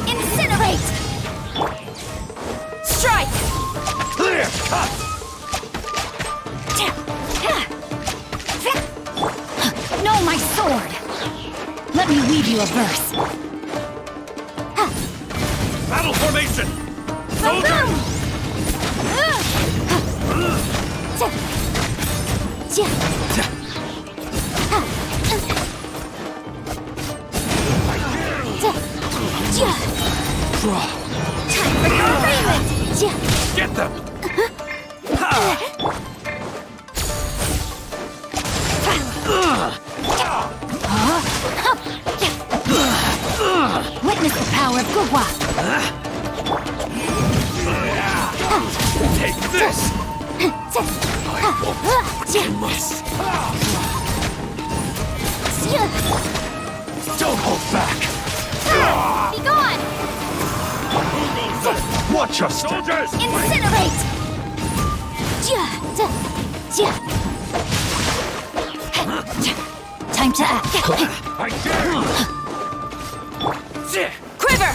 Incinerate! Strike! Clear cut! No, my sword! Let me weave you a verse. Battle formation! Soldiers! Draw. Time for your arraignment! Get them! Witness the power of Gugwa. Take this! I won't miss. Don't hold back! Be gone! Watch your soldiers! Incinerate! Time to act. I dare you! Quiver!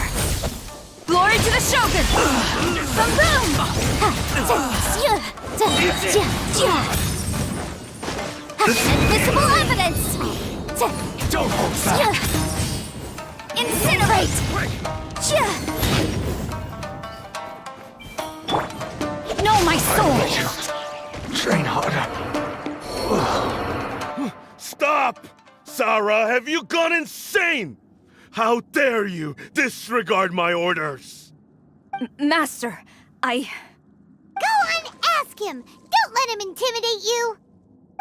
Glory to the Shogun! Boom boom! Inadmissible evidence! Don't hold back! Incinerate! No, my soul! Train harder. Stop! Sarah, have you gone insane? How dare you disregard my orders? Master, Go on, ask him! Don't let him intimidate you!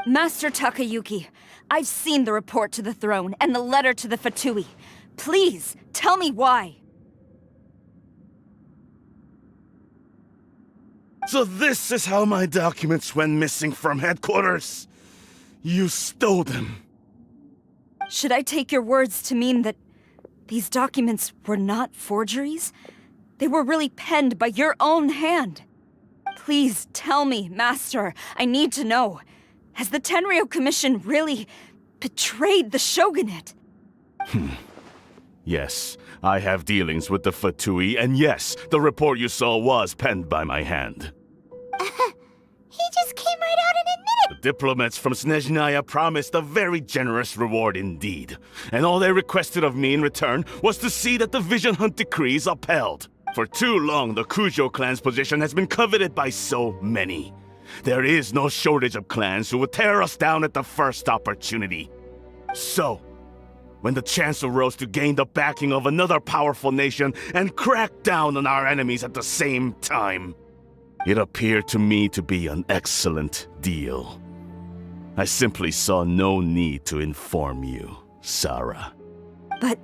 Master Takayuki, I've seen the report to the throne and the letter to the Fatui. Please, tell me why. So this is how my documents went missing from headquarters? You stole them. Should I take your words to mean that these documents were not forgeries? They were really penned by your own hand. Please tell me, Master. I need to know. Has the Tenryou Commission really betrayed the Shogunate? Yes, I have dealings with the Fatui, and yes, the report you saw was penned by my hand. He just came right out and admitted. The diplomats from Snezhnaya promised a very generous reward indeed, and all they requested of me in return was to see that the Vision Hunt decree is upheld. For too long, the Kujo clan's position has been coveted by so many. There is no shortage of clans who would tear us down at the first opportunity. So, when the chance arose to gain the backing of another powerful nation and crack down on our enemies at the same time, it appeared to me to be an excellent deal. I simply saw no need to inform you, Sarah. But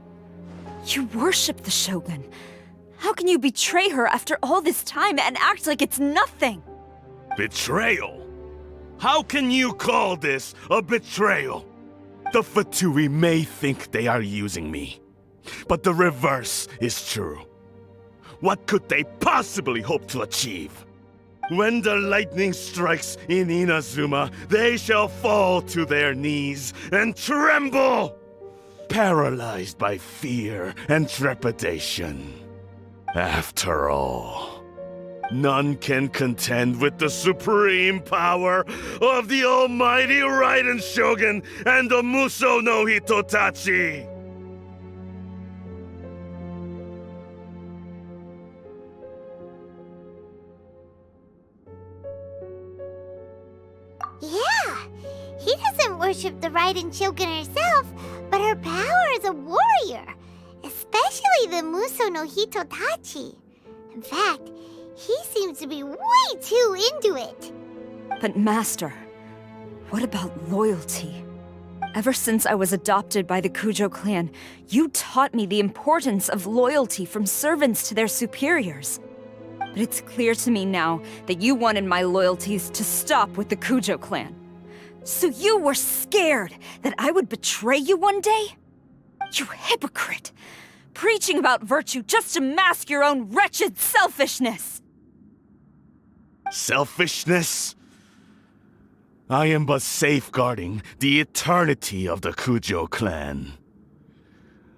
you worship the Shogun. How can you betray her after all this time and act like it's nothing? Betrayal? How can you call this a betrayal? The Fatui may think they are using me, but the reverse is true. What could they possibly hope to achieve? When the lightning strikes in Inazuma, they shall fall to their knees and tremble, paralyzed by fear and trepidation. After all, none can contend with the supreme power of the almighty Raiden Shogun and the Muso no Hitotachi! Yeah, he doesn't worship the Raiden Shogun herself, but her power as a warrior, especially the Muso no Hitotachi. In fact, he seems to be way too into it. But Master, what about loyalty? Ever since I was adopted by the Kujo clan, you taught me the importance of loyalty from servants to their superiors. But it's clear to me now that you wanted my loyalties to stop with the Kujo clan. So you were scared that I would betray you one day? You hypocrite! Preaching about virtue just to mask your own wretched selfishness! Selfishness? I am but safeguarding the eternity of the Kujo clan.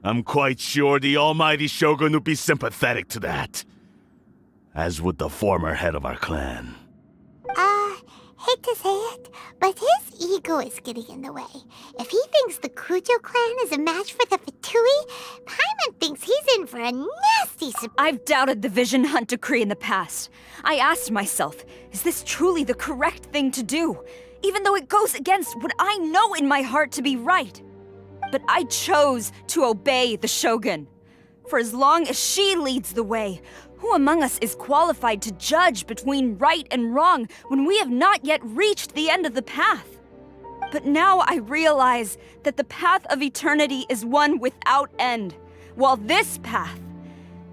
I'm quite sure the almighty Shogun would be sympathetic to that. As would the former head of our clan. Hate to say it, but his ego is getting in the way. If he thinks the Kujo clan is a match for the Fatui, Paimon thinks he's in for a nasty surprise. I've doubted the Vision Hunt decree in the past. I asked myself, is this truly the correct thing to do? Even though it goes against what I know in my heart to be right. But I chose to obey the Shogun. For as long as she leads the way, who among us is qualified to judge between right and wrong when we have not yet reached the end of the path? But now I realize that the path of eternity is one without end, while this path,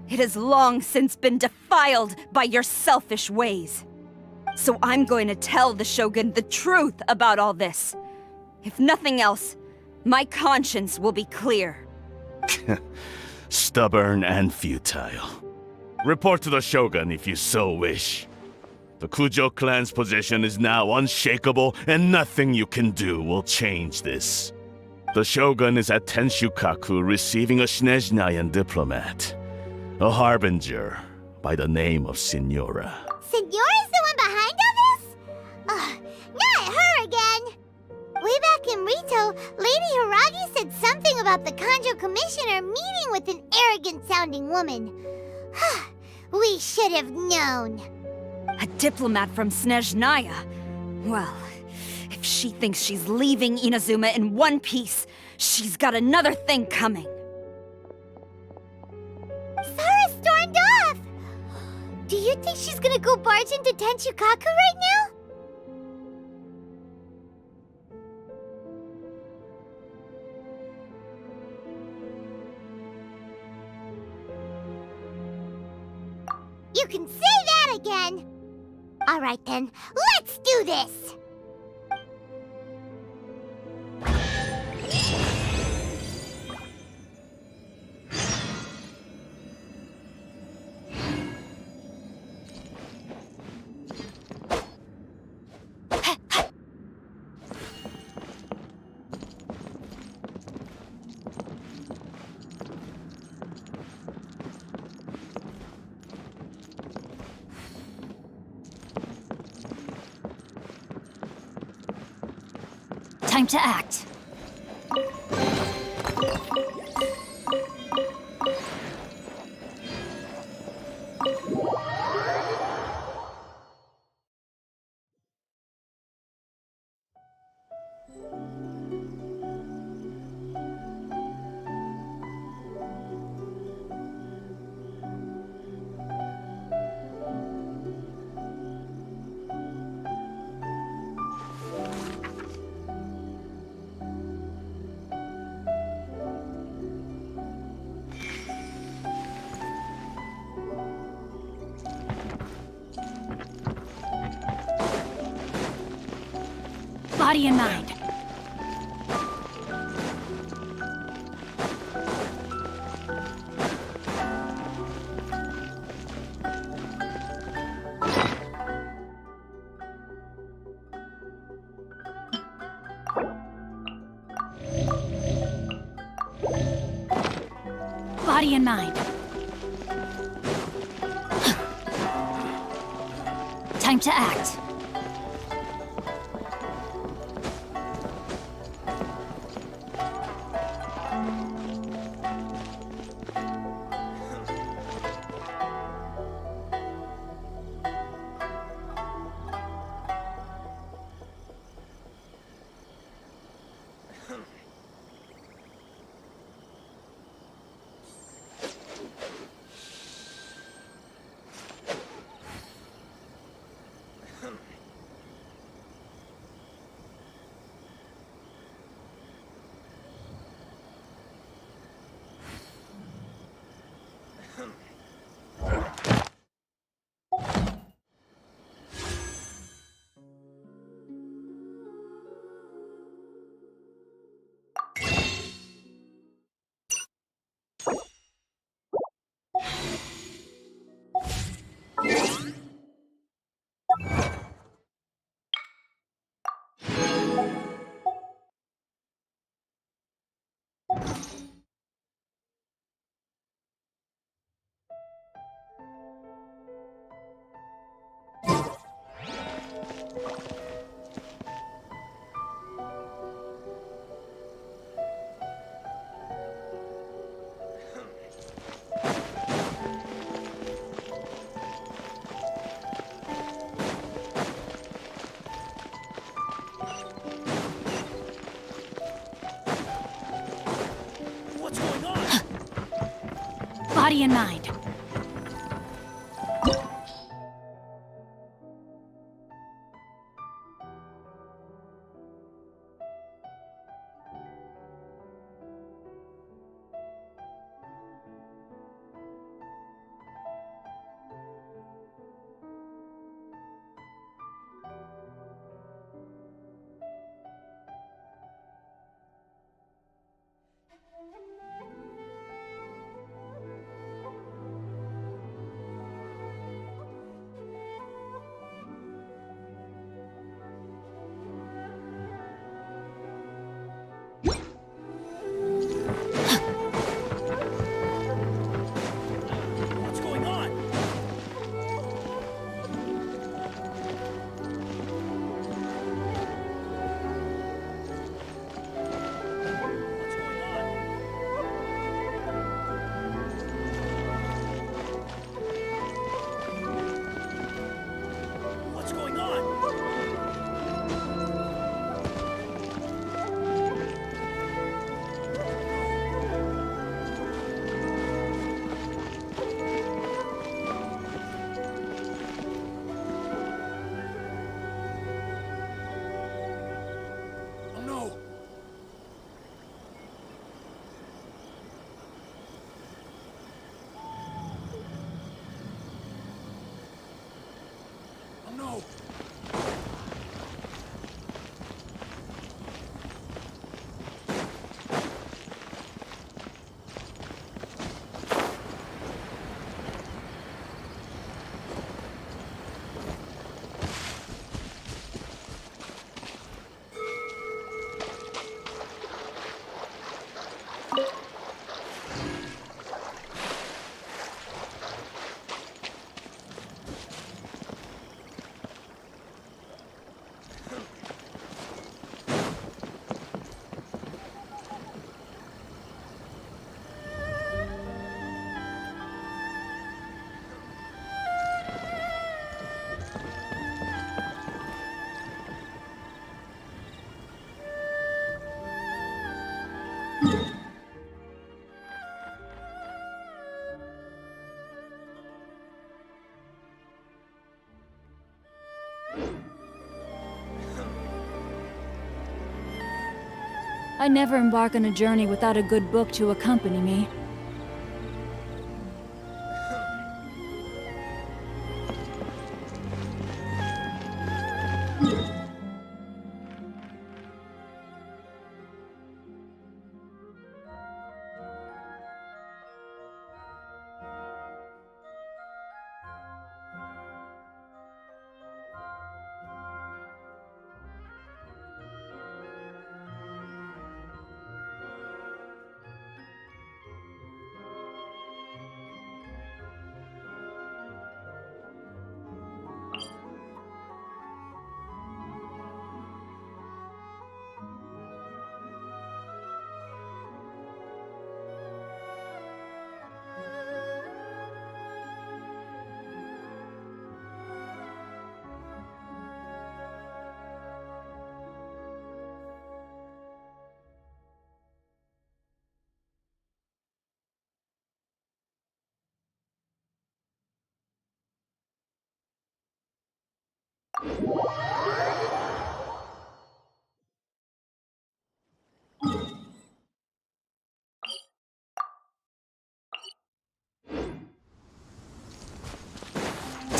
it has long since been defiled by your selfish ways. So I'm going to tell the Shogun the truth about all this. If nothing else, my conscience will be clear. Stubborn and futile. Report to the Shogun if you so wish. The Kujo clan's position is now unshakable, and nothing you can do will change this. The Shogun is at Tenshukaku receiving a Snezhnayan diplomat, a harbinger by the name of Signora. Signora's the one behind all this? Not her again! Way back in Rito, Lady Hiragi said something about the Kanjo Commissioner meeting with an arrogant-sounding woman. We should have known. A diplomat from Snezhnaya. Well, if she thinks she's leaving Inazuma in one piece, she's got another thing coming. Sara stormed off! Do you think she's gonna go barge into Tenchukaku right now? You can say that again! Alright then, let's do this! Time to act. Body and mind. Body and mind. Time to act. Body and mind. no! I never embark on a journey without a good book to accompany me.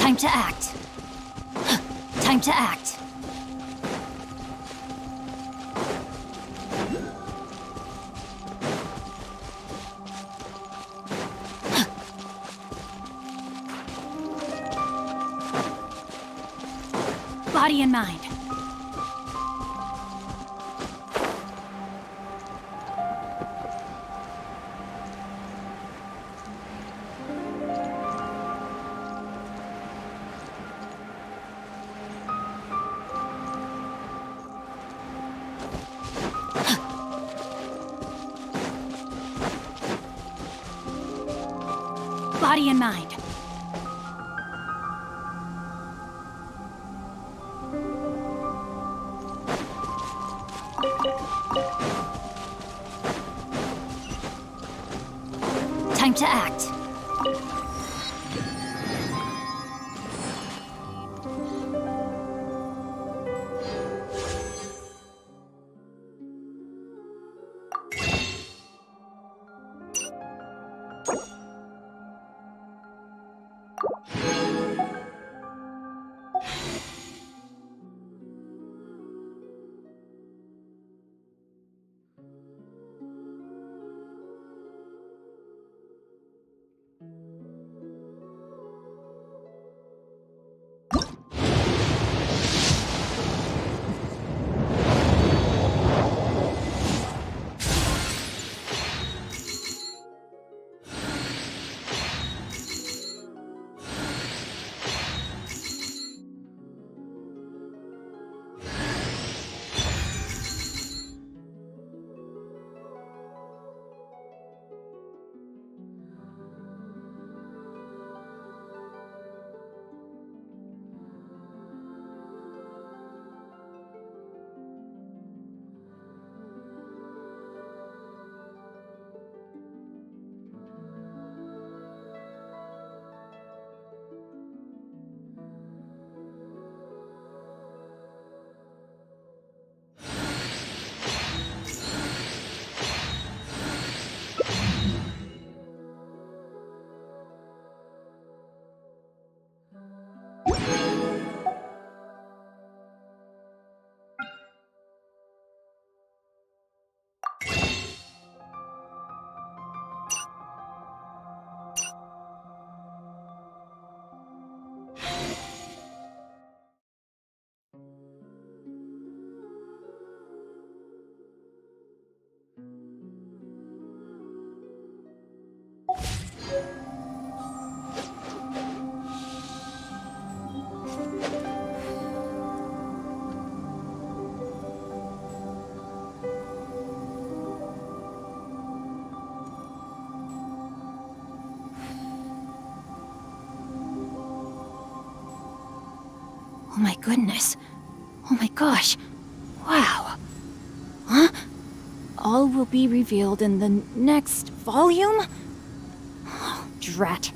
Time to act. Time to act. Body and mind. Body and mind. Time to act. Oh my goodness. Oh my gosh. Wow. Huh? All will be revealed in the next volume? Oh, drat.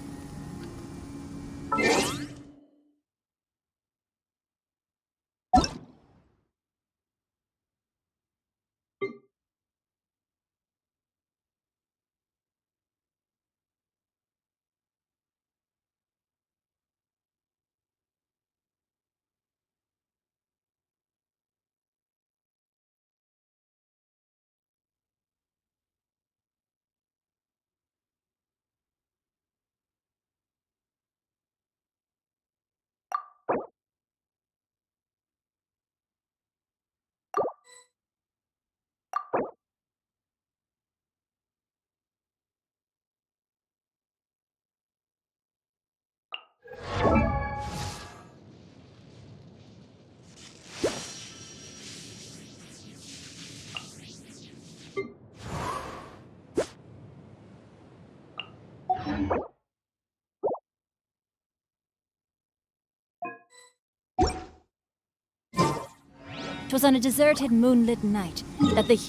Twas on a deserted, moonlit night that the...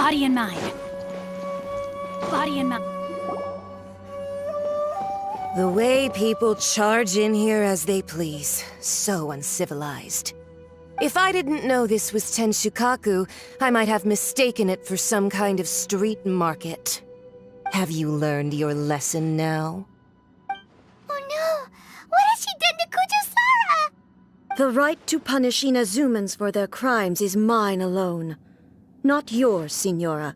Body and mind. Body and mind. The way people charge in here as they please. So uncivilized. If I didn't know this was Tenshukaku, I might have mistaken it for some kind of street market. Have you learned your lesson now? Oh no! What has she done to Kujusara? The right to punish Inazumans for their crimes is mine alone. Not yours, Signora.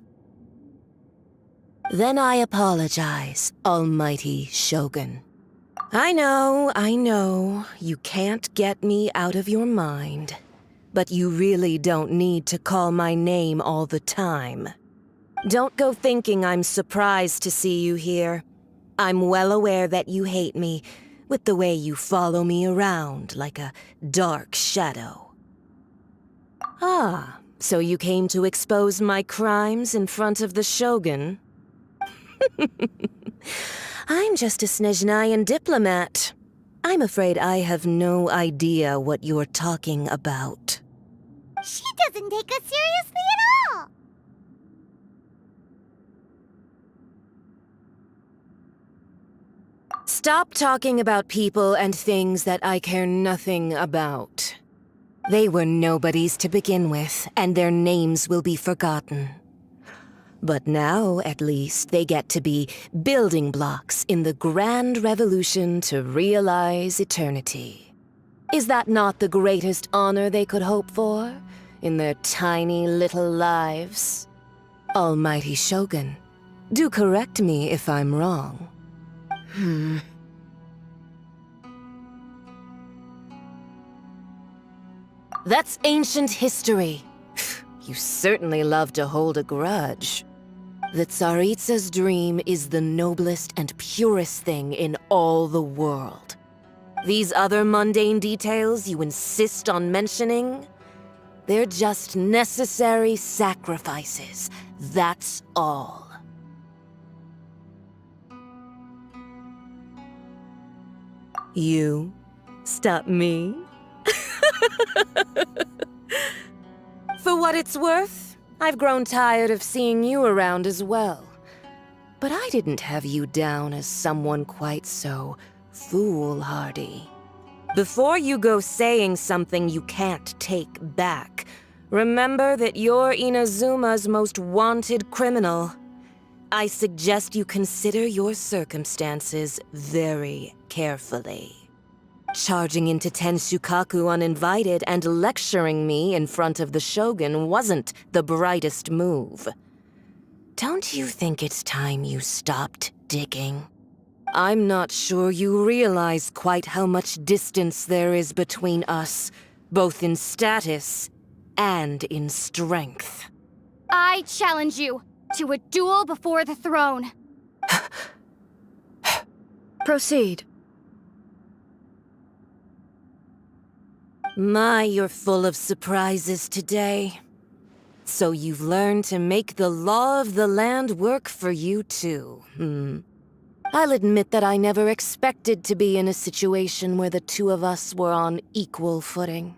Then I apologize, Almighty Shogun. I know, you can't get me out of your mind. But you really don't need to call my name all the time. Don't go thinking I'm surprised to see you here. I'm well aware that you hate me, with the way you follow me around like a dark shadow. Ah, so you came to expose my crimes in front of the Shogun? I'm just a Snezhnayan diplomat. I'm afraid I have no idea what you're talking about. She doesn't take us seriously at all! Stop talking about people and things that I care nothing about. They were nobodies to begin with, and their names will be forgotten. But now, at least, they get to be building blocks in the grand revolution to realize eternity. Is that not the greatest honor they could hope for in their tiny little lives? Almighty Shogun, do correct me if I'm wrong. That's ancient history. You certainly love to hold a grudge. The Tsaritsa's dream is the noblest and purest thing in all the world. These other mundane details you insist on mentioning, they're just necessary sacrifices. That's all. You stop me? For what it's worth, I've grown tired of seeing you around as well. But I didn't have you down as someone quite so foolhardy. Before you go saying something you can't take back, remember that you're Inazuma's most wanted criminal. I suggest you consider your circumstances very carefully. Charging into Tenshukaku uninvited and lecturing me in front of the Shogun wasn't the brightest move. Don't you think it's time you stopped digging? I'm not sure you realize quite how much distance there is between us, both in status and in strength. I challenge you to a duel before the throne. Proceed. My, you're full of surprises today. So you've learned to make the law of the land work for you too, I'll admit that I never expected to be in a situation where the two of us were on equal footing.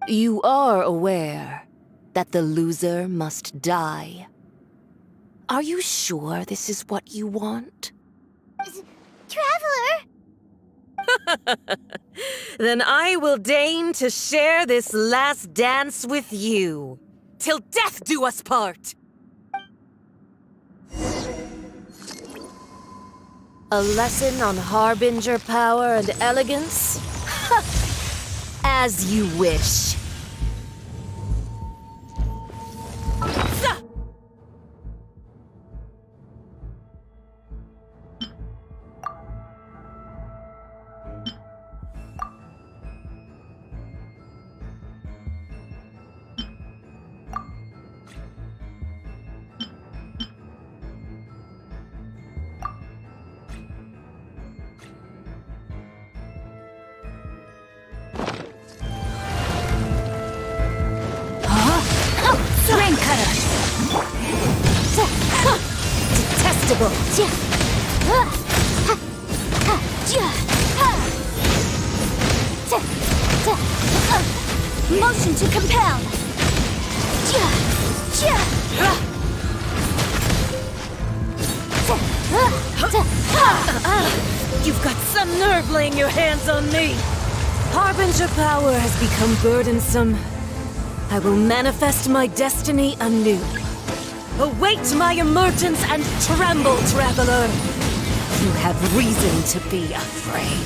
You are aware that the loser must die. Are you sure this is what you want? Traveler! Then I will deign to share this last dance with you. Till death do us part! A lesson on Harbinger power and elegance? As you wish. Rain cutter! Detestable! Motion to compel! You've got some nerve laying your hands on me! Harbinger power has become burdensome. I will manifest my destiny anew. Await my emergence and tremble, traveler. You have reason to be afraid.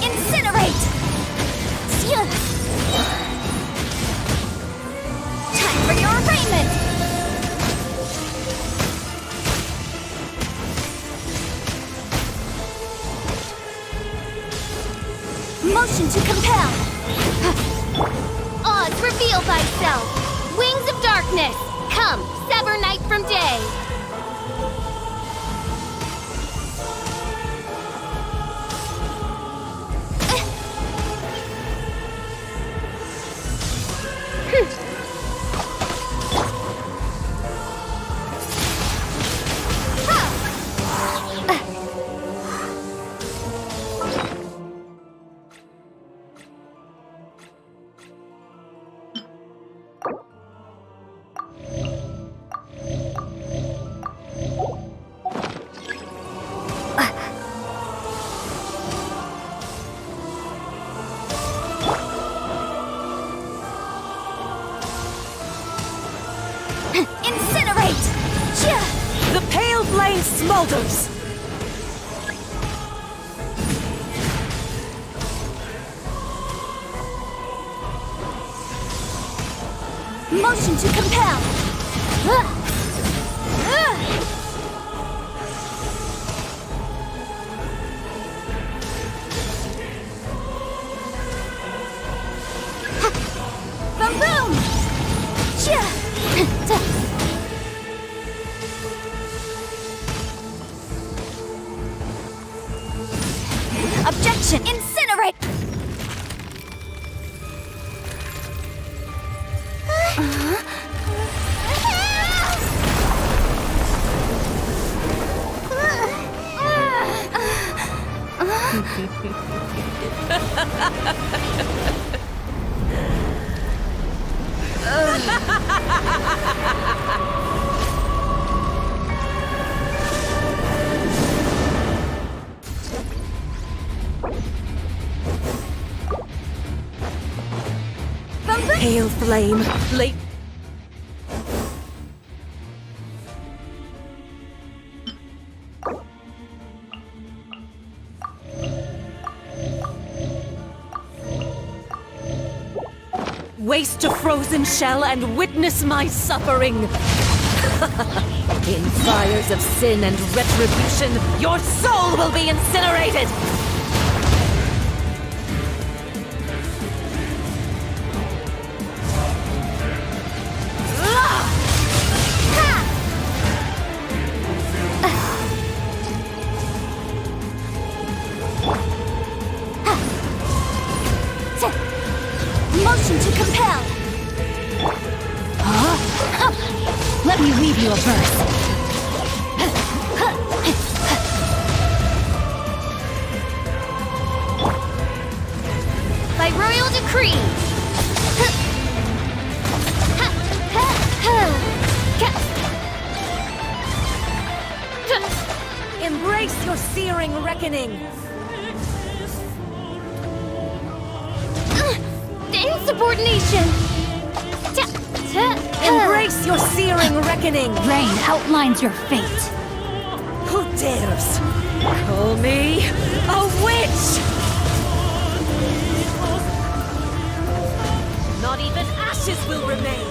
Incinerate! Time for your arraignment! Motion to compel! Oz, reveal thyself! Wings of darkness! Come, sever night from day! Incinerate! The pale flame smolders! Motion to compel! Boom boom! Objection! Incinerate! Pale flame, late. Waste a frozen shell and witness my suffering. In fires of sin and retribution, your soul will be incinerated! Motion to compel! Let me weave you a verse. By royal decree! Embrace your searing reckoning! Insubordination! Embrace your searing reckoning! Rain outlines your fate. Who dares call me a witch? Not even ashes will remain.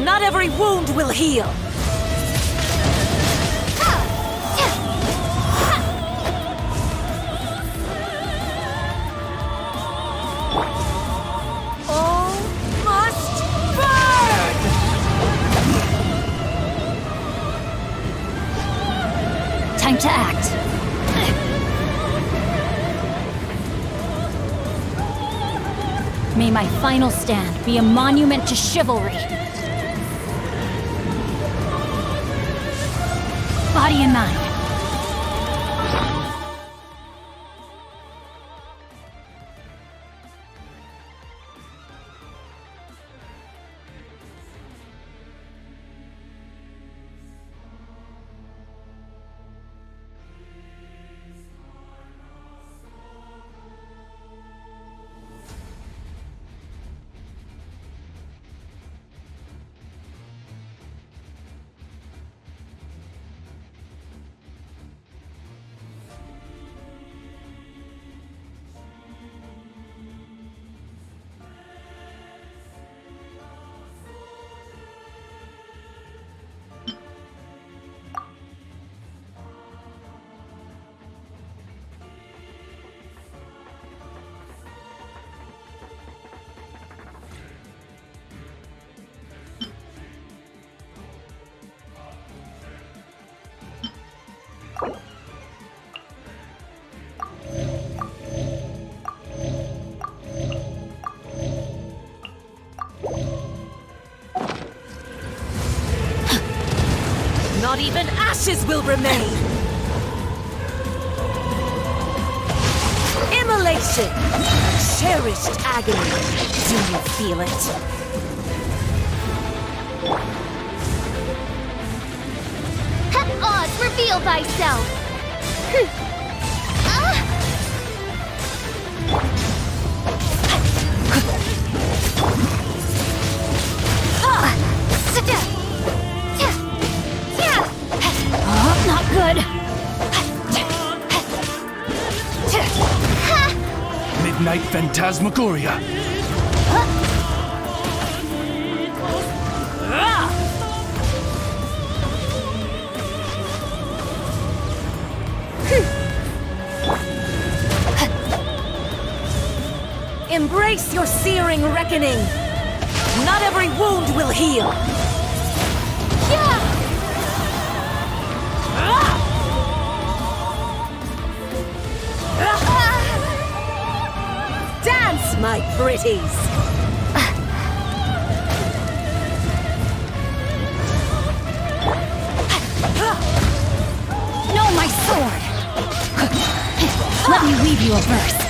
Not every wound will heal. All must burn! Time to act. May my final stand be a monument to chivalry. Body and mind. not even ashes will remain! Immolation! Cherished agony! Do you feel it? At odds, reveal thyself! Not good. Midnight Phantasmagoria. Embrace your searing reckoning! Not every wound will heal! Dance, my pretties! No, my sword! Let me weave you a verse.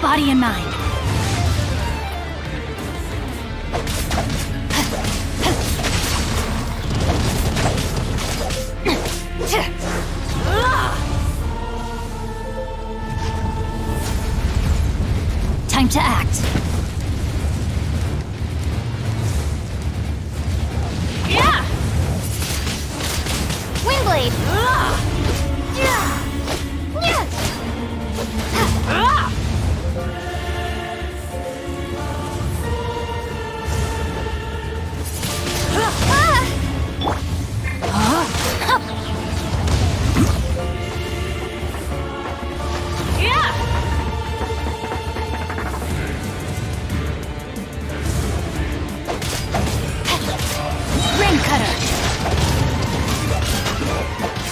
Body and mind. Time to act. Yeah! Wingblade!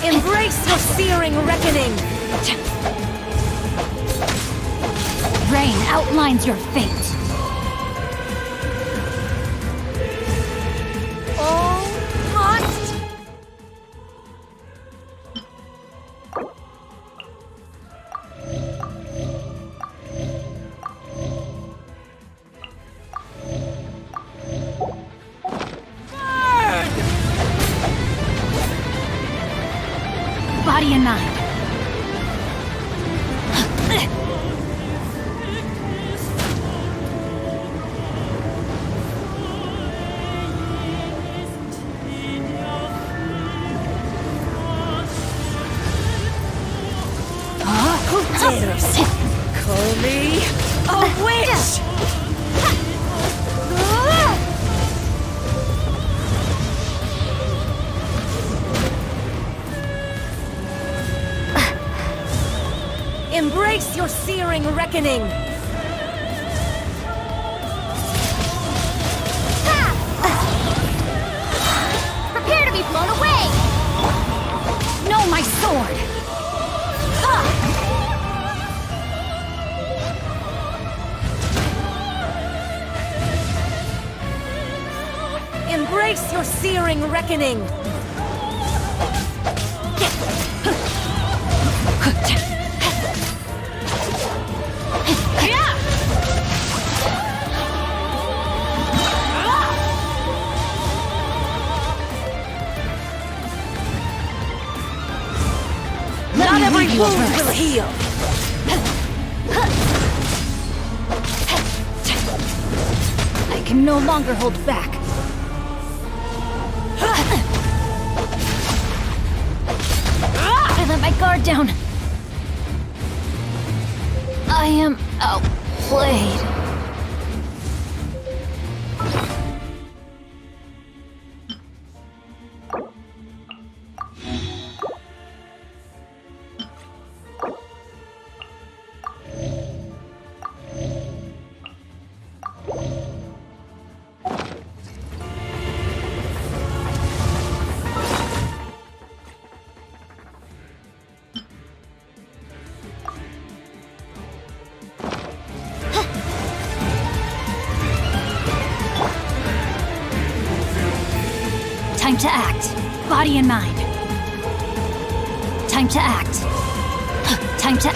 Embrace your searing reckoning! Rain outlines your fate. Almost! Body and mind. Who dares call me a witch? Embrace your searing reckoning! Prepare to be blown away! No, my sword! Embrace your searing reckoning! Not every wound will heal! I can no longer hold back. I let my guard down. I am outplayed. Time to act. Body and mind. Time to act. Time to...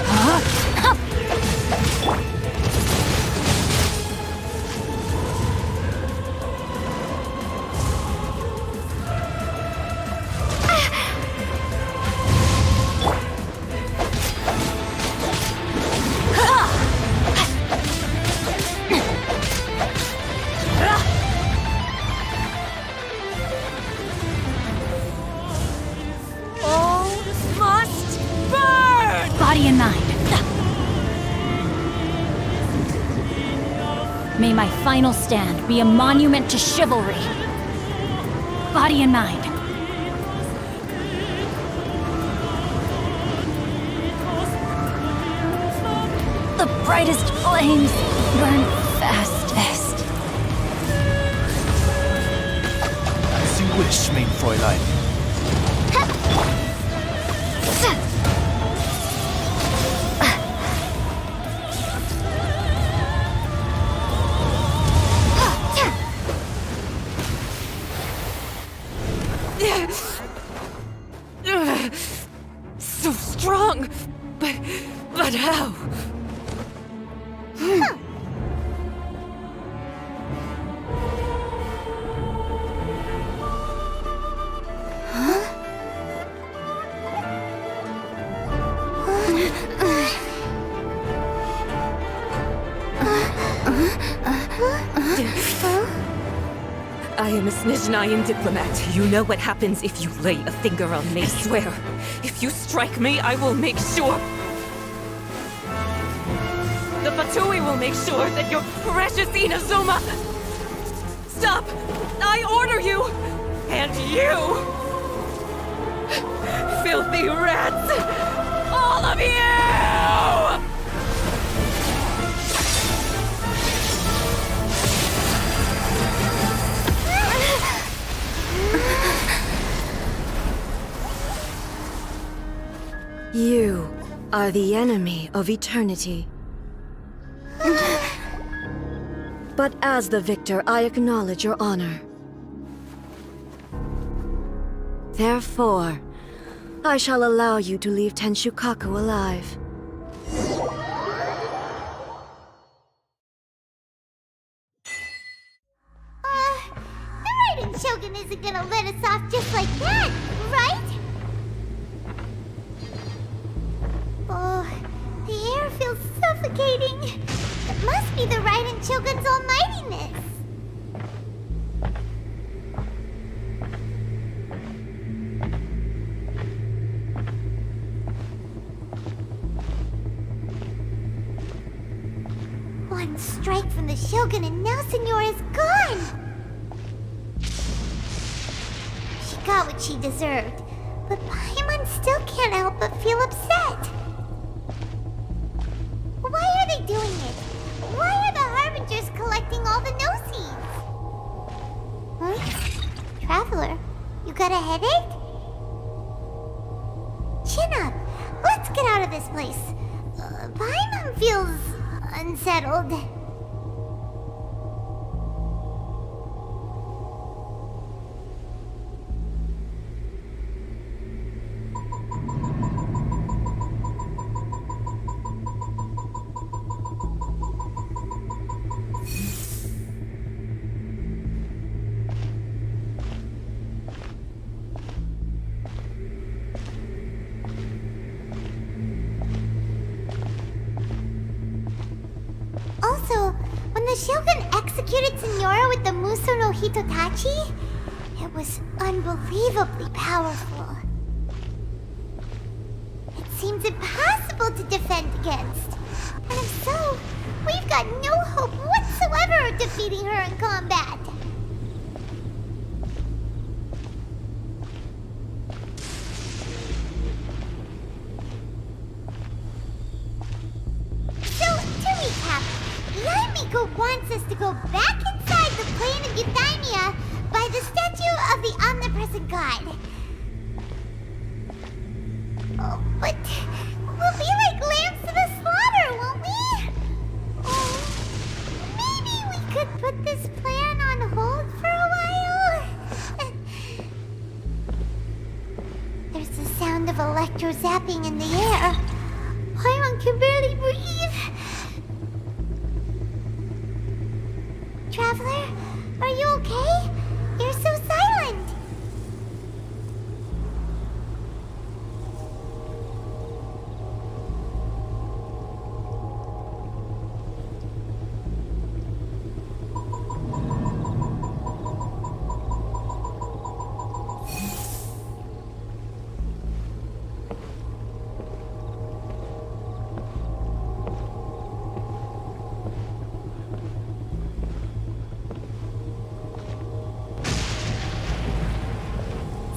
Body and mind. May my final stand be a monument to chivalry. Body and mind. The brightest flames burn fastest. As you wish, mein Fräulein. So strong, but how? I am a Snezhnayan diplomat. You know what happens if you lay a finger on me. I swear, if you strike me, I will make sure... The Fatui will make sure that your precious Inazuma... Stop! I order you! And you! Filthy rats! All of you! You are the enemy of eternity. But as the victor, I acknowledge your honor. Therefore, I shall allow you to leave Tenshukaku alive. The Raiden Shogun isn't gonna let us off just like that, right? Oh, the air feels suffocating. It must be the Raiden Shogun's almightiness. One strike from the Shogun and now Senora's gone! She got what she deserved, but Paimon still can't help but feel upset. Why are they doing it? Why are the Harbingers collecting all the no-seeds? Huh? Traveler, you got a headache? Chin up. Let's get out of this place. Paimon feels unsettled. Also, when the Shogun executed Senora with the Muso no Hitotachi, it was unbelievably powerful. It seems impossible to defend against. And if so, we've got no hope whatsoever of defeating her in combat. So, to recap, Yaimiko wants us to go back inside the plane of Euthymia by the statue of the omnipresent god. Oh, but we'll be like lambs to the slaughter, won't we? Oh, maybe we could put this plan on hold for a while? electro-zapping in the air. Paimon can barely breathe. Traveler, are you okay? You're so silent.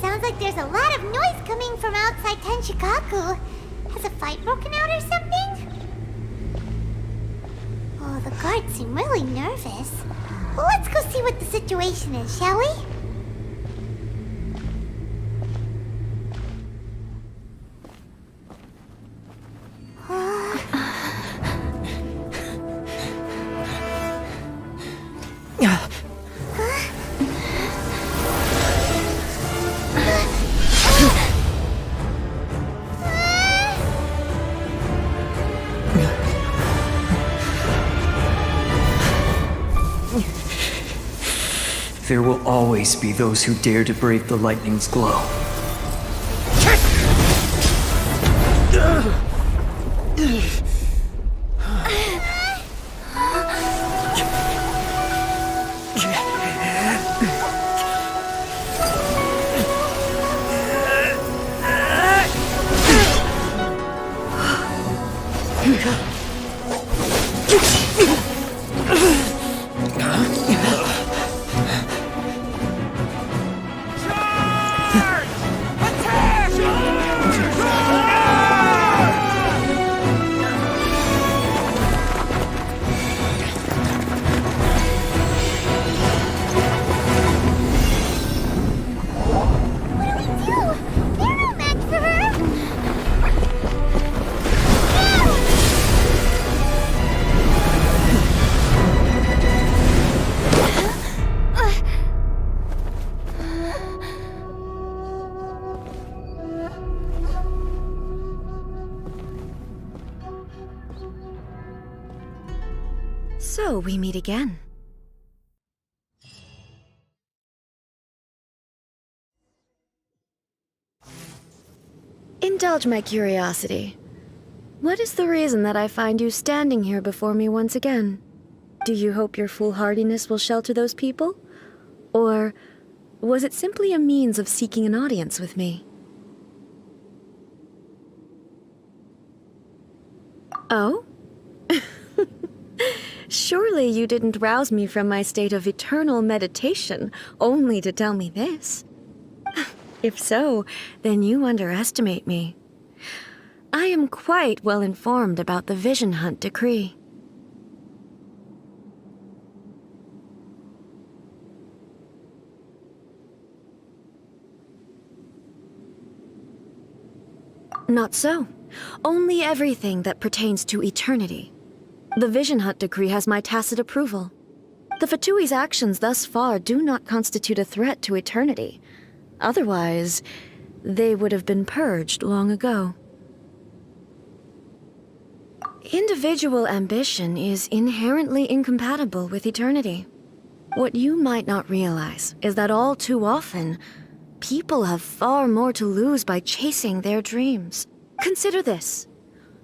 Sounds like there's a lot of noise coming from outside Tenshikaku. Has a fight broken out or something? Oh, the guards seem really nervous. Well, let's go see what the situation is, shall we? There will always be those who dare to brave the lightning's glow. So we meet again. Indulge my curiosity. What is the reason that I find you standing here before me once again? Do you hope your foolhardiness will shelter those people? Or was it simply a means of seeking an audience with me? Oh? Surely you didn't rouse me from my state of eternal meditation only to tell me this. If so, then you underestimate me. I am quite well informed about the Vision Hunt decree. Not so. Only everything that pertains to eternity. The Vision Hunt decree has my tacit approval. The Fatui's actions thus far do not constitute a threat to eternity. Otherwise, they would have been purged long ago. Individual ambition is inherently incompatible with eternity. What you might not realize is that all too often, people have far more to lose by chasing their dreams. Consider this.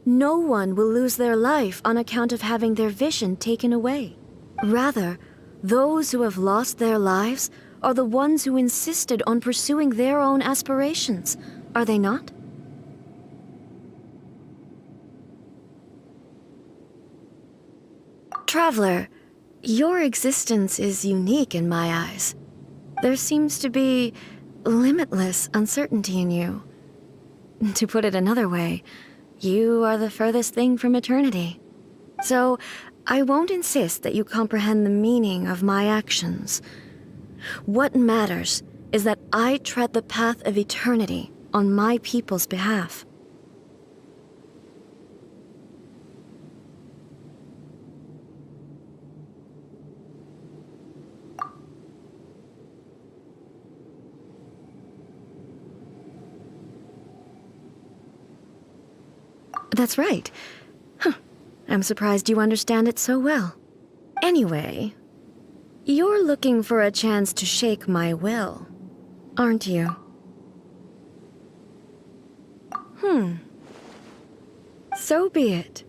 No one will lose their life on account of having their vision taken away. Rather, those who have lost their lives are the ones who insisted on pursuing their own aspirations, are they not? Traveler, your existence is unique in my eyes. There seems to be limitless uncertainty in you. To put it another way, you are the furthest thing from eternity. So, I won't insist that you comprehend the meaning of my actions. What matters is that I tread the path of eternity on my people's behalf. That's right. Huh. I'm surprised you understand it so well. Anyway, you're looking for a chance to shake my will, aren't you? So be it.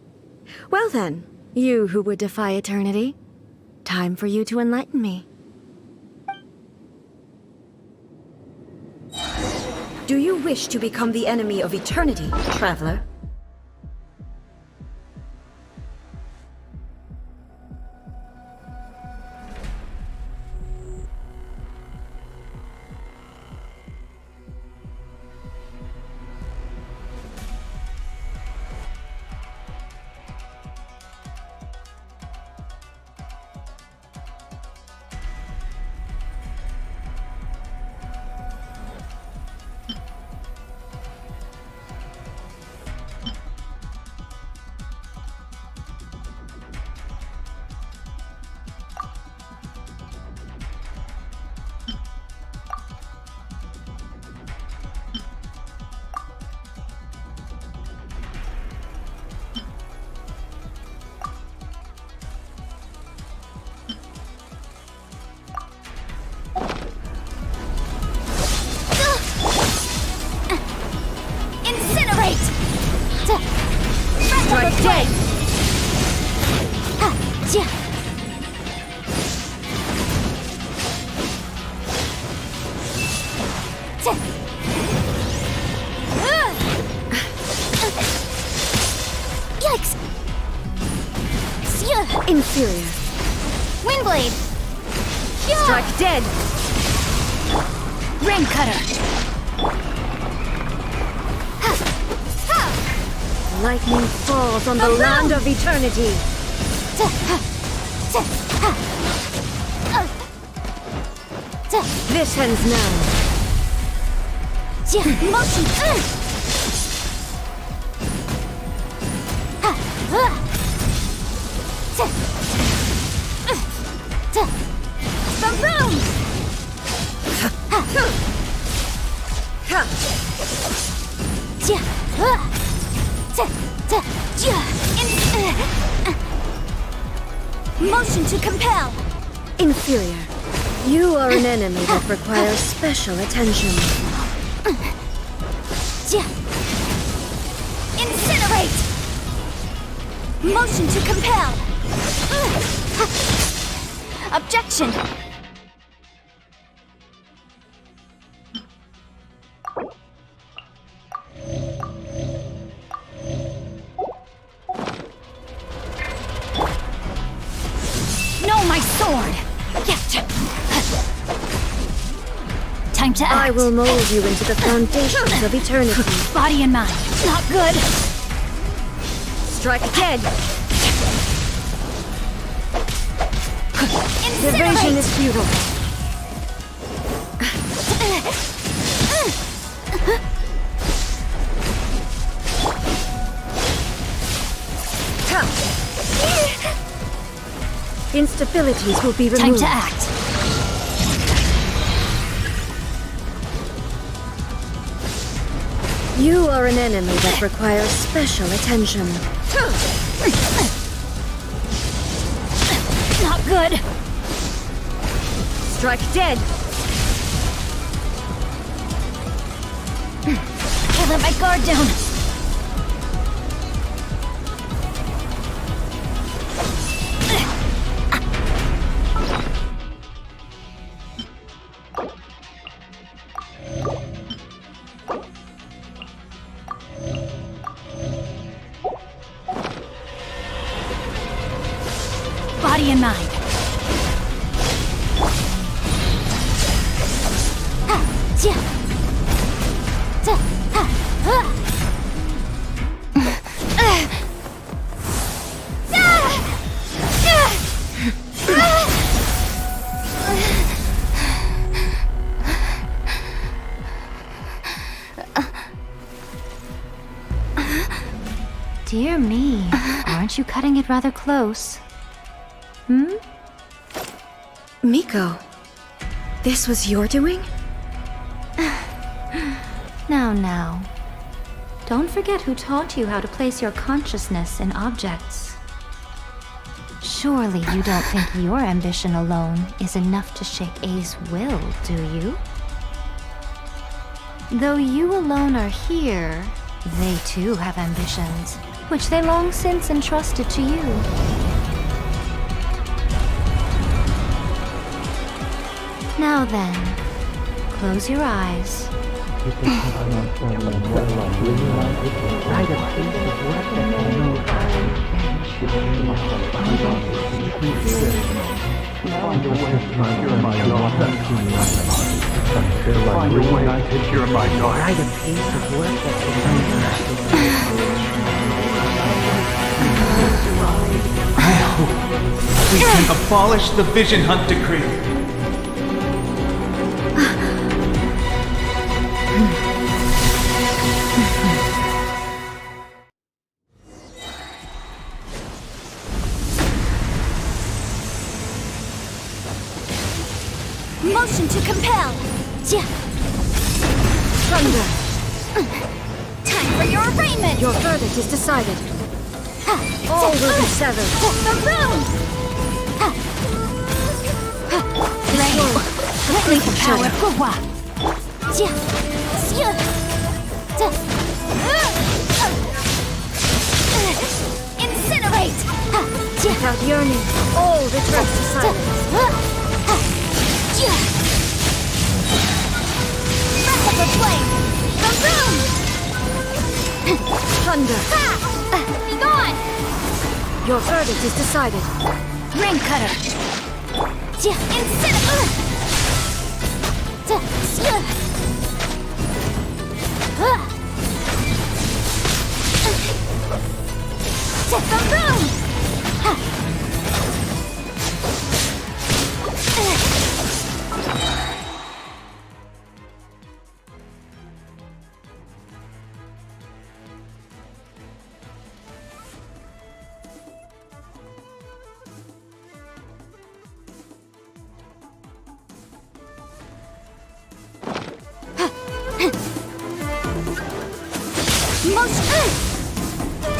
Well then, you who would defy eternity, time for you to enlighten me. Do you wish to become the enemy of eternity, traveler? Strike dead! Yikes! Inferior. Windblade! Strike dead! Rain Cutter! Lightning falls on the land of eternity. This ends now. Motion! Boom! Motion to compel! Inferior. You are an enemy that requires special attention. Incinerate! Motion to compel! Objection! No, my sword! Time to act. I will mold you into the foundations of eternity. Body and mind. Not good. Strike dead. Evasion is futile. Instabilities will be removed. Time to act. You are an enemy that requires special attention. Not good. Strike dead. Can't let my guard down. Body and mind. Dear me, aren't you cutting it rather close? Miko, this was your doing? Now. Don't forget who taught you how to place your consciousness in objects. Surely you don't think your ambition alone is enough to shake A's will, do you? Though you alone are here, they too have ambitions, which they long since entrusted to you. Now then, close your eyes. I hope we can abolish the Vision Hunt Decree. Motion to compel! Thunder! Time for your arraignment! Your verdict is decided. All will be severed. The room! Complete shadow. Incinerate! Without yearning, all returns to silence. Breath of the flame! The room! Thunder! Be gone! Your verdict is decided. Ring cutter! The room!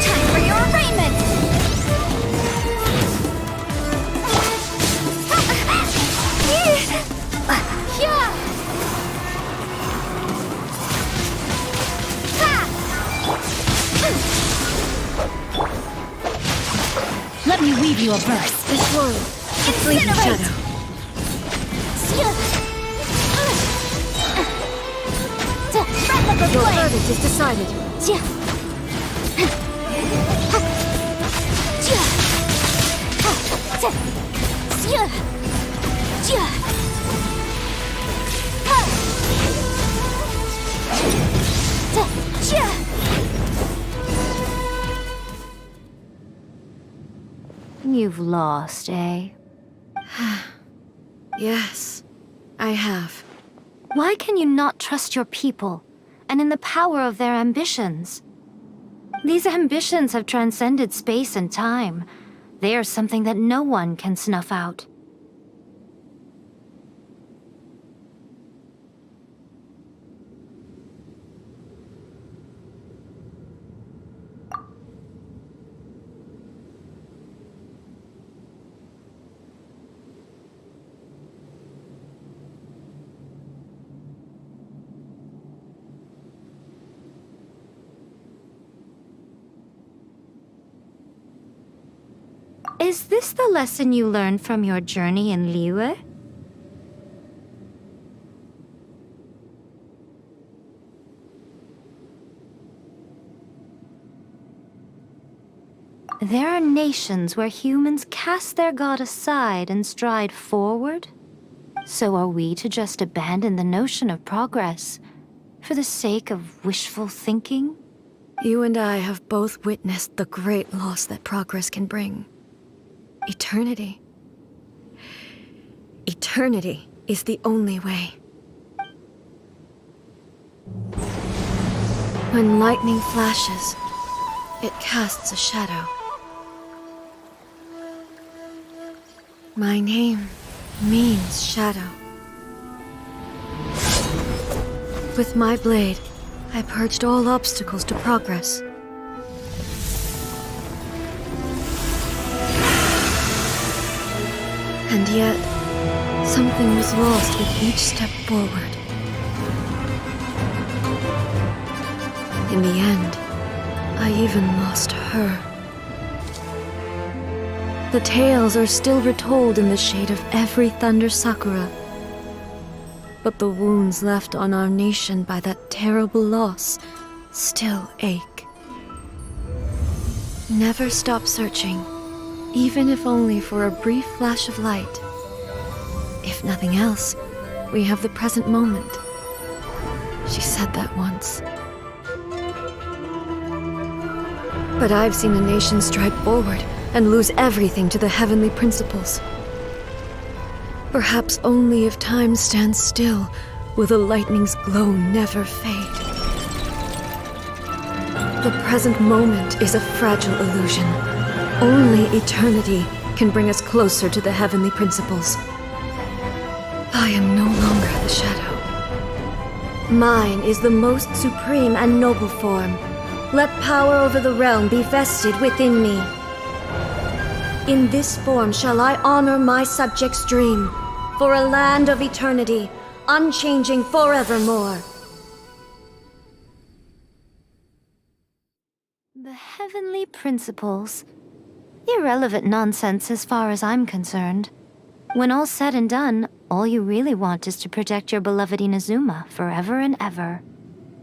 Time for your arraignment! Let me weave you a verse. This one, a fleeting shadow. Your verdict is decided. You've lost, eh? Yes, I have. Why can you not trust your people, and in the power of their ambitions? These ambitions have transcended space and time. They are something that no one can snuff out. Is this the lesson you learned from your journey in Liyue? There are nations where humans cast their god aside and stride forward. So are we to just abandon the notion of progress for the sake of wishful thinking? You and I have both witnessed the great loss that progress can bring. Eternity. Eternity is the only way. When lightning flashes, it casts a shadow. My name means shadow. With my blade, I purged all obstacles to progress. And yet, something was lost with each step forward. In the end, I even lost her. The tales are still retold in the shade of every Thunder Sakura. But the wounds left on our nation by that terrible loss still ache. Never stop searching, even if only for a brief flash of light. If nothing else, we have the present moment. She said that once. But I've seen a nation stride forward and lose everything to the heavenly principles. Perhaps only if time stands still will the lightning's glow never fade. The present moment is a fragile illusion. Only eternity can bring us closer to the heavenly principles. I am no longer the shadow. Mine is the most supreme and noble form. Let power over the realm be vested within me. In this form shall I honor my subjects' dream, for a land of eternity, unchanging forevermore. The heavenly principles. Irrelevant nonsense as far as I'm concerned. When all's said and done, all you really want is to protect your beloved Inazuma forever and ever.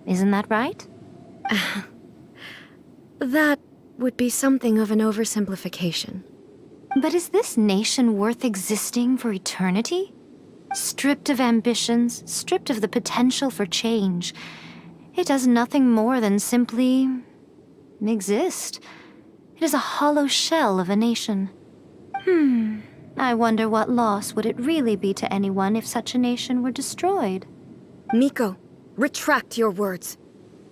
Isn't that right? That would be something of an oversimplification. But is this nation worth existing for eternity? Stripped of ambitions, stripped of the potential for change, it does nothing more than simply exist. It is a hollow shell of a nation. I wonder what loss would it really be to anyone if such a nation were destroyed? Miko, retract your words.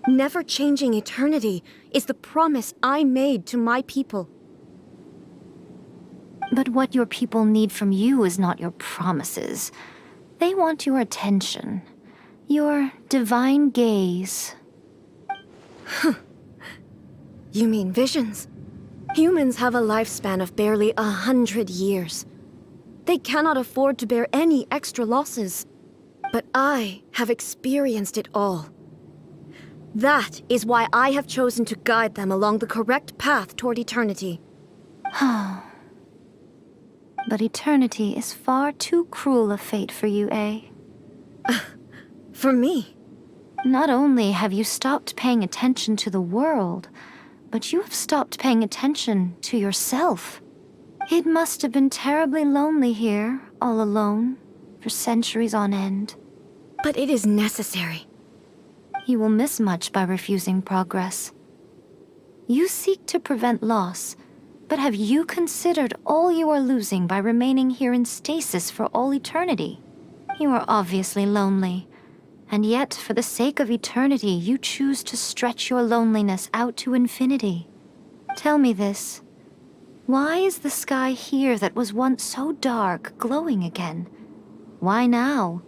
Never changing eternity is the promise I made to my people. But what your people need from you is not your promises. They want your attention. Your divine gaze. You mean visions? Humans have a lifespan of barely 100 years. They cannot afford to bear any extra losses. But I have experienced it all. That is why I have chosen to guide them along the correct path toward eternity. But eternity is far too cruel a fate for you, eh? For me? Not only have you stopped paying attention to the world, but you have stopped paying attention to yourself. It must have been terribly lonely here, all alone, for centuries on end. But it is necessary. You will miss much by refusing progress. You seek to prevent loss, but have you considered all you are losing by remaining here in stasis for all eternity? You are obviously lonely, and yet for the sake of eternity you choose to stretch your loneliness out to infinity. Tell me this. Why is the sky here that was once so dark glowing again? Why now?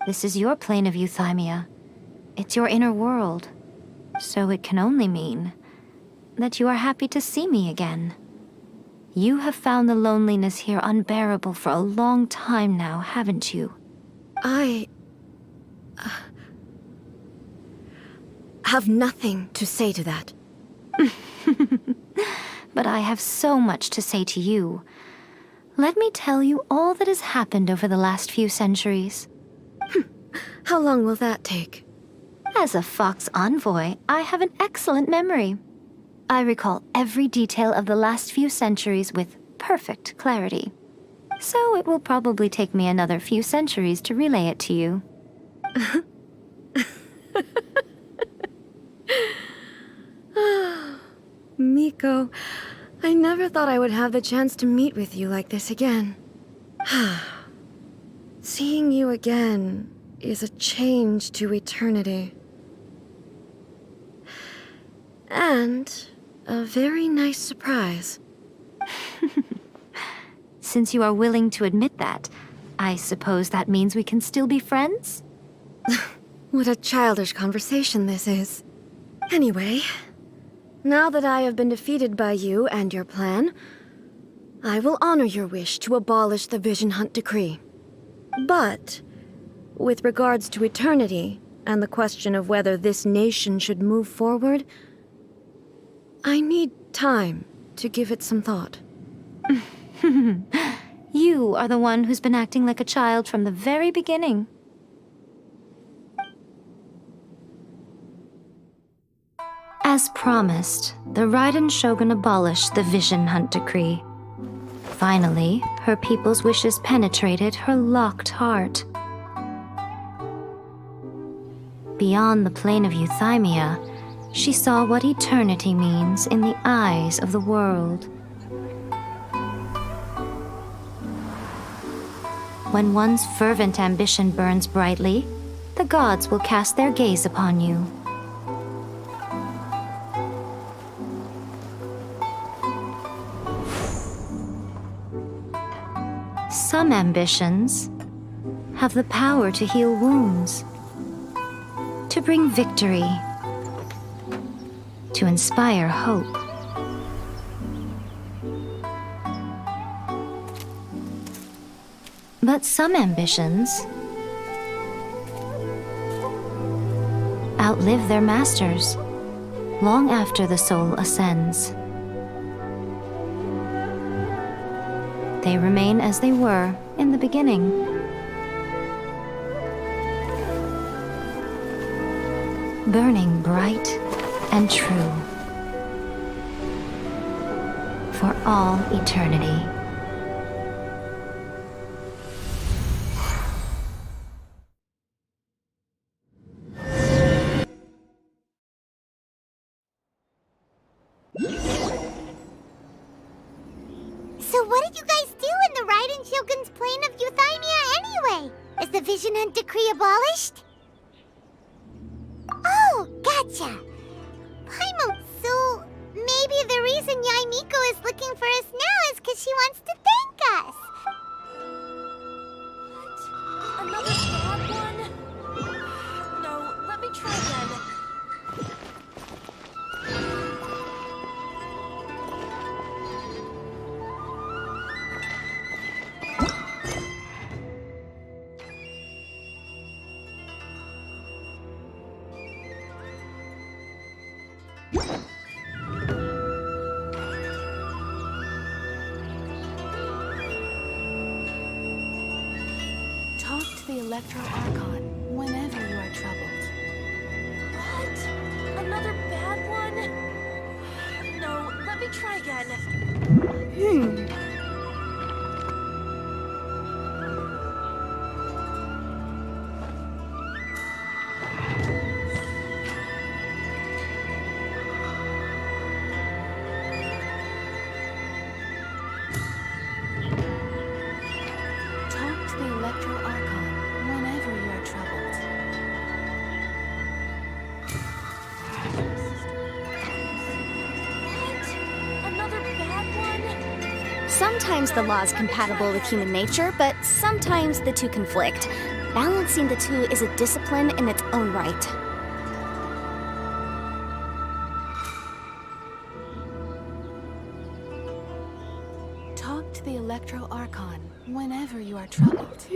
This is your plane of euthymia. It's your inner world. So it can only mean that you are happy to see me again. You have found the loneliness here unbearable for a long time now, haven't you? I have nothing to say to that. But I have so much to say to you. Let me tell you all that has happened over the last few centuries. How long will that take? As a Fox envoy, I have an excellent memory. I recall every detail of the last few centuries with perfect clarity. So it will probably take me another few centuries to relay it to you. Miko, I never thought I would have the chance to meet with you like this again. Seeing you again is a change to eternity. And a very nice surprise. Since you are willing to admit that, I suppose that means we can still be friends? What a childish conversation this is. Anyway, now that I have been defeated by you and your plan, I will honor your wish to abolish the Vision Hunt Decree. But, with regards to eternity and the question of whether this nation should move forward, I need time to give it some thought. You are the one who's been acting like a child from the very beginning. As promised, the Raiden Shogun abolished the Vision Hunt Decree. Finally, her people's wishes penetrated her locked heart. Beyond the plane of Euthymia, she saw what eternity means in the eyes of the world. When one's fervent ambition burns brightly, the gods will cast their gaze upon you. Some ambitions have the power to heal wounds, to bring victory, to inspire hope. But some ambitions outlive their masters long after the soul ascends. They remain as they were in the beginning. Burning bright and true for all eternity. So what did you guys do in the Raiden Shogun's plane of Euthymia anyway? Is the Vision Hunt Decree abolished? Oh, gotcha. Paimon, so maybe the reason Yaimiko is looking for us now is because she wants to thank us. What? Another bad one? No, let me try again. Talk to the Electro Archon whenever you are troubled. What? Another bad one? No, let me try again. Talk to the Electro Archon whenever you are troubled. What? Another bad one? Sometimes the law is compatible with human nature, but sometimes the two conflict. Balancing the two is a discipline in its own right. Talk to the Electro Archon whenever you are troubled.